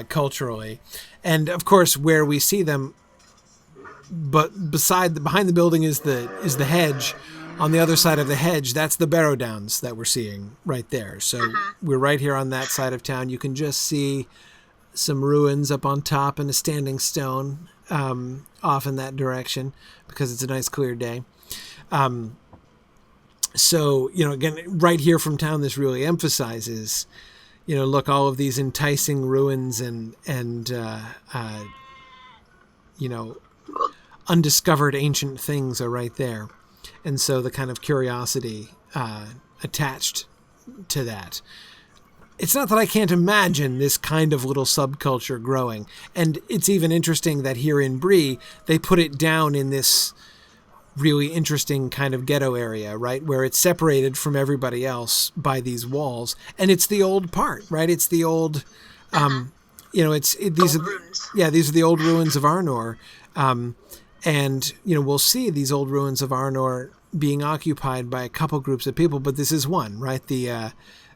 [SPEAKER 1] culturally. And of course, where we see them, but behind the building is the hedge. On the other side of the hedge, that's the Barrow Downs that we're seeing right there. So we're right here on that side of town. You can just see some ruins up on top and a standing stone off in that direction because it's a nice clear day. So, again, right here from town, this really emphasizes, look, all of these enticing ruins and undiscovered ancient things are right there. And so the kind of curiosity attached to that. It's not that I can't imagine this kind of little subculture growing. And it's even interesting that here in Bree, they put it down in this really interesting kind of ghetto area, right? Where it's separated from everybody else by these walls. And it's the old part, right? It's the old, these are the old ruins of Arnor. And we'll see these old ruins of Arnor being occupied by a couple groups of people, but this is one, right?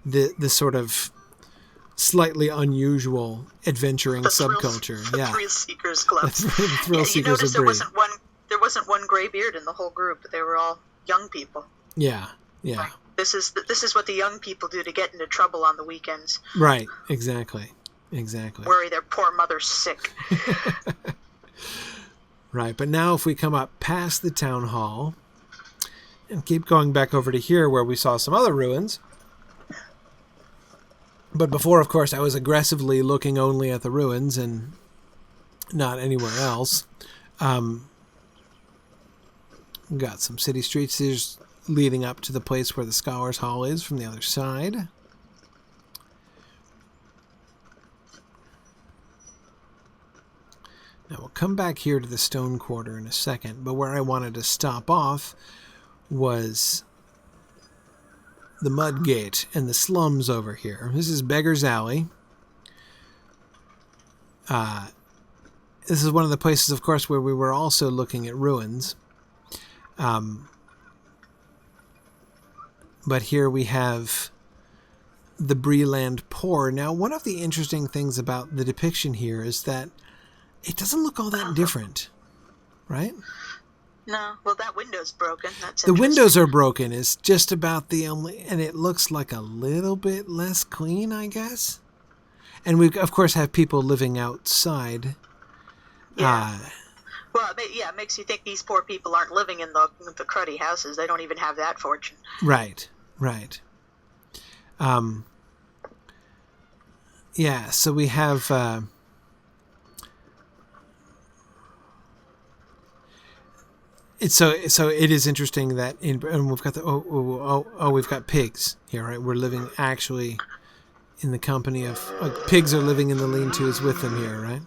[SPEAKER 1] The sort of slightly unusual adventuring subculture.
[SPEAKER 2] The Thrill Seekers Club.
[SPEAKER 1] The Thrill Seekers of Bree.
[SPEAKER 2] There wasn't one graybeard in the whole group. They were all young people.
[SPEAKER 1] Yeah.
[SPEAKER 2] Like, this is what the young people do to get into trouble on the weekends.
[SPEAKER 1] Right. Exactly.
[SPEAKER 2] Worry their poor mother's sick.
[SPEAKER 1] Right. But now if we come up past the town hall and keep going back over to here where we saw some other ruins. But before, of course, I was aggressively looking only at the ruins and not anywhere else. Got some city streets just leading up to the place where the Scholars Hall is from the other side. Now we'll come back here to the stone quarter in a second, but where I wanted to stop off was the mud gate and the slums over here. This is Beggar's Alley. This is one of the places, of course, where we were also looking at ruins. But here we have the Breeland Poor. Now, one of the interesting things about the depiction here is that it doesn't look all that different, right?
[SPEAKER 2] No, well, that window's broken. That's
[SPEAKER 1] the windows are broken. It's just about the only, and it looks like a little bit less clean, I guess. And we, of course, have people living outside.
[SPEAKER 2] Yeah. Well, it makes you think these poor people aren't living in the cruddy houses. They don't even have that fortune.
[SPEAKER 1] Right. Yeah, so we have... So it is interesting that and we've got we've got pigs here, right? We're living actually in the company of pigs are living in the lean-tos with them here, right?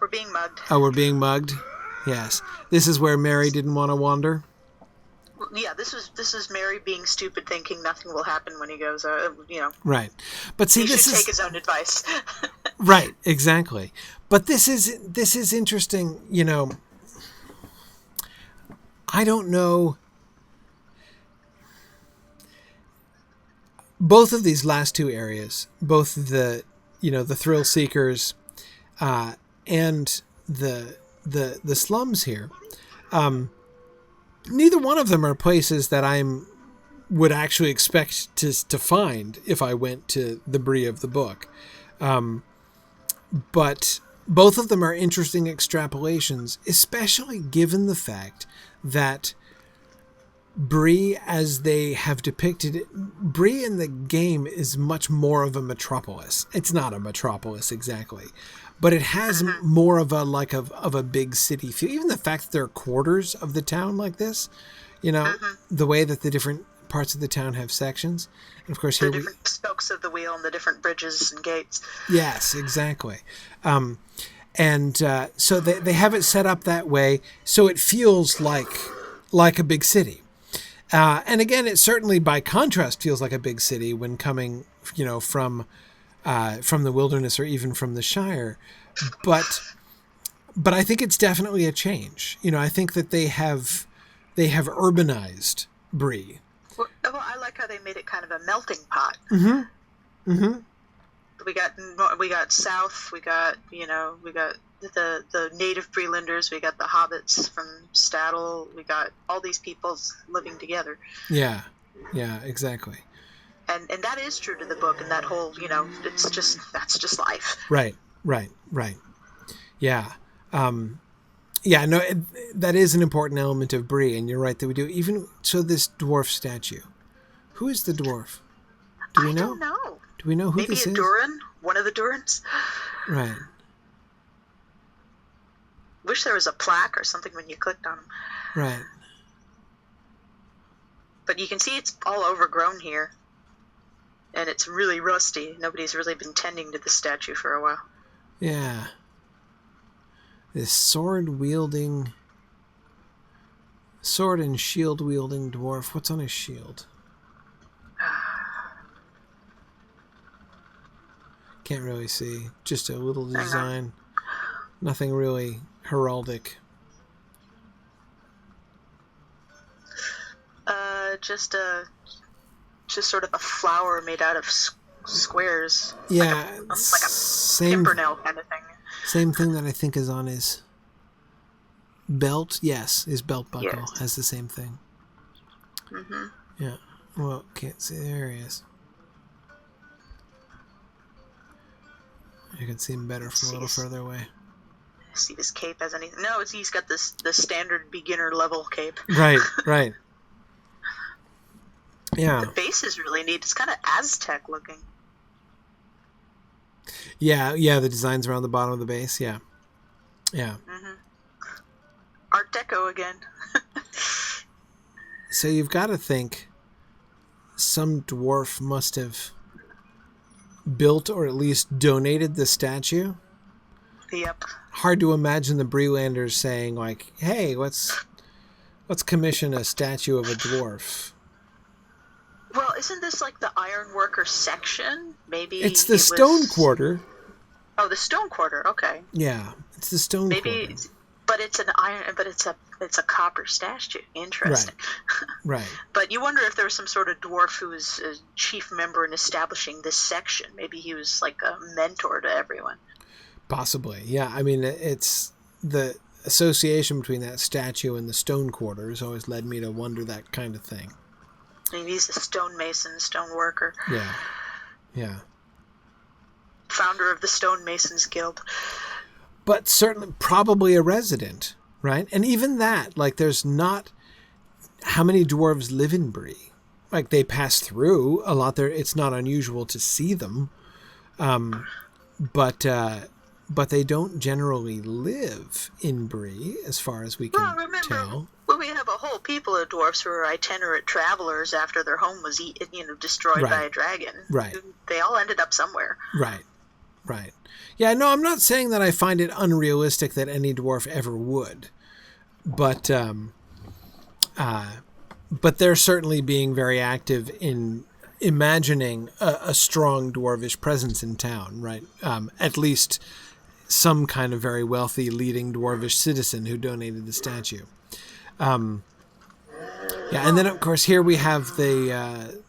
[SPEAKER 2] We're being mugged.
[SPEAKER 1] Oh, we're being mugged. Yes, this is where Mary didn't want to wander.
[SPEAKER 2] Yeah, this is Mary being stupid, thinking nothing will happen when he goes.
[SPEAKER 1] Right, but see,
[SPEAKER 2] he should take his own advice.
[SPEAKER 1] Right, exactly. But this is interesting, I don't know. Both of these last two areas, both the Thrill Seekers, and the slums here, neither one of them are places that would actually expect to find if I went to the Bree of the book. But both of them are interesting extrapolations, especially given the fact that Bree, as they have depicted it, Bree in the game is much more of a metropolis. It's not a metropolis exactly, but it has more of a big city feel. Even the fact that there are quarters of the town like this, the way that the different parts of the town have sections. And of course,
[SPEAKER 2] the different spokes of the wheel and the different bridges and gates.
[SPEAKER 1] Yes, exactly. So they have it set up that way, so it feels like a big city. And again, it certainly, by contrast, feels like a big city when coming, from the wilderness or even from the Shire. But I think it's definitely a change. I think that they have urbanized Bree.
[SPEAKER 2] Well, I like how they made it kind of a melting pot. We got South. We got the native Breelanders. We got the hobbits from Staddle. We got all these peoples living together.
[SPEAKER 1] Yeah, exactly.
[SPEAKER 2] And that is true to the book, and that whole, that's just life.
[SPEAKER 1] Right. Yeah. No, that is an important element of Bree, and you're right that we do. Even so, this dwarf statue. Who is the dwarf? Do we know?
[SPEAKER 2] I don't know.
[SPEAKER 1] Do we know who this is?
[SPEAKER 2] Maybe a Durin? One of the Durins?
[SPEAKER 1] Right.
[SPEAKER 2] Wish there was a plaque or something when you clicked on them.
[SPEAKER 1] Right.
[SPEAKER 2] But you can see it's all overgrown here. And it's really rusty. Nobody's really been tending to the statue for a while.
[SPEAKER 1] Yeah. This sword and shield wielding dwarf. What's on his shield? Can't really see. Just a little design. Nothing really heraldic.
[SPEAKER 2] Just sort of a flower made out of squares.
[SPEAKER 1] Yeah,
[SPEAKER 2] like a pimpernel kind of thing.
[SPEAKER 1] Same thing that I think is on his belt. Yes, his belt buckle has the same thing. Yeah. Well, can't see. There he is. I can see him better from a little further away.
[SPEAKER 2] See his cape has anything? No, he's got the standard beginner level cape.
[SPEAKER 1] Right. Yeah.
[SPEAKER 2] The base is really neat. It's kind of Aztec looking.
[SPEAKER 1] Yeah. The designs around the bottom of the base. Yeah.
[SPEAKER 2] Art Deco again.
[SPEAKER 1] So you've got to think some dwarf must have built or at least donated the statue.
[SPEAKER 2] Yep.
[SPEAKER 1] Hard to imagine the Breelanders saying like, "Hey, let's commission a statue of a dwarf."
[SPEAKER 2] Well, isn't this like the ironworker section? Maybe
[SPEAKER 1] it's the stone quarter.
[SPEAKER 2] Oh, the stone quarter. Okay.
[SPEAKER 1] Yeah, it's the stone quarter.
[SPEAKER 2] But it's an iron. But it's a copper statue. Interesting.
[SPEAKER 1] Right.
[SPEAKER 2] But you wonder if there was some sort of dwarf who was a chief member in establishing this section. Maybe he was like a mentor to everyone.
[SPEAKER 1] Possibly, yeah. I mean, it's the association between that statue and the stone quarter has always led me to wonder that kind of thing.
[SPEAKER 2] Maybe he's a stonemason, stone worker.
[SPEAKER 1] Yeah.
[SPEAKER 2] Founder of the Stonemasons Guild.
[SPEAKER 1] But certainly, probably a resident, right? And even that, like, there's not... How many dwarves live in Bree? Like, they pass through a lot there. It's not unusual to see them. But they don't generally live in Bree, as far as we can tell.
[SPEAKER 2] Well, we have a whole people of dwarfs who are itinerant travelers after their home was destroyed by a dragon.
[SPEAKER 1] Right.
[SPEAKER 2] They all ended up somewhere.
[SPEAKER 1] Right. Yeah, no, I'm not saying that I find it unrealistic that any dwarf ever would. But they're certainly being very active in imagining a strong dwarvish presence in town, right? At least some kind of very wealthy leading dwarvish citizen who donated the statue. And then of course here we have the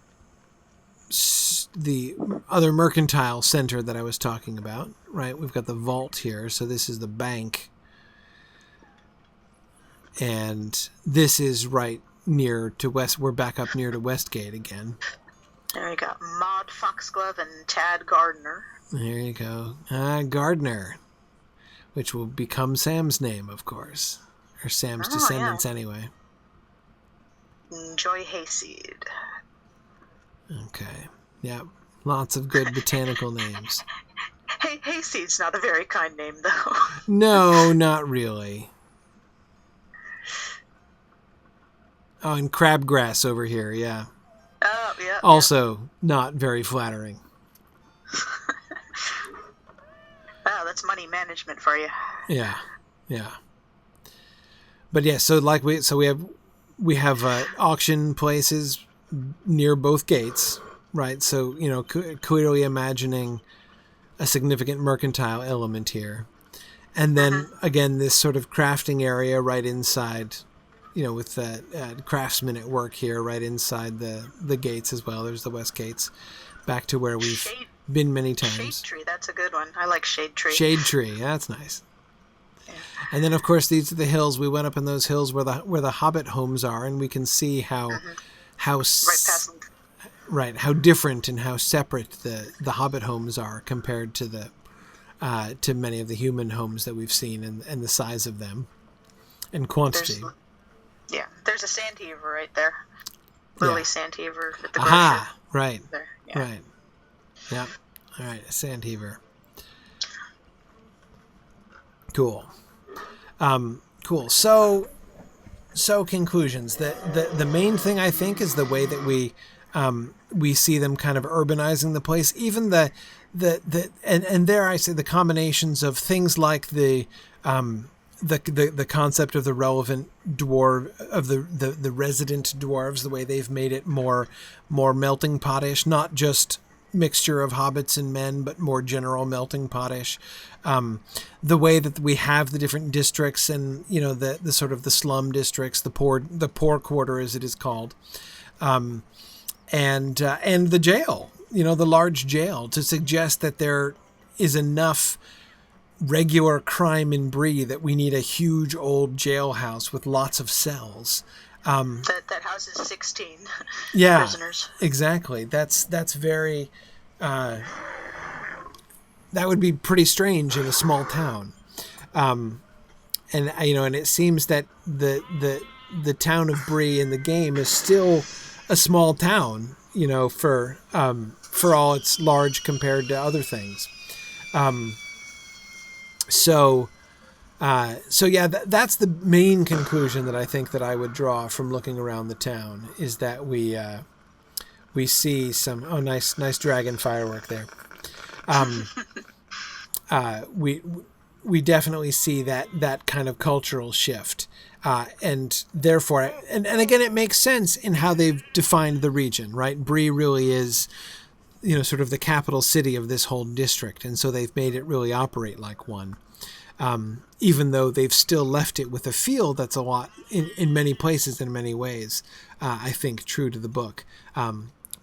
[SPEAKER 1] other mercantile center that I was talking about, right? We've got the vault here, so this is the bank, and this is right near to West. We're back up near to Westgate again.
[SPEAKER 2] There you go, Maud Foxglove and Tad Gardner.
[SPEAKER 1] There you go, Gardner, which will become Sam's name, of course, or Sam's descendants anyway.
[SPEAKER 2] Joy Hayseed.
[SPEAKER 1] Okay. Yeah. Lots of good botanical names.
[SPEAKER 2] Hey, Hayseed's not a very kind name, though.
[SPEAKER 1] No, not really. Oh, and crabgrass over here, yeah.
[SPEAKER 2] Oh, yeah.
[SPEAKER 1] Also not very flattering.
[SPEAKER 2] Oh, that's money management for you.
[SPEAKER 1] Yeah. But yeah, so we have auction places near both gates, right? So, clearly imagining a significant mercantile element here. And then, again, this sort of crafting area right inside, with the craftsmen at work here right inside the gates as well. There's the west gates, back to where we've been many times.
[SPEAKER 2] Shade tree, that's a good one. I like shade tree.
[SPEAKER 1] Shade tree, that's nice. Yeah. And then, of course, these are the hills. We went up in those hills where the hobbit homes are, and we can see how different and how separate the hobbit homes are compared to to many of the human homes that we've seen, and the size of them and quantity.
[SPEAKER 2] There's a sandheaver right there. Lily sandheaver at the
[SPEAKER 1] Aha, right.
[SPEAKER 2] There. Yeah.
[SPEAKER 1] Right. Yep. All right, a sandheaver. Cool. Cool. So conclusions. The main thing, I think, is the way that we see them kind of urbanizing the place. Even and there I say the combinations of things like the concept of the relevant dwarf, of the resident dwarves, the way they've made it more melting potish, not just mixture of hobbits and men, but more general melting potish. The way that we have the different districts, and the sort of the slum districts, the poor quarter as it is called, and the jail, the large jail, to suggest that there is enough regular crime in Bree that we need a huge old jailhouse with lots of cells.
[SPEAKER 2] That houses 16 prisoners.
[SPEAKER 1] Exactly. That's very that would be pretty strange in a small town. And it seems that the town of Bree in the game is still a small town, for all its large compared to other things. So that's the main conclusion that I think that I would draw from looking around the town, is that we see some nice dragon firework there. We definitely see that kind of cultural shift, and therefore, and again, it makes sense in how they've defined the region, right? Bree really is, sort of the capital city of this whole district, and so they've made it really operate like one. Even though they've still left it with a feel that's a lot, in many places, in many ways, I think true to the book.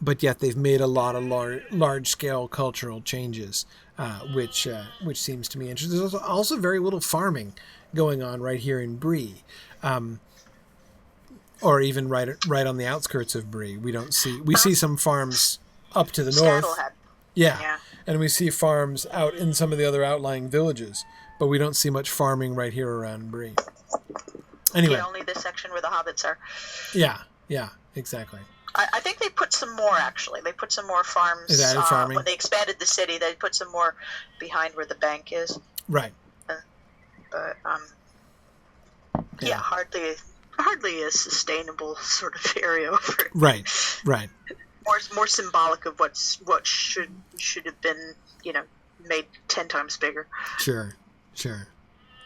[SPEAKER 1] But yet they've made a lot of large-scale cultural changes, which seems to me interesting. There's also very little farming going on right here in Bree, or even right on the outskirts of Bree. We see some farms up to the north. Yeah, and we see farms out in some of the other outlying villages, but we don't see much farming right here around Bree. Anyway.
[SPEAKER 2] Only this section where the hobbits are.
[SPEAKER 1] Yeah, exactly.
[SPEAKER 2] I think they put some more, actually. They put some more farms.
[SPEAKER 1] Is that farming?
[SPEAKER 2] When they expanded the city, they put some more behind where the bank is.
[SPEAKER 1] Right.
[SPEAKER 2] But hardly a sustainable sort of area over.
[SPEAKER 1] Right.
[SPEAKER 2] More symbolic of what should have been, made 10 times bigger.
[SPEAKER 1] Sure.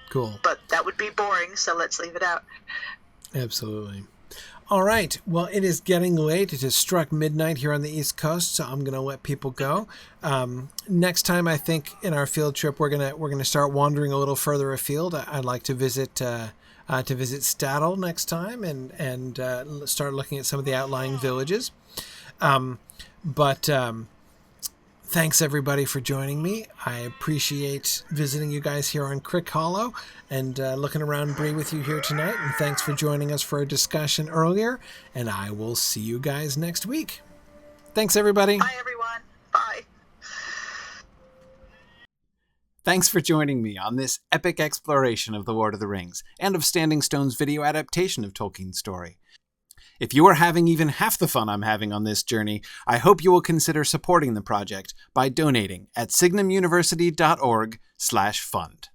[SPEAKER 1] Cool.
[SPEAKER 2] But that would be boring, so let's leave it out.
[SPEAKER 1] Absolutely. All right. Well, it is getting late. It has struck midnight here on the East Coast, so I'm going to let people go. Next time, I think in our field trip, we're gonna start wandering a little further afield. I'd like to visit Stattle next time and start looking at some of the outlying villages. But thanks everybody for joining me. I appreciate visiting you guys here on Crick Hollow and looking around Bree with you here tonight. And thanks for joining us for a discussion earlier. And I will see you guys next week. Thanks everybody.
[SPEAKER 2] Bye everyone. Bye.
[SPEAKER 1] Thanks for joining me on this epic exploration of The Lord of the Rings and of Standing Stone's video adaptation of Tolkien's story. If you are having even half the fun I'm having on this journey, I hope you will consider supporting the project by donating at signumuniversity.org/fund.